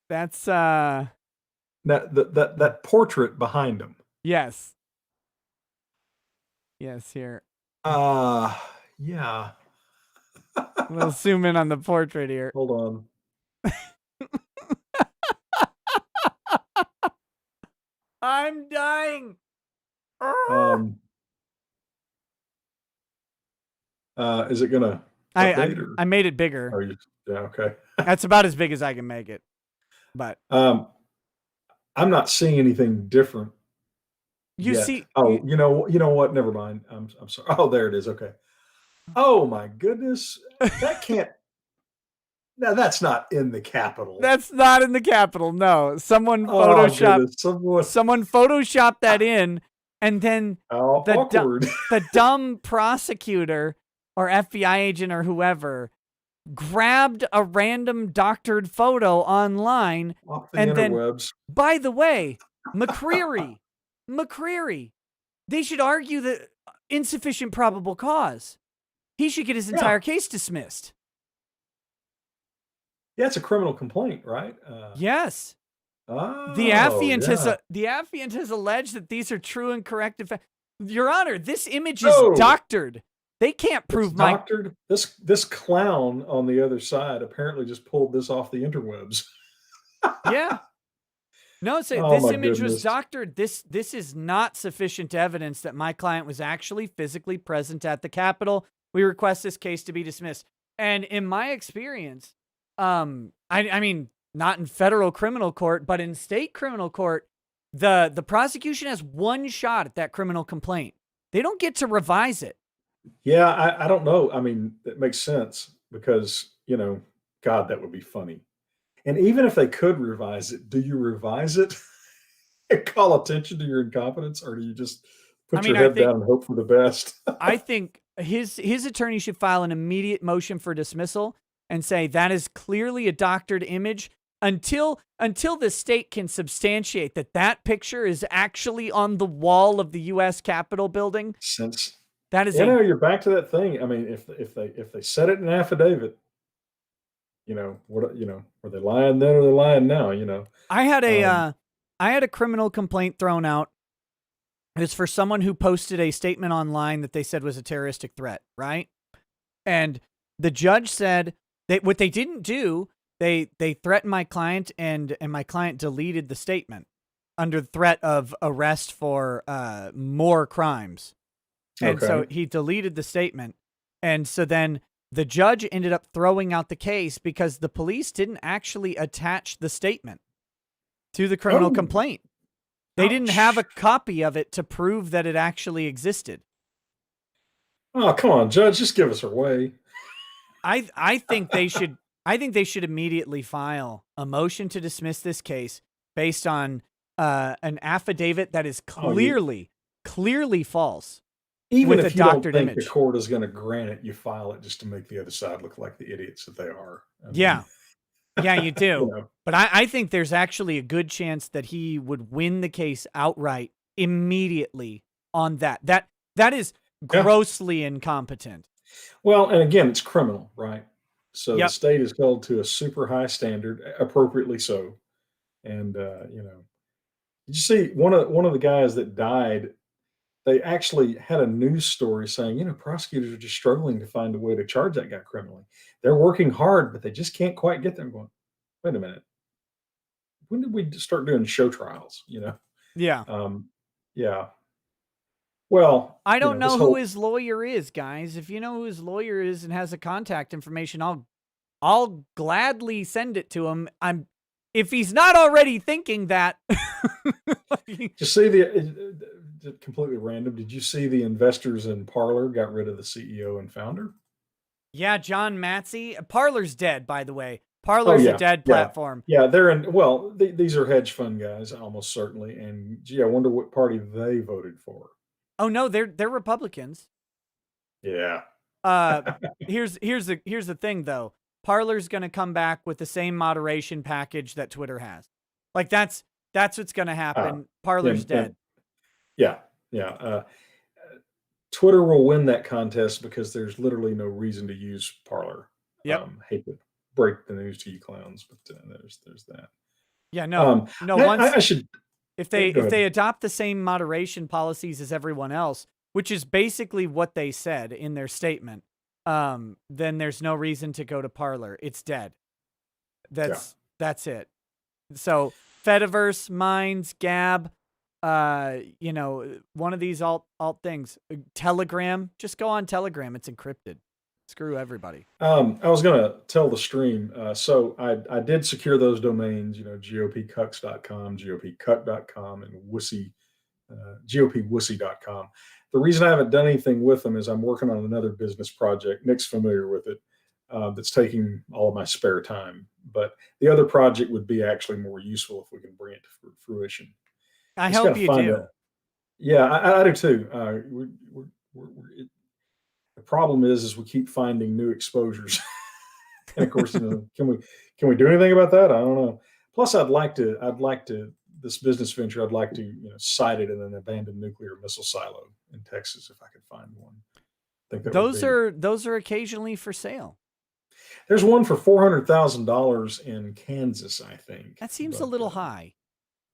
That's that portrait behind him. Yes. Yes, here. Yeah. We'll zoom in on the portrait here. Hold on. I'm dying. Is it gonna update I made it bigger. Yeah, okay. That's about as big as I can make it. But I'm not seeing anything different. You yet. see? Oh, you know what? Never mind. I'm sorry. Oh, there it is. Okay. Oh my goodness, that can't. Now that's not in the Capitol. That's not in the Capitol. No, someone photoshopped. Someone photoshopped that in, and then the dumb prosecutor or FBI agent or whoever grabbed a random doctored photo online off the interwebs. Then, by the way, McCreary, they should argue that insufficient probable cause. He should get his entire case dismissed. Yeah, it's a criminal complaint, right? Yes. Oh, the affiant has alleged that these are true and correct. Your Honor, this image is doctored. They can't prove doctored. This clown on the other side apparently just pulled this off the interwebs. Yeah. No, so Oh this my image was goodness. doctored. This is not sufficient evidence that my client was actually physically present at the Capitol. We request this case to be dismissed. And in my experience, I mean, not in federal criminal court, but in state criminal court, the prosecution has one shot at that criminal complaint. They don't get to revise it. Yeah, I don't know. I mean, it makes sense because, God, that would be funny. And even if they could revise it, do you revise it and call attention to your incompetence, or do you just I put mean, your I head think down and hope for the best? I think his attorney should file an immediate motion for dismissal and say that is clearly a doctored image until the state can substantiate that that picture is actually on the wall of the U.S. Capitol building. Since That is a you're back to that thing. I mean, if they said it in an affidavit, what were they lying then or they lying now? I had a Um, uh, I had a criminal complaint thrown out. It was for someone who posted a statement online that they said was a terroristic threat, right? And the judge said that what they didn't do, they threatened my client and my client deleted the statement under threat of arrest for more crimes. And so okay. he deleted the statement. And so then the judge ended up throwing out the case because the police didn't actually attach the statement to the criminal Oh, complaint. They didn't have ouch. a copy of it to prove that it actually existed. Oh, come on, Judge, just give us our way. I think they should I think they should immediately file a motion to dismiss this case based on an affidavit that is Oh, you clearly false even with a if you don't doctored think the image. court is going to grant it, you file it just to make the other side look like the idiots that they are. I mean, Yeah, yeah, you you do. know, But I think there's actually a good chance that he would win the case outright immediately on that. That is yeah. grossly incompetent. Well, and again, it's criminal, right? So the Yep. state is held to a super high standard, appropriately so. And did you see one of the guys that died? They actually had a news story saying, prosecutors are just struggling to find a way to charge that guy criminally. They're working hard, but they just can't quite get them going. Wait a minute. When did we start doing show trials? Yeah. Um, yeah. Well, I don't this know who whole his lawyer is, guys. If you know who his lawyer is and has the contact information, I'll gladly send it to him. If he's not already thinking that. just see completely random. Did you see the investors in Parler got rid of the CEO and founder? Yeah, John Matsey. Parler's dead, by the way. Oh Parler's a yeah, dead yeah, platform. yeah. They're in. Well, these are hedge fund guys, almost certainly. And gee, I wonder what party they voted for. Oh no, they're Republicans. Yeah, Uh here's the thing though. Parler's going to come back with the same moderation package that Twitter has. Like that's what's going to uh, happen. Parler's and dead. yeah, yeah. Twitter will win that contest because there's literally no reason to use Parler. Yep. Hate to break the news to you clowns, but there's that. Yeah, no. Um, No, I once should if they go if ahead. they adopt the same moderation policies as everyone else, which is basically what they said in their statement, then there's no reason to go to Parler. It's dead. Yeah. That's it. So Fediverse, Minds, Gab, one of these alt things. Telegram, just go on Telegram. It's encrypted. Screw everybody. I was gonna tell the stream. So I did secure those domains. GOPcucks.com, GOPcuck.com, and wussy GOPwussy.com. The reason I haven't done anything with them is I'm working on another business project. Nick's familiar with it. That's taking all of my spare time. But the other project would be actually more useful if we can bring it to fruition. I Just got hope to you find a. do. Yeah, I do too. The problem is we keep finding new exposures, and of course, can we do anything about that? I don't know. Plus, I'd like to this business venture. I'd like to site it in an abandoned nuclear missile silo in Texas if I could find one. I think that would Those be. are those are occasionally for sale. There's one for $400,000 in Kansas, I think. That seems a But little high.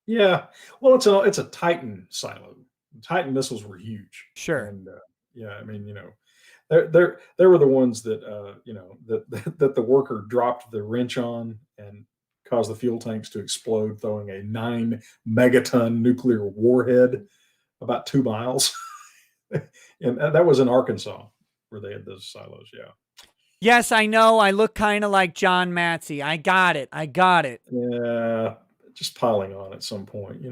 yeah, well, it's a Titan silo. Titan missiles were huge, Sure. and yeah, I mean, they were the ones that that the worker dropped the wrench on, and caused the fuel tanks to explode, throwing a 9 megaton nuclear warhead about 2 miles. And that was in Arkansas where they had those silos. Yeah. Yes, I know. I look kind of like John Matsey. I got it. I got it. Yeah. Just piling on at some point,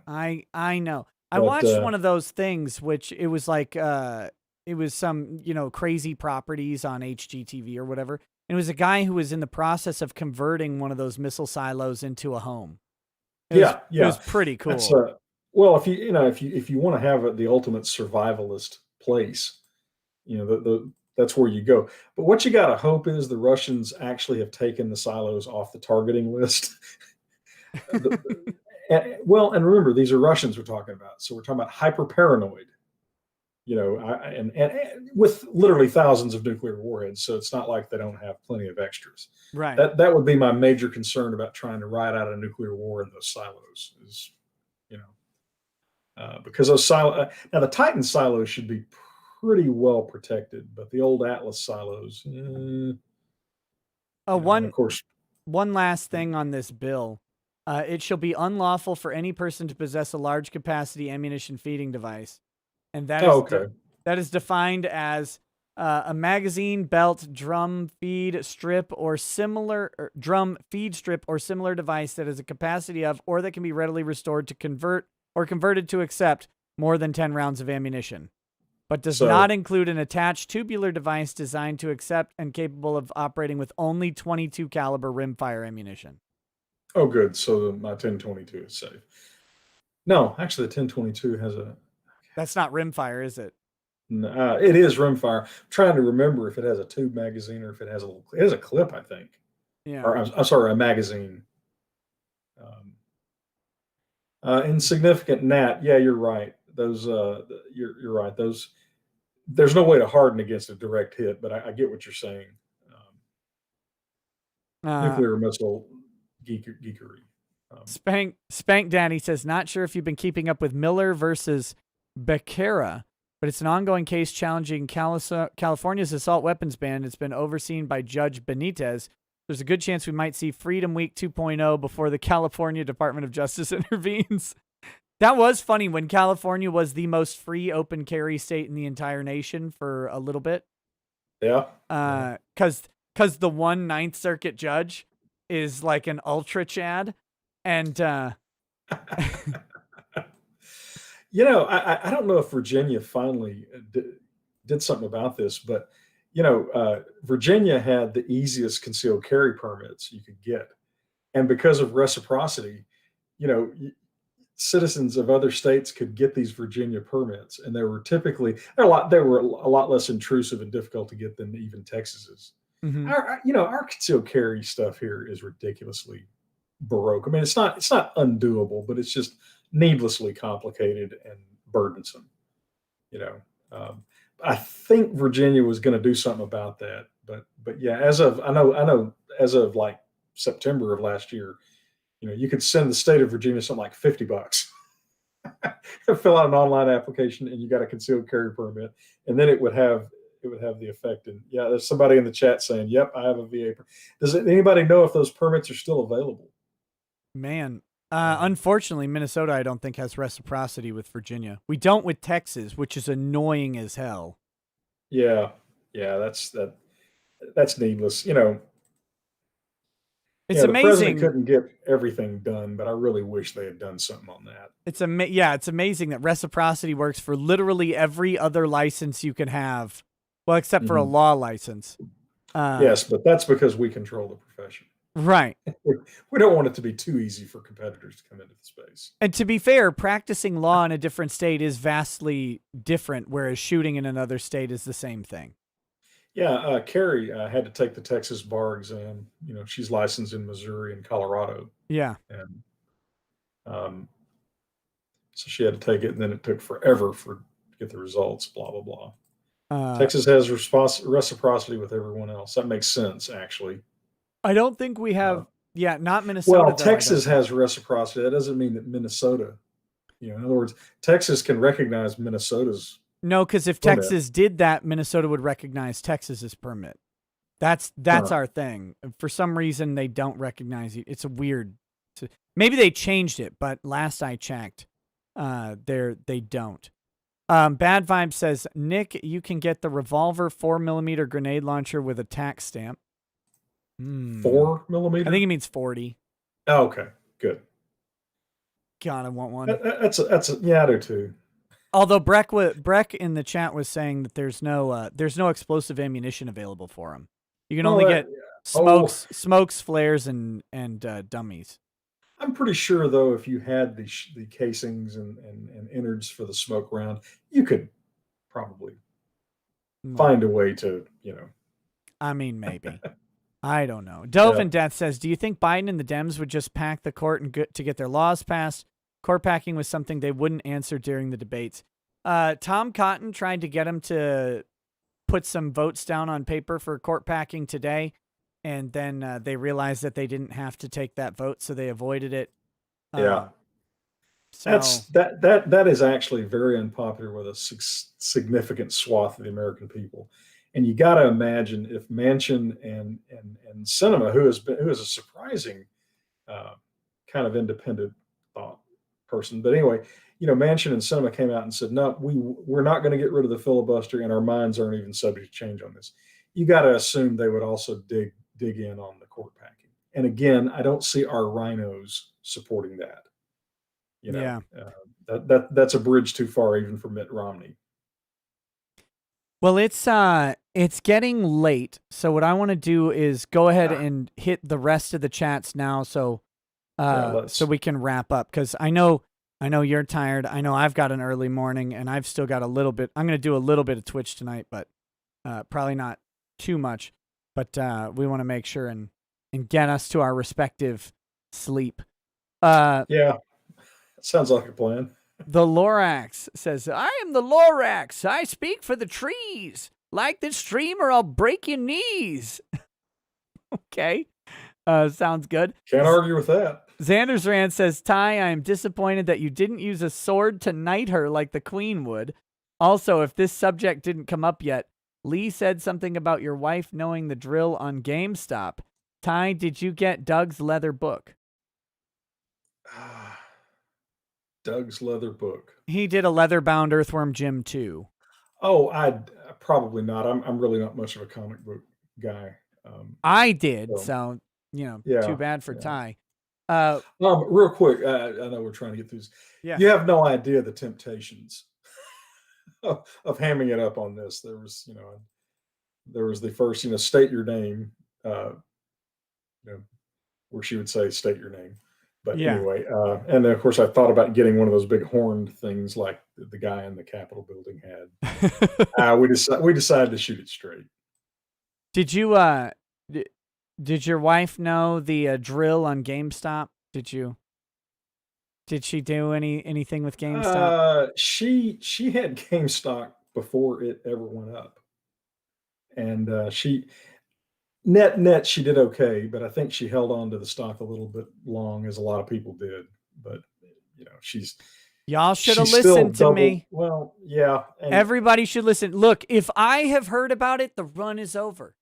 I know. I but watched one of those things, which it was like it was some crazy properties on HGTV or whatever. And it was a guy who was in the process of converting one of those missile silos into a home. yeah, It was yeah. pretty That's cool. well, if you want to have the ultimate survivalist place, that's where you go. But what you got to hope is the Russians actually have taken the silos off the targeting list. And remember, these are Russians we're talking about, so we're talking about hyper paranoid. And with literally thousands of nuclear warheads, so it's not like they don't have plenty of extras. Right. That would be my major concern about trying to ride out a nuclear war in those silos. Is because those silos, now the Titan silos should be pretty well protected, but the old Atlas silos, and of course, One last thing on this bill. It shall be unlawful for any person to possess a large capacity ammunition feeding device. And okay. that is defined as a magazine, belt, drum feed strip, or similar device that has a capacity of, or that can be readily restored to converted to accept more than 10 rounds of ammunition, but does not So, include an attached tubular device designed to accept and capable of operating with only 22 caliber rimfire ammunition. oh, good. So my 1022 is safe. No, actually, the 1022 has That's not rimfire, is it? it is rimfire. I'm trying to remember if it has a tube magazine or if it has a clip, I think. Yeah. Or I'm sorry, a magazine. Um, Insignificant Nat. Yeah, you're right. Those, you're right. Those, there's no way to harden against a direct hit, but I get what you're saying. Uh, Nuclear missile geekery. Spank Daddy says, not sure if you've been keeping up with Miller versus Becerra, but it's an ongoing case challenging California's assault weapons ban. It's been overseen by Judge Benitez. There's a good chance we might see Freedom Week 2.0 before the California Department of Justice intervenes. That was funny when California was the most free open carry state in the entire nation for a little bit. Yeah. Because the one Ninth Circuit judge is like an ultra Chad. And I don't know if Virginia finally did something about this, but Virginia had the easiest concealed carry permits you could get, and because of reciprocity, you know, citizens of other states could get these Virginia permits, and they were a lot less intrusive and difficult to get than even Texas's. mm-hmm. Our concealed carry stuff here is ridiculously baroque. I mean, it's not undoable, but it's just needlessly complicated and burdensome. You know, I think Virginia was going to do something about that, but yeah, I know as of like September of last year, you could send the state of Virginia something like $50. Fill out an online application, and you got a concealed carry permit, and then it would have the effect. And yeah, there's somebody in the chat saying, "Yep, I have a VA." Does anybody know if those permits are still available? Man, unfortunately, Minnesota, I don't think has reciprocity with Virginia. We don't with Texas, which is annoying as hell. Yeah, that's needless. It's Yeah, the president amazing. couldn't get everything done, but I really wish they had done something on that. It's amazing that reciprocity works for literally every other license you can have, well, except for a Mhm. law license. Yes, but that's because we control the profession. Right. We don't want it to be too easy for competitors to come into the space. And to be fair, practicing law in a different state is vastly different, whereas shooting in another state is the same thing. Yeah, Carrie had to take the Texas bar exam. She's licensed in Missouri and Colorado, Yeah. and um, so she had to take it, and then it took forever to get the results. Blah blah blah. Texas has reciprocity with everyone else. That makes sense, actually. I don't think we Uh, have. Yeah, not Minnesota well, though. Texas has reciprocity. That doesn't mean that Minnesota. In other words, Texas can recognize Minnesota's No, because if permit. Texas did that, Minnesota would recognize Texas's permit. That's Huh. our thing. For some reason, they don't recognize you. It's a weird. Maybe they changed it, but last I checked, they don't. Bad Vibe says, Nick, you can get the revolver 4mm grenade launcher with a tax stamp. Four I think millimeter. it means 40. Oh, okay, good. God, I want one. That's a yeah, I do too. Although Breck in the chat was saying that there's no explosive ammunition available for him. You can Well, only get oh, smokes, flares, and dummies. I'm pretty sure though, if you had the casings and innards for the smoke round, you could probably Well, find a way to, you know. I mean, maybe. I don't know. Dove Yeah, in Death says, do you think Biden and the Dems would just pack the court to get their laws passed? Court packing was something they wouldn't answer during the debates. Tom Cotton tried to get him to put some votes down on paper for court packing today, and then they realized that they didn't have to take that vote, so they avoided it. yeah. So That is actually very unpopular with a significant swath of the American people. And you got to imagine if Manchin and Sinema, who is a surprising kind of independent thought person, but anyway, you know, Manchin and Sinema came out and said, no, we're not going to get rid of the filibuster, and our minds aren't even subject to change on this. You got to assume they would also dig in on the court packing. And again, I don't see our rhinos supporting that. You know, yeah. that's a bridge too far even for Mitt Romney. Well, it's getting late, so what I want to do is go ahead and hit the rest of the chats now, so so we can wrap up, because I know you're tired. I know I've got an early morning, and I've still got a little bit. I'm going to do a little bit of Twitch tonight, but probably not too much. But we want to make sure and get us to our respective sleep. Yeah, sounds like a plan. The Lorax says, I am the Lorax. I speak for the trees. Like this stream or I'll break your knees. Okay. Sounds good. Can't argue with that. Xander's Rand says, Ty, I am disappointed that you didn't use a sword to knight her like the queen would. Also, if this subject didn't come up yet, Lee said something about your wife knowing the drill on GameStop. Ty, did you get Doug's leather book? Doug's leather book. He did a leather-bound Earthworm Jim too. Oh, I probably not. I'm really not much of a comic book guy. I did, so too bad for yeah. Ty. Real quick, I know we're trying to get through this. Yeah. You have no idea the temptations of hamming it up on this. There was the first, state your name, where she would say, state your name. But anyway, and then of course I thought about getting one of those big horned things like the guy in the Capitol building had. We decided to shoot it straight. Did you did your wife know the drill on GameStop? Did she do anything with GameStop? She had GameStop before it ever went up, and she net she did okay, but I think she held on to the stock a little bit long, as a lot of people did. But y'all should have listened to me. Well, yeah, everybody should listen. Look, if I have heard about it, the run is over.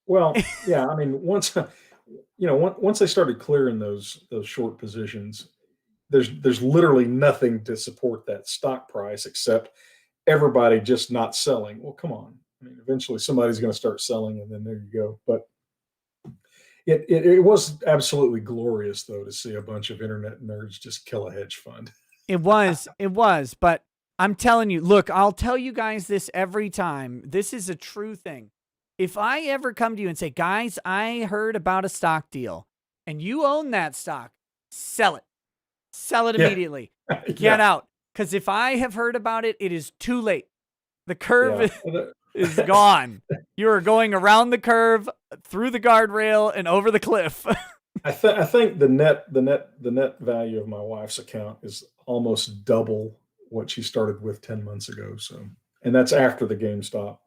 Well, yeah, I mean, once they started clearing those short positions, there's literally nothing to support that stock price except everybody just not selling. Well, come on. I mean, eventually somebody's going to start selling, and then there you go. But it was absolutely glorious, though, to see a bunch of internet nerds just kill a hedge fund. It was, but I'm telling you, look, I'll tell you guys this every time. This is a true thing. If I ever come to you and say, guys, I heard about a stock deal, and you own that stock, sell it. Sell it immediately. Get out. Because if I have heard about it, it is too late. The curve is gone. You are going around the curve, through the guardrail, and over the cliff. I think the net value of my wife's account is almost double what she started with 10 months ago. So, and that's after the GameStop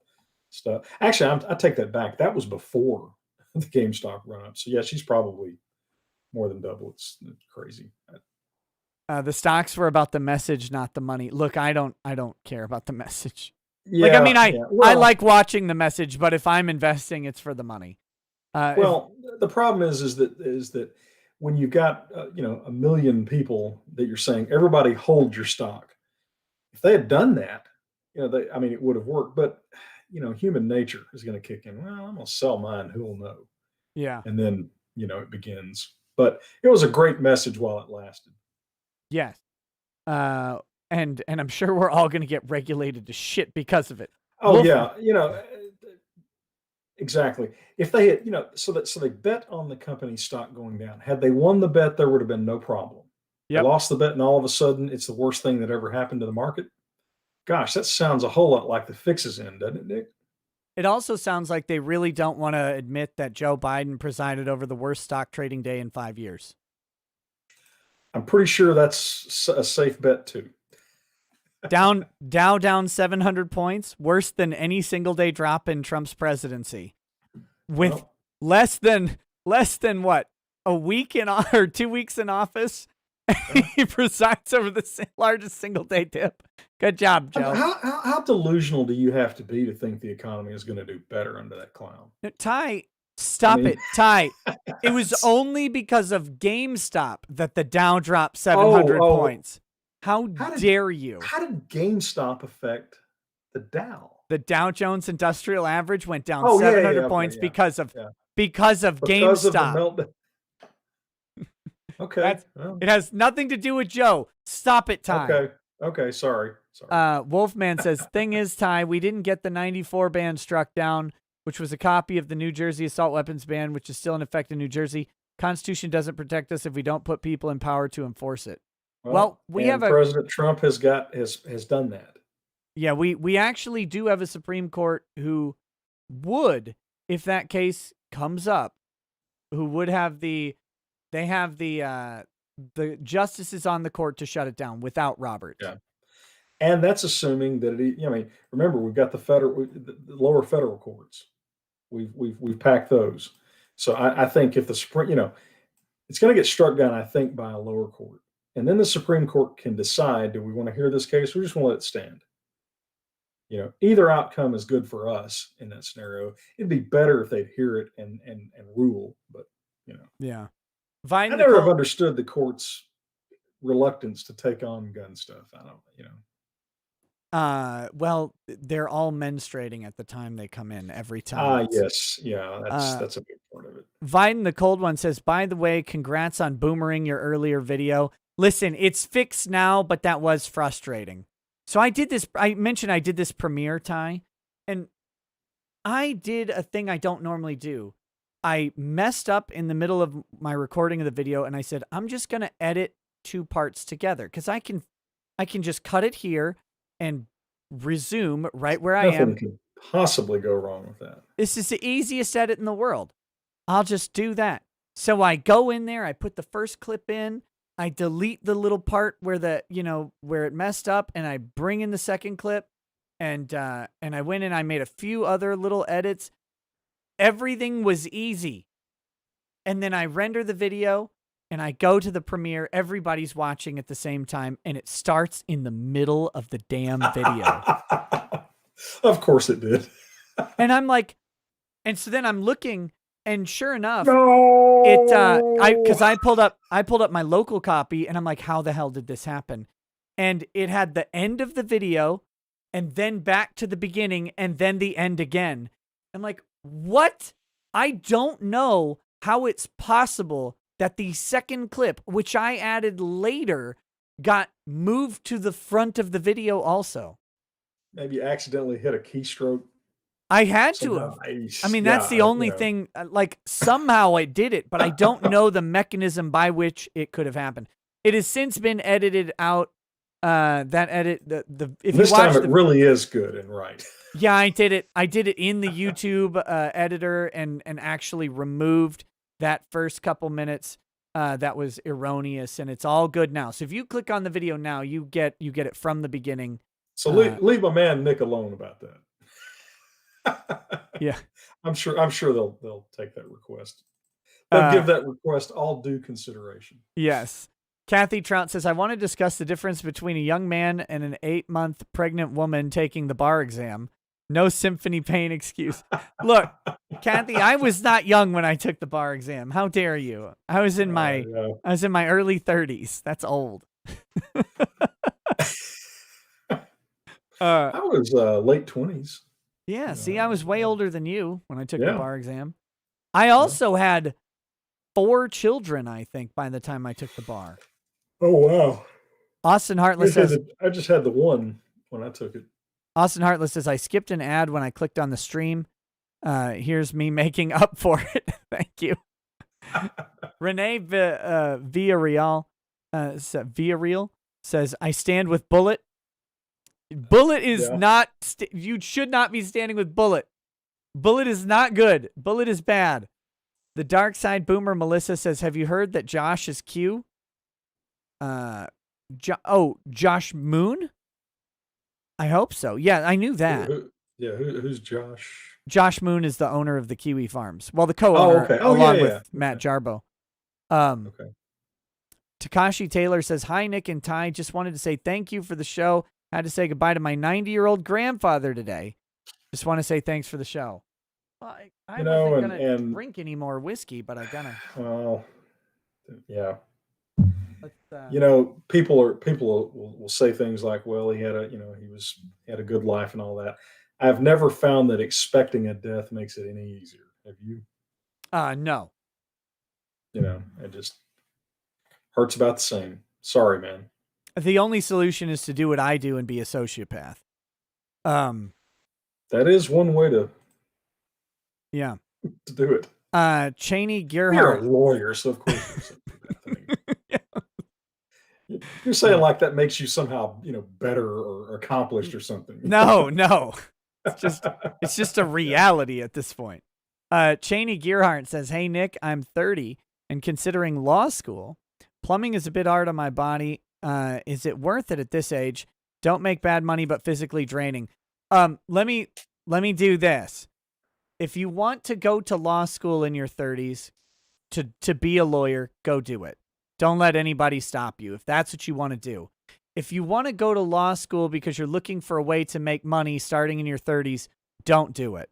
stuff. Actually, I take that back. That was before the GameStop run up. So yeah, she's probably more than double. It's crazy. The stocks were about the message, not the money. Look, I don't care about the message. Like, I mean, Yeah, yeah. I Well, like watching the message, but if I'm investing, it's for the money. If well, the problem is that when you've got a million people that you're saying everybody hold your stock. If they had done that, I mean, it would have worked. But human nature is going to kick in. Well, I'm going to sell mine. Who will know? yeah, And then it begins. But it was a great message while it lasted. yes. Uh, and I'm sure we're all going to get regulated to shit because of it. Oh Wolf, yeah, exactly. If they had, so they bet on the company's stock going down. Had they won the bet, there would have been no problem. They yep. lost the bet, and all of a sudden, it's the worst thing that ever happened to the market. Gosh, that sounds a whole lot like the fixes end, doesn't it, Nick? It also sounds like they really don't want to admit that Joe Biden presided over the worst stock trading day in 5 years. I'm pretty sure that's a safe bet too. Dow down 700 points, worse than any single day drop in Trump's presidency. With Well, less than what, a week in or 2 weeks in office, yeah. he presides over the largest single day dip. Good job, Joe. How delusional do you have to be to think the economy is going to do better under that clown? No, Ty, I stop mean, it. Ty, it was only because of GameStop that the Dow dropped oh, 700 oh, points. How how did dare you? how did GameStop affect the Dow? The Dow Jones Industrial Average went down Oh yeah, yeah, yeah, 700 okay, points yeah, because of yeah. Because of the GameStop. meltdown. Okay, That's well, it has nothing to do with Joe. Stop it, Ty. okay, okay. Sorry. Wolfman says, thing is, Ty, we didn't get the 94 ban struck down, which was a copy of the New Jersey assault weapons ban, which is still in effect in New Jersey. Constitution doesn't protect us if we don't put people in power to enforce it. Well, Well, we have and President Trump has done that. we actually do have a Supreme Court who would, if that case comes up, who would have they have the justices on the court to shut it down without Roberts. Yeah, and that's assuming that I mean, remember we've got the lower federal courts. We've packed those. So I think if the Supreme, it's going to get struck down, I think, by a lower court, and then the Supreme Court can decide: do we want to hear this case? Or we just want to let it stand. Either outcome is good for us in that scenario. It'd be better if they'd hear it and rule, but you know, Yeah. I Vine never have Nicole understood the court's reluctance to take on gun stuff. I don't. well, they're all menstruating at the time they come in every time. Ah, yes, yeah, that's Uh that's a big part of it. Vine the cold one says, by the way, congrats on boomering your earlier video. Listen, it's fixed now, but that was frustrating. So I mentioned I did this premiere, Ty, and I did a thing I don't normally do. I messed up in the middle of my recording of the video and I said, I'm just going to edit two parts together because I can just cut it here and resume right where I Nothing am. could possibly go wrong with that. This is the easiest edit in the world. I'll just do that. So I go in there, I put the first clip in, I delete the little part where where it messed up, and I bring in the second clip, and I went and I made a few other little edits. Everything was easy. And then I render the video and I go to the premiere. Everybody's watching at the same time, and it starts in the middle of the damn video. Of course it did. And I'm like, and so then I'm looking, and sure enough, it No. because I pulled up my local copy, and I'm like, how the hell did this happen? And it had the end of the video, and then back to the beginning, and then the end again. I'm like, what? I don't know how it's possible that the second clip, which I added later, got moved to the front of the video also. Maybe accidentally hit a keystroke I had to somehow. have. I mean, Yeah, that's the only thing, like, somehow I did it, but I don't know the mechanism by which it could have happened. It has since been edited out. That edit, if this you watch time it really is good and right. yeah, I did it. I did it in the YouTube editor and actually removed that first couple minutes that was erroneous, and it's all good now. So if you click on the video now, you get it from the beginning. So leave my man Nick alone about that. Yeah. I'm sure they'll take that request. They'll Uh, give that request all due consideration. yes. Kathy Trout says, I want to discuss the difference between a young man and an 8-month pregnant woman taking the bar exam. No symphony pain excuse. Look, Kathy, I was not young when I took the bar exam. How dare you? I was in my early 30s. That's old. I was late 20s. Yeah, see, I was way older than you when I took the Yeah. bar exam. I also had 4 children, I think, by the time I took the bar. Oh, wow. Austin Hartless says, I just had the one when I took it. Austin Hartless says, I skipped an ad when I clicked on the stream. Here's me making up for it. Thank you. Renee Villarreal says, I stand with Bullet. Bullet is not, you should not be standing with Bullet. Bullet is not good. Bullet is bad. The Dark Side Boomer Melissa says, have you heard that Josh is Q? Josh Moon? I hope so. Yeah, I knew that. Who's Josh? Josh Moon is the owner of the Kiwi Farms. Well, the co-owner, along with Matt Jarbo. Okay. Takashi Taylor says, hi, Nick and Ty. Just wanted to say thank you for the show. Had to say goodbye to my 90-year-old grandfather today. Just want to say thanks for the show. Well, I wasn't going to drink any more whiskey, but I gotta. Well, yeah. People will say things like, well, he had a good life and all that. I've never found that expecting a death makes it any easier. Have you? No. It just hurts about the same. Sorry, man. The only solution is to do what I do and be a sociopath. That is one way to do it. Cheney Gearhart. You're a lawyer, so of course you're a sociopath. You're saying like that makes you somehow, better or accomplished or something. No. It's just a reality at this point. Cheney Gearhart says, hey, Nick, I'm 30 and considering law school. Plumbing is a bit hard on my body. Is it worth it at this age? Don't make bad money, but physically draining. Let me do this. If you want to go to law school in your 30s to be a lawyer, go do it. Don't let anybody stop you if that's what you want to do. If you want to go to law school because you're looking for a way to make money starting in your 30s, don't do it.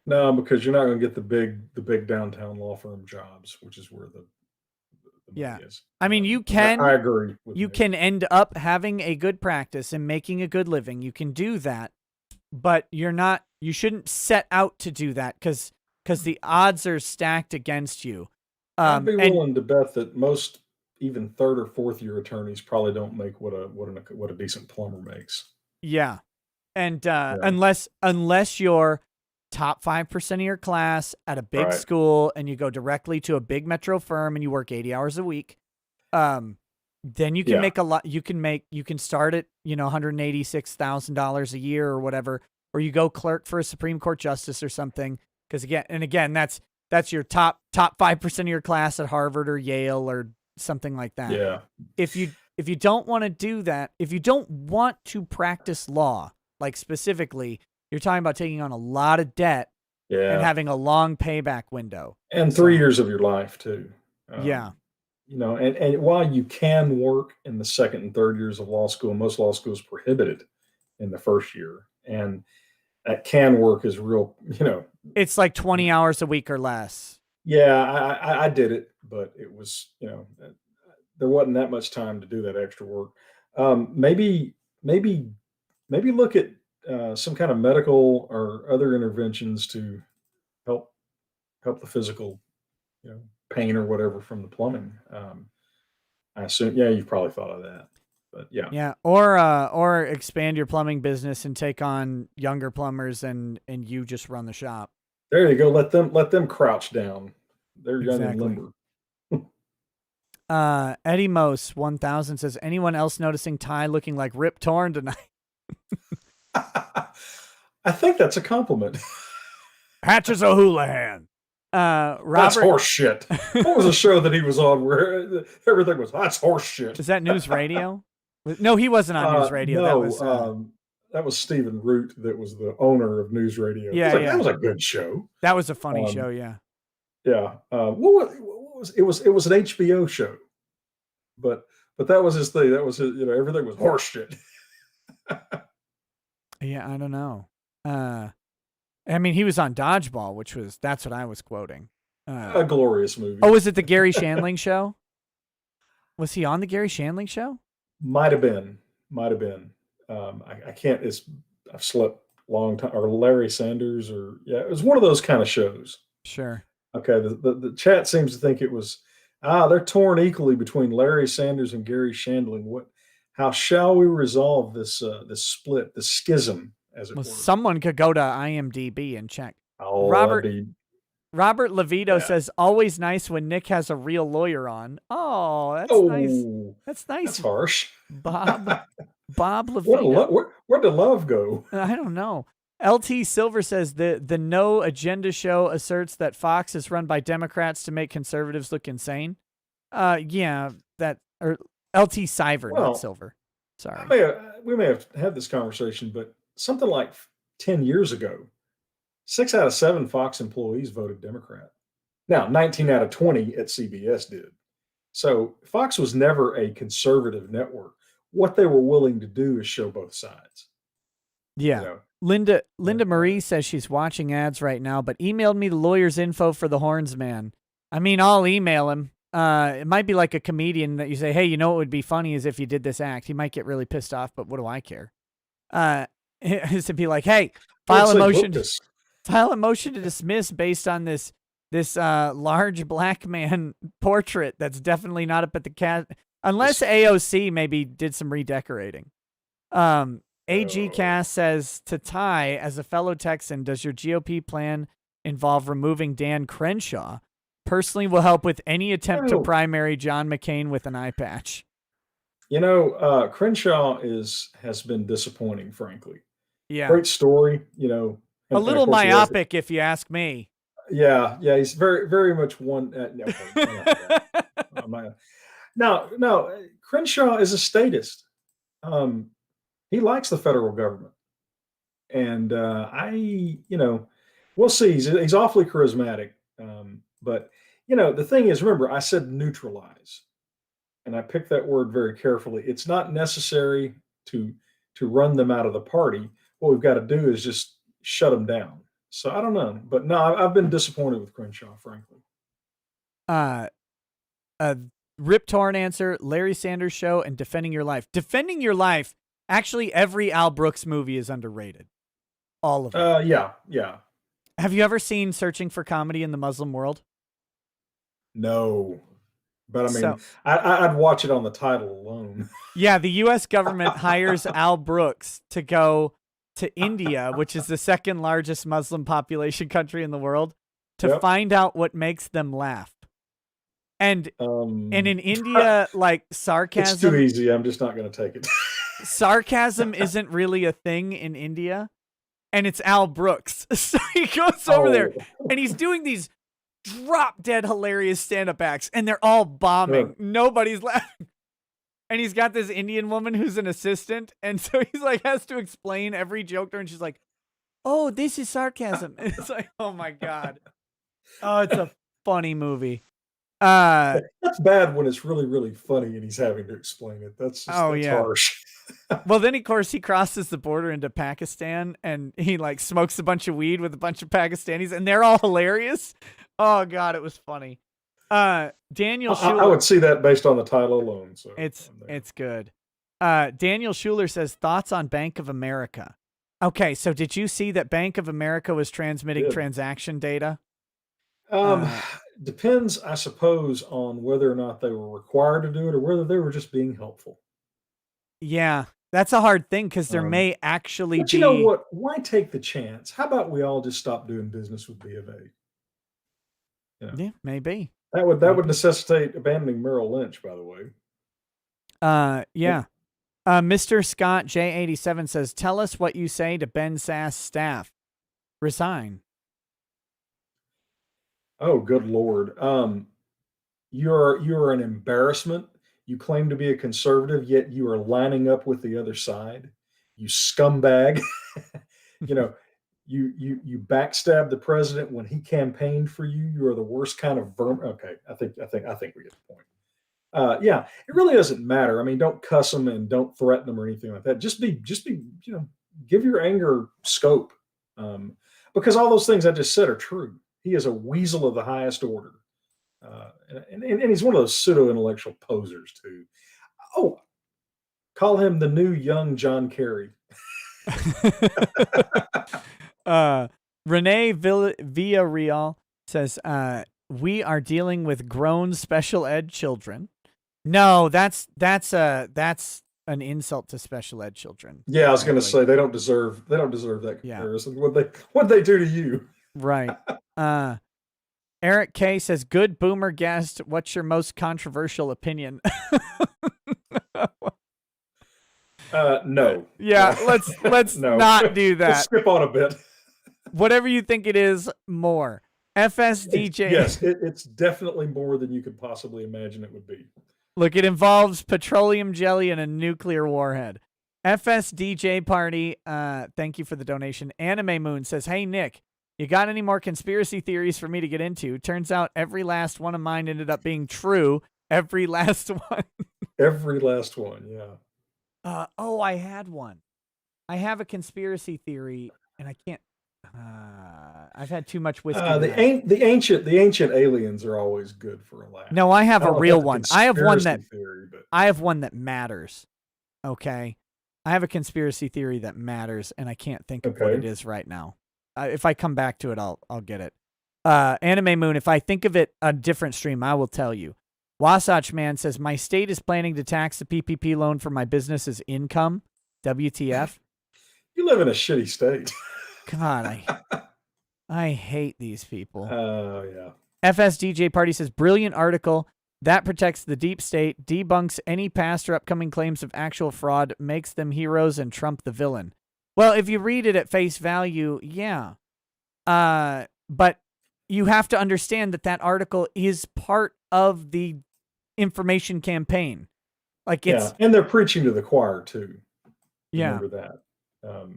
No, because you're not going to get the big downtown law firm jobs, which is where the money is. I mean, you can. I agree. You can end up having a good practice and making a good living. You can do that, but you shouldn't set out to do that because the odds are stacked against you. I'd be willing to bet that most even third or fourth year attorneys probably don't make what a decent plumber makes. Yeah, and unless you're top 5% of your class at a big school and you go directly to a big metro firm and you work 80 hours a week, then you can make a lot. You can start at $186,000 a year or whatever, or you go clerk for a Supreme Court justice or something. Because again, that's your top 5% of your class at Harvard or Yale or something like that. Yeah. If you don't want to do that, if you don't want to practice law, like specifically, you're talking about taking on a lot of debt and having a long payback window. And 3 years of your life too. And while you can work in the second and third years of law school, most law schools prohibit it in the first year. And that can work is real, It's like 20 hours a week or less. Yeah, I did it, but it was, there wasn't that much time to do that extra work. Maybe look at some kind of medical or other interventions to help the physical, pain or whatever from the plumbing. I assume, you've probably thought of that, but yeah, or expand your plumbing business and take on younger plumbers and you just run the shop. There you go. Let them crouch down. They're young and limber. Eddie Mose 1000 says, anyone else noticing Ty looking like Rip Torn tonight? I think that's a compliment. Patches O'Houlihan. Robert, that's horse shit. What was a show that he was on where everything was, that's horse shit? Is that News Radio? No, he wasn't on News Radio. No, that was Stephen Root, that was the owner of News Radio. Yeah, that was a good show. That was a funny show, yeah. Yeah. What was it? Was an HBO show. but that was his thing. That was his, everything was horse shit. Yeah, I don't know. I mean, he was on Dodgeball, that's what I was quoting. A glorious movie. Oh, was it the Gary Shandling show? Was he on the Gary Shandling show? Might have been, might have been. I can't. I've slept long time. Or Larry Sanders, or yeah, it was one of those kind of shows. Sure. Okay, the chat seems to think it was they're torn equally between Larry Sanders and Gary Shandling. How shall we resolve this split, this schism, as it Well, were? someone could go to IMDb and check. Oh, that'd Robert be Robert Levito yeah. says, always nice when Nick has a real lawyer on. Oh, that's nice. Oh, That's that's nice. harsh. Bob Bob What Levito. where'd the love go? I don't know. LT Silver says the No Agenda show asserts that Fox is run by Democrats to make conservatives look insane. Yeah, that or LT Siver, not Well, Silver. Sorry. we may have had this conversation, but something like 10 years ago, 6 out of 7 Fox employees voted Democrat. Now, 19 out of 20 at CBS did. So Fox was never a conservative network. What they were willing to do is show both sides. You Yeah. know, Linda Marie says she's watching ads right now, but emailed me the lawyer's info for the Horns man. I mean, I'll email him. It might be like a comedian that you say, hey, you know what would be funny is if you did this act. He might get really pissed off, but what do I care? Is to be like, hey, I'd file a say motion, book this. file a motion to dismiss based on this large black man portrait that's definitely not up at the cat, unless AOC maybe did some redecorating. AG Cast says to Ty, as a fellow Texan, does your GOP plan involve removing Dan Crenshaw? Personally, will help with any attempt to primary John McCain with an eye patch. Crenshaw has been disappointing, frankly. Yeah, Great story, a and of little course he has. myopic, if you ask me. Yeah, yeah, he's very, very much one. Okay, enough of that. No, Crenshaw is a statist. He likes the federal government, and we'll see. He's awfully charismatic, but the thing is, remember, I said neutralize, and I picked that word very carefully. It's not necessary to run them out of the party. What we've got to do is just shut them down. So I don't know, but no, I've been disappointed with Crenshaw, frankly. Rip Torn answer, Larry Sanders Show, and Defending Your Life. Defending Your Life, actually, every Al Brooks movie is underrated. All of them. Yeah. Have you ever seen Searching for Comedy in the Muslim World? No, but I mean, I'd watch it on the title alone. Yeah, the U.S. government hires Al Brooks to go to India, which is the second largest Muslim population country in the world, to find out what makes them laugh. And in India, like sarcasm. It's too easy. I'm just not going to take it. Sarcasm isn't really a thing in India, and it's Al Brooks. So he goes over there, and he's doing these drop dead hilarious stand-up acts, and they're all bombing. Sure. Nobody's laughing. And he's got this Indian woman who's an assistant, and so he's like has to explain every joke to her, and she's like, "Oh, this is sarcasm." And it's like, oh my god. Oh, it's a funny movie. That's bad when it's really, really funny and he's having to explain it. That's harsh. Well, then of course he crosses the border into Pakistan, and he like smokes a bunch of weed with a bunch of Pakistanis, and they're all hilarious. Oh god, it was funny. Daniel Schuler, I would see that based on the title alone. So it's good. Daniel Schuler says, thoughts on Bank of America. Okay, so did you see that Bank of America was transmitting transaction data? Depends, I suppose, on whether or not they were required to do it or whether they were just being helpful. Yeah, that's a hard thing because there may actually be. But you know what? Why take the chance? How about we all just stop doing business with B of A? Yeah, maybe. That would necessitate abandoning Merrill Lynch, by the way. Yeah. Mr. Scott J87 says, tell us what you say to Ben Sass staff. Resign. Oh, good Lord. You're an embarrassment. You claim to be a conservative, yet you are lining up with the other side. You scumbag. You backstabbed the president when he campaigned for you. You are the worst kind of vermin. Okay, I think we get the point. Yeah, it really doesn't matter. I mean, don't cuss them and don't threaten them or anything like that. Just be, give your anger scope, um, because all those things I just said are true. He is a weasel of the highest order, and he's one of those pseudo intellectual posers too. Oh, call him the new young John Kerry. uh, Renee Villarreal says, "We are dealing with grown special ed children." No, that's an insult to special ed children. Yeah, I was going to Frankly, say they don't deserve that yeah, comparison. What they do to you? right. Eric K says, "Good boomer guest. What's your most controversial opinion?" No, Yeah, let's no. not do Let's that. skip on a bit. Whatever you think it is, more. FSDJ. Yes, it's definitely more than you could possibly imagine it would be. Look, it involves petroleum jelly and a nuclear warhead. FSDJ Party, thank you for the donation. Anime Moon says, "Hey, Nick, you got any more conspiracy theories for me to get into? Turns out every last one of mine ended up being true. Every last one." Every last one, yeah. Oh, I had one. I have a conspiracy theory, and I can't. I've had too much whiskey tonight. The ancient aliens are always good for a laugh. No, I have I a don't know if real that's a one. I have one that conspiracy theory, but I have one that matters. Okay. I have a conspiracy theory that matters, and I can't think of what it okay. is right now. If I come back to it, I'll get it. Anime Moon, if I think of it a different stream, I will tell you. Wasatch Man says, "My state is planning to tax the PPP loan for my business as income." WTF? You live in a shitty state. God, I hate these people. Oh yeah. FSDJ Party says, "Brilliant article that protects the deep state, debunks any past or upcoming claims of actual fraud, makes them heroes, and Trump the villain." Well, if you read it at face value, yeah. But you have to understand that article is part of the information campaign. Like Yeah, it's, and they're preaching to the choir too. yeah, Remember that.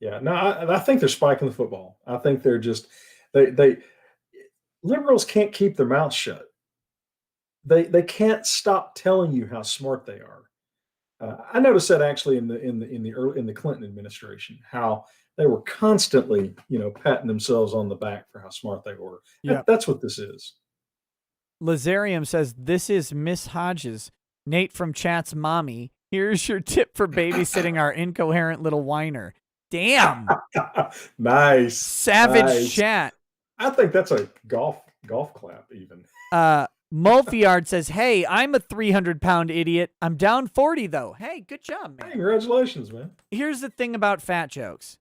Yeah, no, I think they're spiking the football. I think they're just they liberals can't keep their mouths shut. They can't stop telling you how smart they are. I noticed that actually in the Clinton administration, how they were constantly, patting themselves on the back for how smart they were. yeah. That's what this is. Lazarium says, "This is Miss Hodges. Nate from chat's mommy. Here's your tip for babysitting our incoherent little whiner." Damn. Nice, Savage nice. chat. I think that's a golf clap even. Mulfiard says, "Hey, I'm a 300-pound idiot. I'm down 40, though." Hey, good job, Hey, man. congratulations, man. Here's the thing about fat jokes.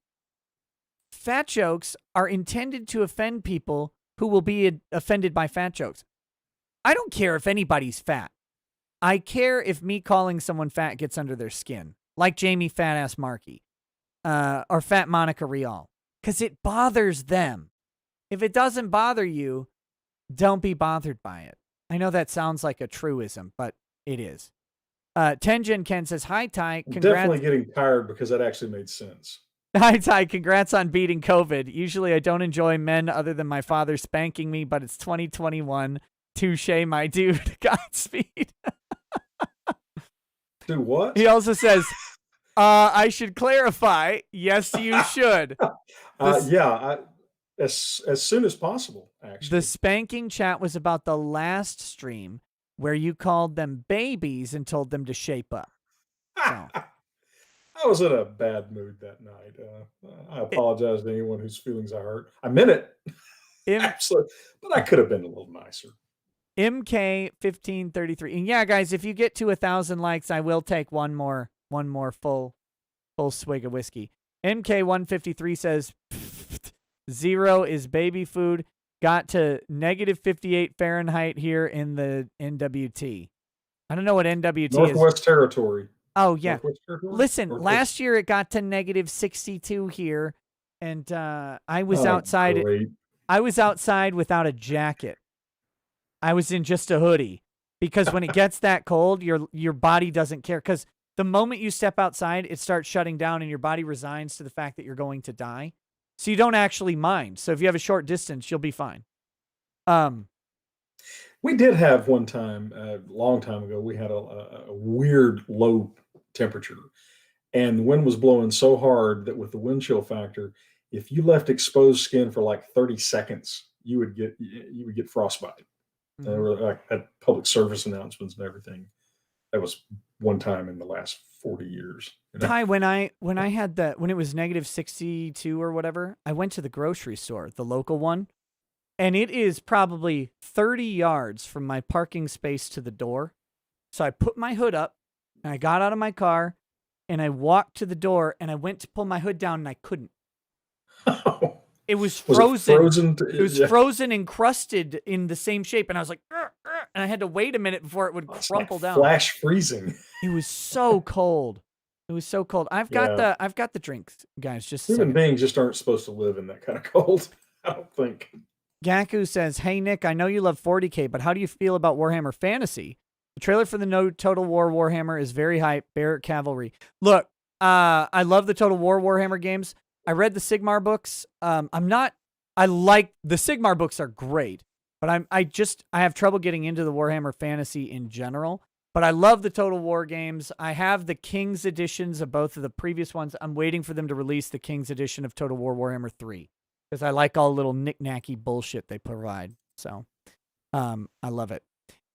Fat jokes are intended to offend people who will be offended by fat jokes. I don't care if anybody's fat. I care if me calling someone fat gets under their skin, like Jamie Fat Ass Markey, or Fat Monica Rial, because it bothers them. If it doesn't bother you, don't be bothered by it. I know that sounds like a truism, but it is. Tenjin Ken says, "Hi, Ty. I'm Congrats." definitely getting tired because that actually made sense. Hi, Ty. Congrats on beating COVID. Usually I don't enjoy men other than my father spanking me, but it's 2021. Touche, my dude. Godspeed. Do what? He also says, "I should clarify. Yes, you should." Yeah, as soon as possible, The actually. spanking chat was about the last stream where you called them babies and told them to shape up. So, I was in a bad mood that night. I it, apologize to anyone whose feelings I hurt. I meant it. M- Absolutely. But I could have been a little nicer. MK1533. And yeah, guys, if you get to 1,000 likes, I will take one more full swig of whiskey. MK153 says, "Zero is baby food. Got to negative 58 Fahrenheit here in the NWT." I don't know what NWT is. Northwest Territory. Oh, yeah. Northwest Territory? Listen, Northwest. last year it got to negative 62 here, and I was Oh, outside. great. I was outside without a jacket. I was in just a hoodie because when it gets that cold, your body doesn't care, because the moment you step outside, it starts shutting down and your body resigns to the fact that you're going to die. So you don't actually mind. So if you have a short distance, you'll be fine. We did have one time, a long time ago, we had a weird low temperature, and the wind was blowing so hard that with the wind chill factor, if you left exposed skin for like 30 seconds, you would get frostbite. There Hmm. were like had public service announcements and everything. That was one time in the last 40 years. Ty, when I had that when it was -62 or whatever, I went to the grocery store, the local one, and it is probably 30 yards from my parking space to the door. So I put my hood up and I got out of my car and I walked to the door and I went to pull my hood down and I couldn't. It was Was it frozen. frozen? It was Yeah, frozen and crusted in the same shape. And I was like, "Ugh, ugh," and I had to wait a minute before it would it's like crumple down. flash freezing. It was so cold. It was so cold. Yeah, I've got the drinks, guys. Just a human second. beings just aren't supposed to live in that kind of cold. I don't think. Gaku says, "Hey Nick, I know you love 40K, but how do you feel about Warhammer Fantasy? The trailer for the No Total War Warhammer is very hype. Barrett Cavalry. Look, I love the Total War Warhammer games. I read the Sigmar books. I'm not. I like the Sigmar books are great, but I have trouble getting into the Warhammer Fantasy in general. But I love the Total War games. I have the King's editions of both of the previous ones. I'm waiting for them to release the King's edition of Total War Warhammer 3 because I like all the little knick-knacky bullshit they provide. So, I love it.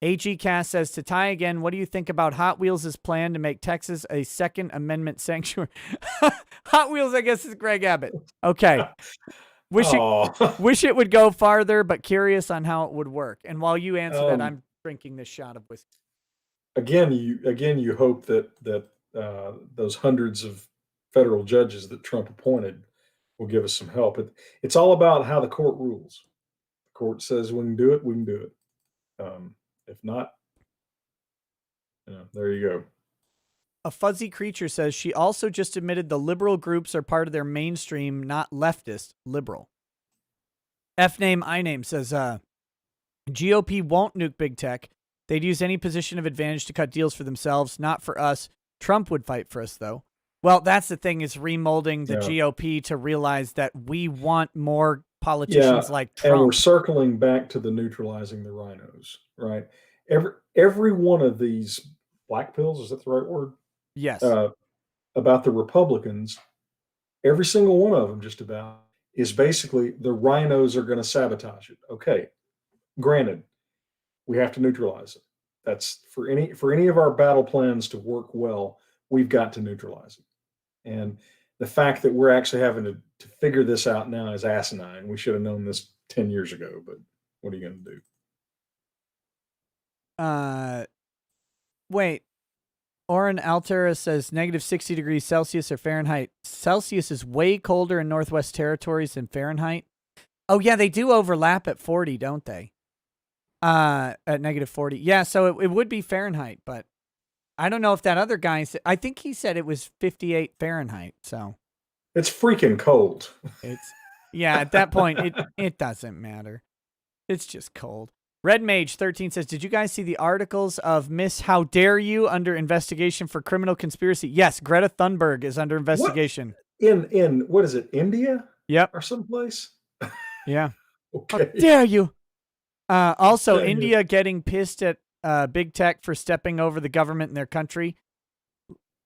AG Cast says, to Ty again, what do you think about Hot Wheels' plan to make Texas a Second Amendment sanctuary? Hot Wheels, I guess, is Greg Abbott. Okay. Wish it, Oh, wish it would go farther, but curious on how it would work. And while you answer that, um, I'm drinking this shot of whiskey. again, you hope that those hundreds of federal judges that Trump appointed will give us some help. It's all about how the court rules. The court says we can do it, we can do it. If not, there you go. A fuzzy creature says she also just admitted the liberal groups are part of their mainstream, not leftist, liberal. F name, I name says, GOP won't nuke big tech. They'd use any position of advantage to cut deals for themselves, not for us. Trump would fight for us, though. Well, that's the thing, is remolding the Yeah, GOP to realize that we want more yeah, politicians like and we're Trump. circling back to the neutralizing the rhinos, right? Every one of these black pills, is that the right word? Yes. Uh, about the Republicans, every single one of them, just about, is basically the rhinos are going to sabotage it. Okay, granted, we have to neutralize it. That's for any of our battle plans to work well, we've got to neutralize it. And the fact that we're actually having to figure this out now is asinine. We should have known this 10 years ago, but what are you going to do? Uh, Wait. Oren Altera says -60 degrees Celsius or Fahrenheit. Celsius is way colder in Northwest Territories than Fahrenheit. Oh, yeah, they do overlap at 40, don't they? At -40. Yeah, so it would be Fahrenheit, but I don't know if that other guy said, I think he said it was 58 Fahrenheit. So It's freaking cold. it's, yeah, at that point, it doesn't matter. It's just cold. Red Mage 13 says, did you guys see the articles of Miss How Dare You under investigation for criminal conspiracy? Yes, Greta Thunberg is under What investigation. in what is it? India Yep. or someplace? Yeah. How Okay. dare you? Also, Dang it. India getting pissed at big tech for stepping over the government in their country.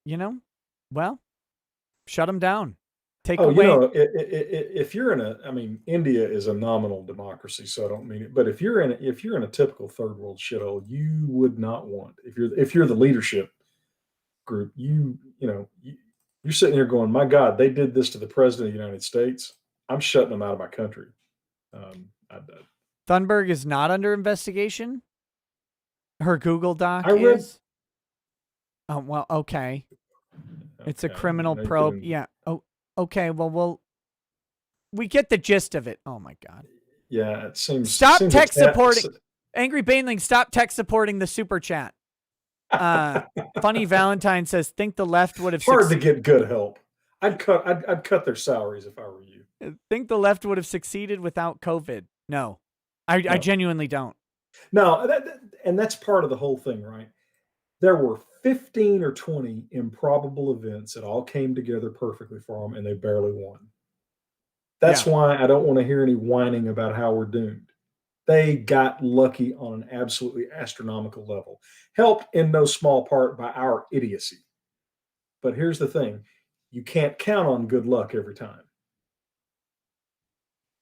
You know, well, shut them down. Take Oh, away. if you're I mean, India is a nominal democracy, so I don't mean it. But if you're in a typical third world shithole, you would not want if you're the leadership group, you're sitting here going, my God, they did this to the president of the United States. I'm shutting them out of my country. I Thunberg is not under investigation. Her Google Doc I read. is. Oh, well, okay. It's a Okay, I criminal know you probe. couldn't. Yeah. Oh, okay. Well, we get the gist of it. Oh my God. Yeah, it seems Stop seems a tech tad. supporting. Angry Baneling, stop tech supporting the super chat. Funny Valentine says, think the left would have Hard to get good help. I'd cut their salaries if I were you. think the left would have succeeded without COVID. No, I No, genuinely don't. no, and that's part of the whole thing, right? There were 15 or 20 improbable events that all came together perfectly for them, and they barely won. That's Yeah. why I don't want to hear any whining about how we're doomed. They got lucky on an absolutely astronomical level, helped in no small part by our idiocy. But here's the thing, you can't count on good luck every time.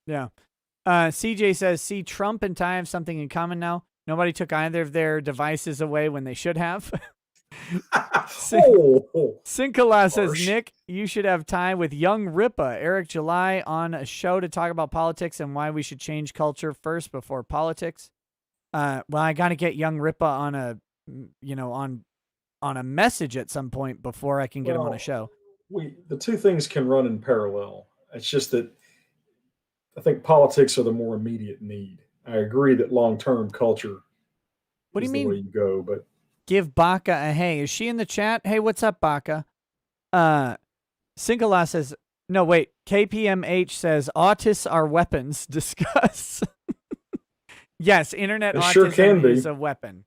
Yeah. CJ says, see, Trump and Ty have something in common now. Nobody took either of their devices away when they should have. Oh, Sinkala says, harsh. Nick, you should have Ty with young Ripa, Eric July, on a show to talk about politics and why we should change culture first before politics. Well, I got to get young Ripa on a, on a message at some point before I can get him on a Well, show. the two things can run in parallel. It's just that I think politics are the more immediate need. I agree that long term culture What do you is the way mean? you go, but Give Baca a hey. Is she in the chat? Hey, what's up, Baca? Sinkala says, no, wait. KPMH says, autists are weapons. Discuss. Yes, internet it sure can autism be. is a weapon.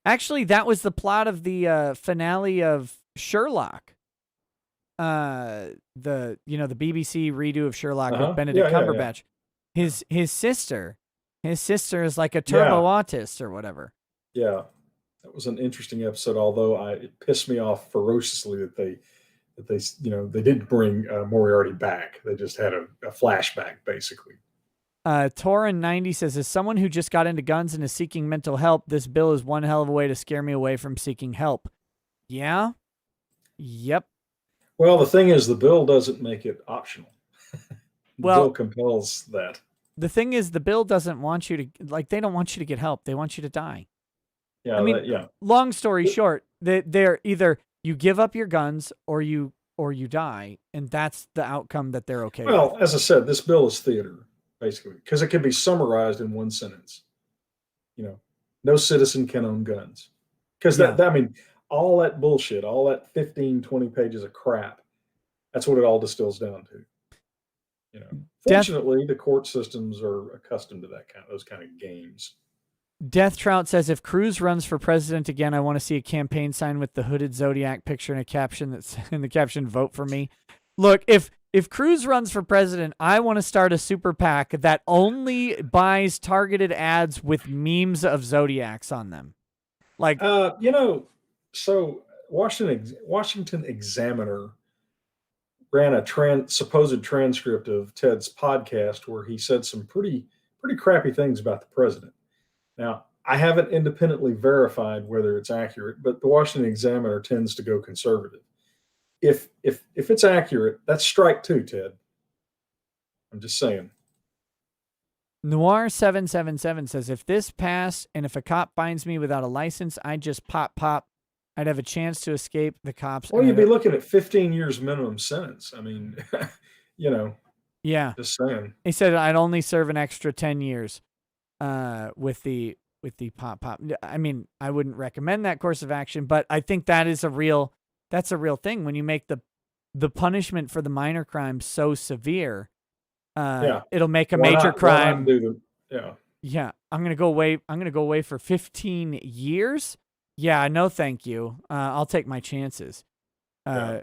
Actually, that was the plot of the finale of Sherlock. The BBC redo of Sherlock with Benedict Cumberbatch. His sister is like a turbo autist or whatever. Yeah, that was an interesting episode. Although it pissed me off ferociously that they they didn't bring Moriarty back. They just had a flashback basically. Torin90 says, as someone who just got into guns and is seeking mental help, this bill is one hell of a way to scare me away from seeking help. Yeah. Yep. Well, the thing is, the bill doesn't make it optional. The bill compels that. The thing is, the bill doesn't want you to, they don't want you to get help. They want you to die. Yeah. I mean, long story short, they're either you give up your guns or you die, and that's the outcome that they're okay with. Well, as I said, this bill is theater, basically, because it can be summarized in one sentence. No citizen can own guns. Because I mean, all that bullshit, all that 15, 20 pages of crap, that's what it all distills down to. Fortunately, the court systems are accustomed to those kind of games. Death Trout says, if Cruz runs for president again, I want to see a campaign sign with the hooded Zodiac picture and a caption that's in the caption, vote for me. Look, if Cruz runs for president, I want to start a super PAC that only buys targeted ads with memes of Zodiacs on them. So Washington Examiner ran a supposed transcript of Ted's podcast where he said some pretty crappy things about the president. Now, I haven't independently verified whether it's accurate, but the Washington Examiner tends to go conservative. If it's accurate, that's strike two, Ted. I'm just saying. Noir777 says, if this passed and if a cop finds me without a license, I'd just pop. I'd have a chance to escape the cops. Well, you'd be looking at 15 years minimum sentence. I mean, Yeah. Just saying. He said I'd only serve an extra 10 years with the pop. I mean, I wouldn't recommend that course of action, but I think that's a real thing. When you make the punishment for the minor crime so severe, it'll make a major crime. Yeah. I'm going to go away for 15 years. Yeah, no, thank you. I'll take my chances.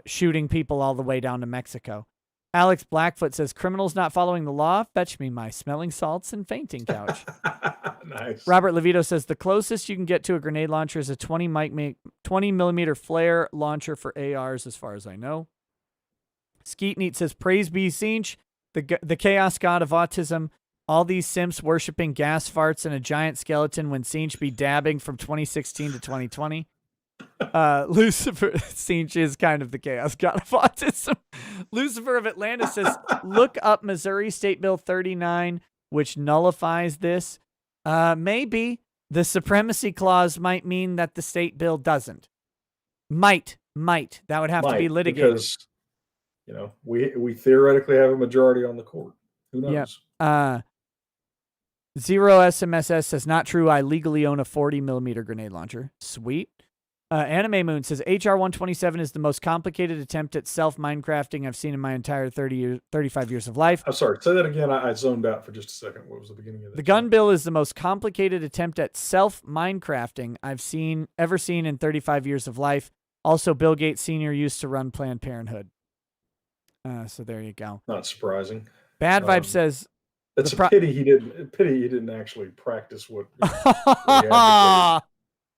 Shooting people all the way down to Mexico. Alex Blackfoot says, criminals not following the law, fetch me my smelling salts and fainting couch. Nice. Robert Levito says, the closest you can get to a grenade launcher is a 20 millimeter flare launcher for ARs, as far as I know. Skeet Neat says, praise be Sinch, the chaos god of autism. All these simps worshiping gas farts and a giant skeleton when Sinch be dabbing from 2016 to 2020. Lucifer Sinch is kind of the chaos god of autism. Lucifer of Atlanta says, look up Missouri State Bill 39, which nullifies this. Maybe the supremacy clause might mean that the state bill doesn't. Might. That would have to be litigated. Because, we theoretically have a majority on the court. Who knows? Yep. Zero SMSS says, not true. I legally own a 40 millimeter grenade launcher. Sweet. Anime Moon says, HR 127 is the most complicated attempt at self-minecrafting I've seen in my entire 35 years of life. I'm sorry. Say that again. I zoned out for just a second. What was the beginning of that? The gun bill is the most complicated attempt at self-minecrafting I've ever seen in 35 years of life. Also, Bill Gates Sr. used to run Planned Parenthood. So there you go. Not surprising. Bad Vibe says, The It's a pro pity he didn't actually practice what he advocated.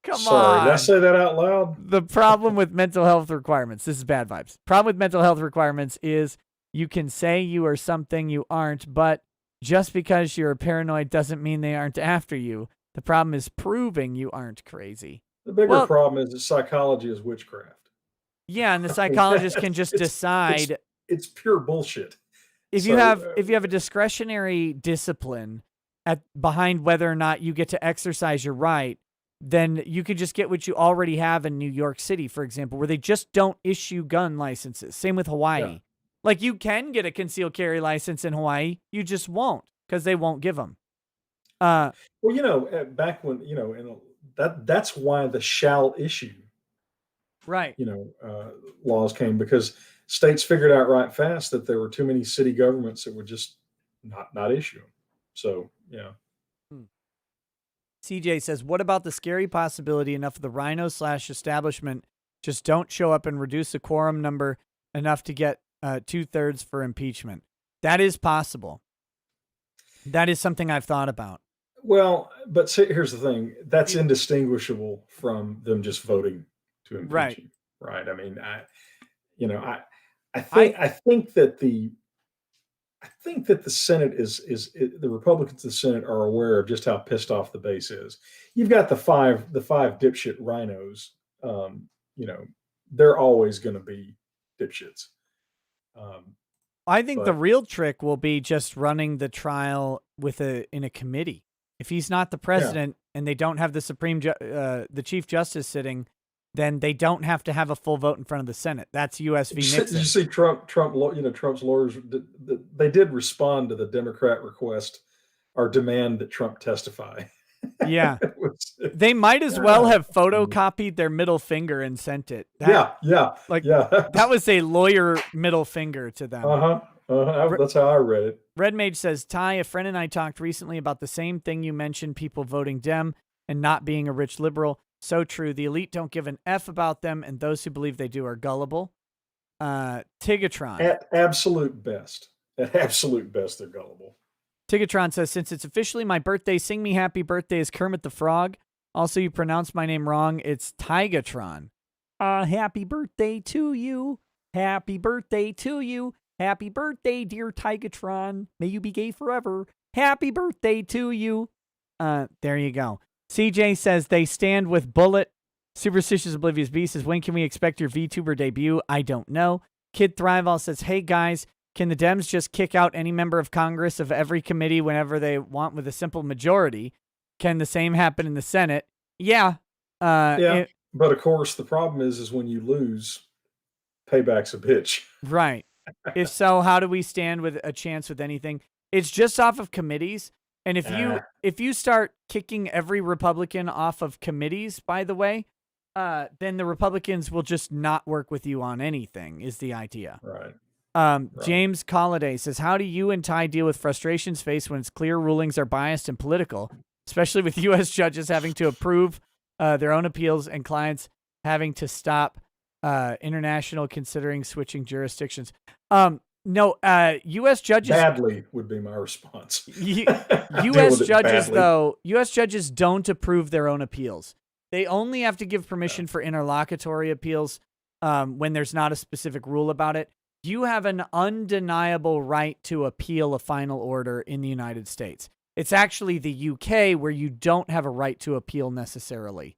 Come Sorry, did I on. say that out loud? The problem with mental health requirements, this is bad vibes. Problem with mental health requirements is you can say you are something you aren't, but just because you're paranoid doesn't mean they aren't after you. The problem is proving you aren't crazy. The bigger Well, problem is that psychology is witchcraft. yeah, and the I mean, psychologist can just it's decide it's pure bullshit. if you So have a discretionary discipline at behind whether or not you get to exercise your right, then you could just get what you already have in New York City, for example, where they just don't issue gun licenses. Same with yeah. Hawaii. Like you can get a concealed carry license in Hawaii, you just won't because they won't give them. Well, back when that's why the shall issue Right. you know laws came, because states figured out right fast that there were too many city governments that would just not issue them. So yeah. Hmm. CJ says, what about the scary possibility enough of the rhino / establishment just don't show up and reduce the quorum number enough to get 2/3 for impeachment? That is possible. That is something I've thought about. Well, but see, here's the thing: that's indistinguishable from them just voting to impeach Right. him, right? I mean, you know, I, I I think I think that the Senate the Republicans in the Senate are aware of just how pissed off the base is. You've got the five dipshit rhinos. Um, you know, they're always going to be dipshits. Um, I think the but real trick will be just running the trial in a committee. If he's not the yeah, president and they don't have the chief justice sitting, then they don't have to have a full vote in front of the Senate. That's US v. did you Nixon. see Trump's lawyers? They did respond to the Democrat request or demand that Trump testify. Yeah. It was, They might as well have photocopied their middle finger and sent it. yeah, yeah, Like yeah. that was a lawyer middle finger to them. Uh-huh. That's how I read it. Red Mage says, Ty, a friend and I talked recently about the same thing you mentioned, people voting Dem and not being a rich liberal. So true. The elite don't give an F about them, and those who believe they do are gullible. Tigatron. At absolute best, they're gullible. Tigatron says, since it's officially my birthday, sing me happy birthday as Kermit the Frog. Also, you pronounced my name wrong. It's Tigatron. Happy birthday to you. Happy birthday to you. Happy birthday, dear Tigatron. May you be gay forever. Happy birthday to you. There you go. CJ says they stand with Bullet. Superstitious Oblivious Beast says, when can we expect your VTuber debut? I don't know. Kid Thrival says, hey guys, can the Dems just kick out any member of Congress of every committee whenever they want with a simple majority? Can the same happen in the Senate? Yeah. Yeah, but of course the problem is when you lose, payback's a bitch. Right. If so, how do we stand with a chance with anything? It's just off of committees. And if you start kicking every Republican off of committees, by the way, then the Republicans will just not work with you on anything, is the idea. Right. James Colliday says, how do you and Ty deal with frustrations faced when it's clear rulings are biased and political, especially with U.S. judges having to approve their own appeals and clients having to stop international considering switching jurisdictions? No, U.S. judges Badly would be my response. U.S. judges, though, U.S. judges don't approve their own appeals. They only have to give permission for interlocutory appeals when there's not a specific rule about it. You have an undeniable right to appeal a final order in the United States. It's actually the UK where you don't have a right to appeal necessarily.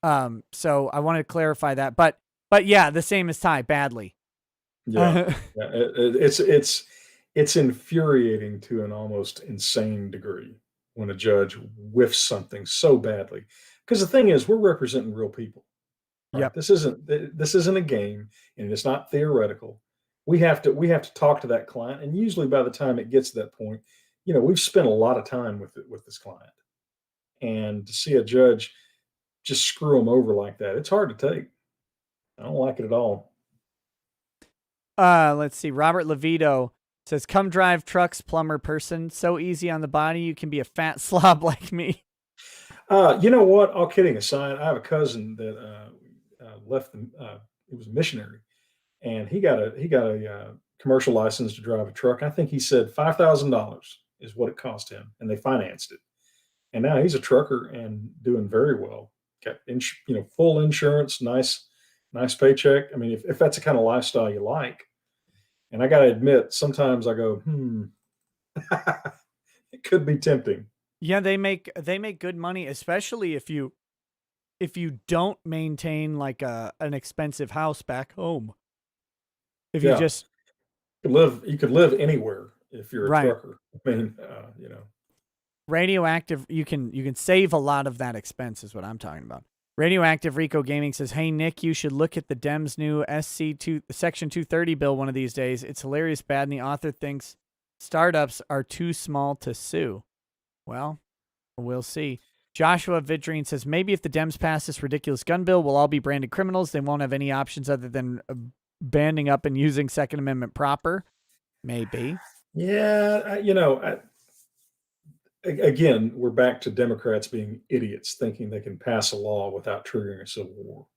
So I wanted to clarify that. But yeah, the same as Ty, badly. Yeah, it's infuriating to an almost insane degree when a judge whiffs something so badly. Because the thing is, we're representing real people, right? Yep. This isn't a game, and it's not theoretical. We have to talk to that client, and usually by the time it gets to that point, we've spent a lot of time with this client, and to see a judge just screw them over like that, it's hard to take. I don't like it at all. Let's see. Robert Levito says, come drive trucks, plumber person. So easy on the body. You can be a fat slob like me. You know what? All kidding aside, I have a cousin that left. He was a missionary, and he got a commercial license to drive a truck. I think he said $5,000. is what it cost him, and they financed it. And now he's a trucker and doing very well. Got full insurance, nice paycheck. I mean, if that's the kind of lifestyle you like, and I got to admit, sometimes I go, it could be tempting. Yeah, they make good money, especially if you don't maintain like an expensive house back home. If you Yeah, just you could live anywhere if you're a right. trucker. I mean, Radioactive, you can save a lot of that expense is what I'm talking about. Radioactive Rico Gaming says, "Hey Nick, you should look at the Dems' new SC2 Section 230 bill one of these days. It's hilarious bad, and the author thinks startups are too small to sue." Well, we'll see. Joshua Vidrine says, "Maybe if the Dems pass this ridiculous gun bill, we'll all be branded criminals. They won't have any options other than banding up and using Second Amendment proper." Maybe. yeah, again, we're back to Democrats being idiots, thinking they can pass a law without triggering a civil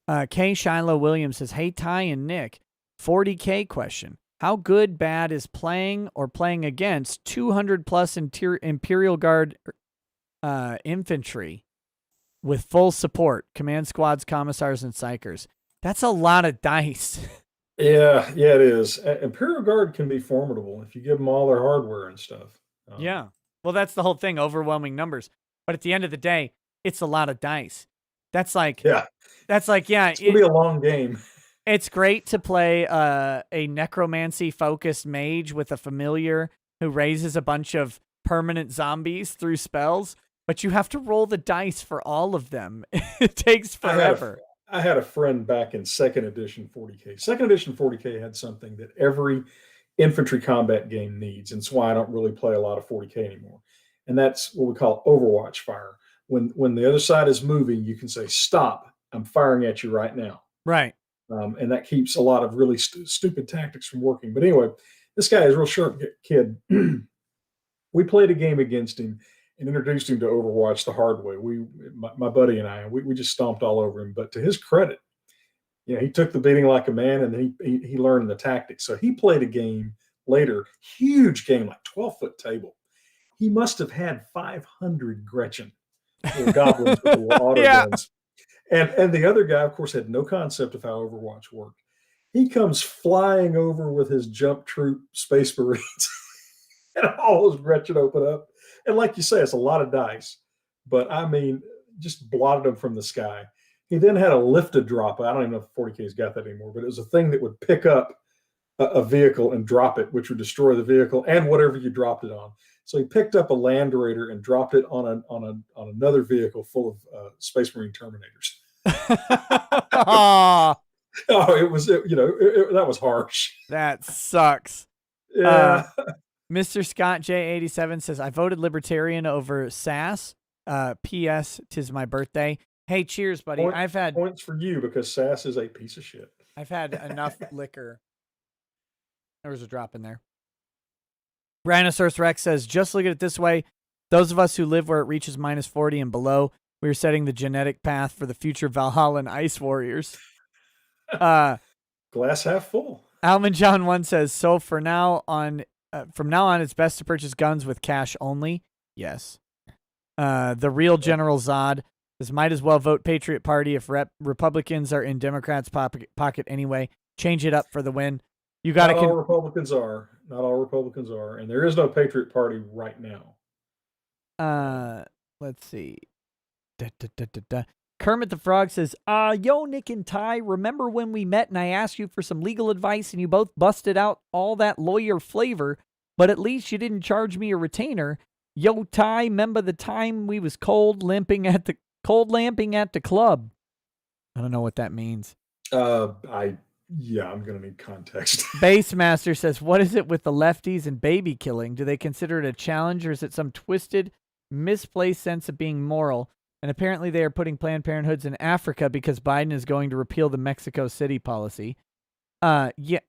war. K. Shiloh Williams says, "Hey, Ty and Nick, 40K question. How good, bad is playing or playing against 200 plus Imperial Guard infantry with full support, command squads, commissars, and psychers? That's a lot of dice." Yeah, it is. Imperial Guard can be formidable if you give them all their hardware and stuff. Yeah. Well, that's the whole thing, overwhelming numbers. But at the end of the day, it's a lot of dice. That's like, yeah, yeah, it's gonna be a long game. it's great to play a necromancy focused mage with a familiar who raises a bunch of permanent zombies through spells, but you have to roll the dice for all of them. It takes forever. I had a friend back in second edition 40K. Second edition 40K had something that every infantry combat game needs, and it's why I don't really play a lot of 40K anymore. And that's what we call Overwatch fire. When the other side is moving, you can say, "Stop! I'm firing at you right now." Right. And that keeps a lot of really stupid tactics from working. But anyway, this guy is a real sharp kid. We played a game against him and introduced him to Overwatch the hard way. My buddy and I, we just stomped all over him. But to his credit, he took the beating like a man, and then he learned the tactics. So he played a game later, huge game, like 12-foot table. He must have had 500 Gretchen or goblins with the auto guns. And the other guy, of course, had no concept of how Overwatch worked. He comes flying over with his jump troop space marines, and all those Gretchen open up. And like you say, it's a lot of dice, but I mean, just blotted them from the sky. He then had a lifted drop. I don't even know if 40K's got that anymore, but it was a thing that would pick up a vehicle and drop it, which would destroy the vehicle and whatever you dropped it on. So he picked up a Land Raider and dropped it on another vehicle full of Space Marine Terminators. It was that was harsh. That sucks. Yeah. Mr. Scott J87 says, "I voted Libertarian over SAS. P.S. 'Tis my birthday." Hey, cheers, buddy. I've had points for you because SAS is a piece of shit. I've had enough liquor. There was a drop in there. Rhinoceros Rex says, "Just look at it this way. Those of us who live where it reaches minus 40 and below, we're setting the genetic path for the future Valhalla Ice Warriors." Glass half full. Alman John 1 says, "So from now on, it's best to purchase guns with cash only." Yes. The real General Zod says, "Might as well vote Patriot Party if Republicans are in Democrats' pocket anyway. Change it up for the win." You got to. Not all Republicans are. Not all Republicans are, and there is no Patriot Party right now. Let's see. Kermit the Frog says, "Yo, Nick and Ty, remember when we met and I asked you for some legal advice and you both busted out all that lawyer flavor, but at least you didn't charge me a retainer? Yo, Ty, remember the time we was cold lamping at the club?" I don't know what that means. I'm gonna need context. Basemaster says, "What is it with the lefties and baby killing? Do they consider it a challenge, or is it some twisted, misplaced sense of being moral? And apparently they are putting Planned Parenthoods in Africa because Biden is going to repeal the Mexico City policy." Yeah,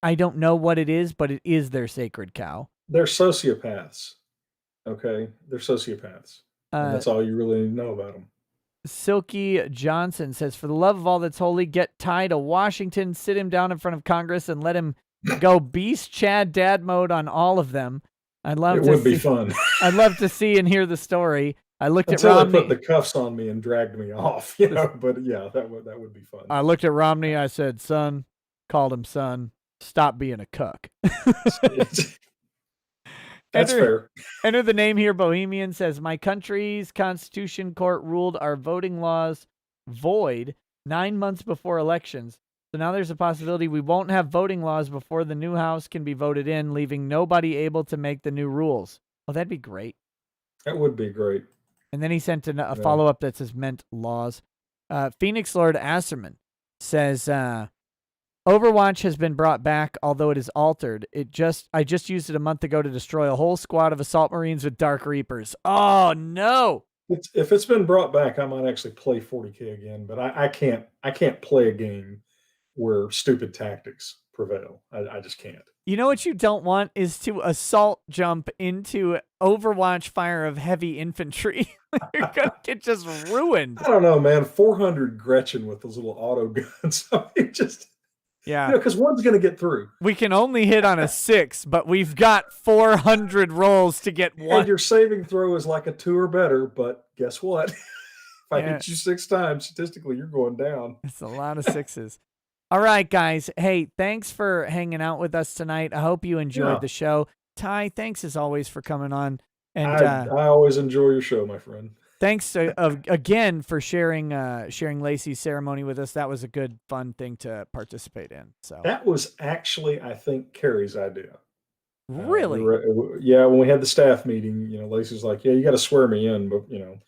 I don't know what it is, but it is their sacred cow. They're sociopaths. Okay, they're sociopaths. And that's all you really need to know about them. Silky Johnson says, "For the love of all that's holy, get Ty to Washington, sit him down in front of Congress, and let him go Beast Chad dad mode on all of them. I'd love It to would be see. fun I'd love to see and hear the story. I looked at until they put Romney. the cuffs on me and dragged me off, you know. But yeah, that would be fun. I looked at Romney. I said, "Son," called him son. Stop being a cuck. That's enter, fair. enter the name here. Bohemian says, my country's constitution court ruled our voting laws void 9 months before elections. So now there's a possibility we won't have voting laws before the new house can be voted in, leaving nobody able to make the new rules. Oh, that'd be great. That would be great. And then he sent a Yeah. follow-up that says meant laws. Phoenix Lord Asserman says, Overwatch has been brought back, although it is altered. I just used it a month ago to destroy a whole squad of assault marines with Dark Reapers. Oh no! If it's been brought back, I might actually play 40K again. But I can't play a game where stupid tactics prevail. I just can't. You know what you don't want is to assault jump into Overwatch fire of heavy infantry. You're gonna get just ruined. I don't know, man. 400 Gretchen with those little auto guns. I mean, just Yeah. you know, because one's going to get through. We can only hit on a 6, but we've got 400 rolls to get one. And your saving throw is like a 2 or better, but guess what? If I Yeah. hit you 6 times, statistically, you're going down. It's a lot of 6s. All right, guys. Hey, thanks for hanging out with us tonight. I hope you enjoyed the show. Ty, thanks as always for coming on. And I always enjoy your show, my friend. Thanks again for sharing Lacey's ceremony with us. That was a good, fun thing to participate in. So that was actually, I think, Carrie's idea. Really? When we had the staff meeting, you know, Lacey's like, "Yeah, you got to swear me in," but you know,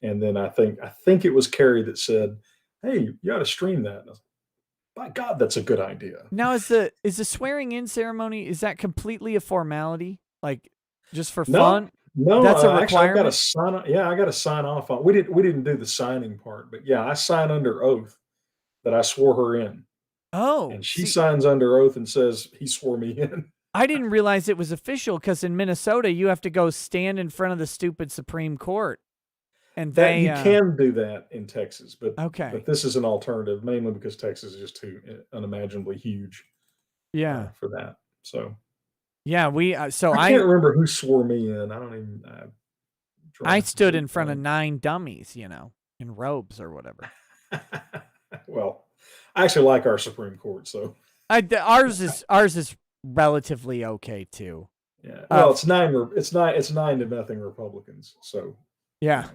and then I think it was Carrie that said, "Hey, you got to stream that." And I was like, by God, that's a good idea. Now, is the swearing in ceremony, is that completely a formality, like just for fun? No, that's a actually, requirement. I got to sign. I got to sign off on. We didn't do the signing part, but yeah, I sign under oath that I swore her in. Oh, and she signs under oath and says he swore me in. I didn't realize it was official because in Minnesota you have to go stand in front of the stupid Supreme Court, and you can do that in Texas, but okay, but this is an alternative, mainly because Texas is just too unimaginably huge. Yeah, for that. So yeah, we I can't remember who swore me in. I don't even. I stood in front of 9 dummies, you know, in robes or whatever. Well, I actually like our Supreme Court, so ours is relatively okay too. Yeah. Well, it's 9-0 Republicans. So yeah,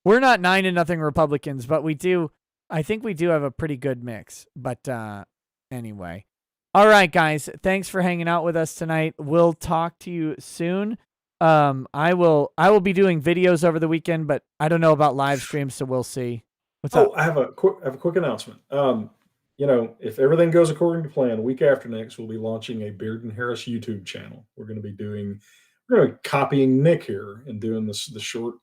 we're not 9-0 Republicans, but I think we do have a pretty good mix. But anyway, all right, guys, thanks for hanging out with us tonight. We'll talk to you soon. I will be doing videos over the weekend, but I don't know about live streams, so we'll see. What's up? I have a quick announcement. You know, if everything goes according to plan, week after next, we'll be launching a Beard and Harris YouTube channel. We're going to be copying Nick here and doing the short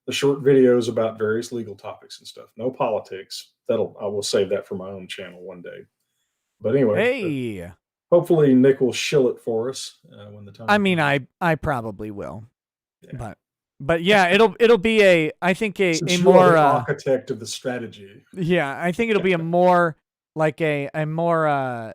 videos about various legal topics and stuff. No politics. I will save that for my own channel one day. But anyway, hopefully Nick will shill it for us when the time. I mean, I probably will, yeah. But yeah, it'll be I think a more the architect of the strategy. Yeah, I think it'll be a more like a more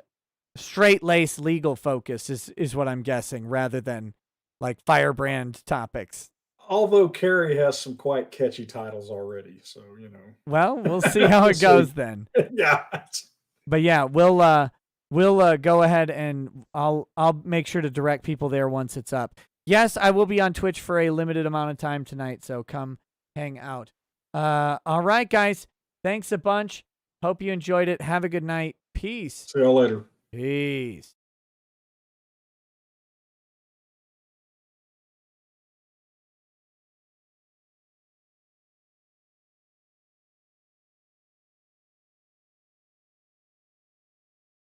straight-laced legal focus is what I'm guessing, rather than like firebrand topics. Although Carrie has some quite catchy titles already, so you know. Well, we'll see how it goes then. Yeah. But yeah, we'll go ahead and I'll make sure to direct people there once it's up. Yes, I will be on Twitch for a limited amount of time tonight, so come hang out. All right, guys. Thanks a bunch. Hope you enjoyed it. Have a good night. Peace. See y'all later. Peace.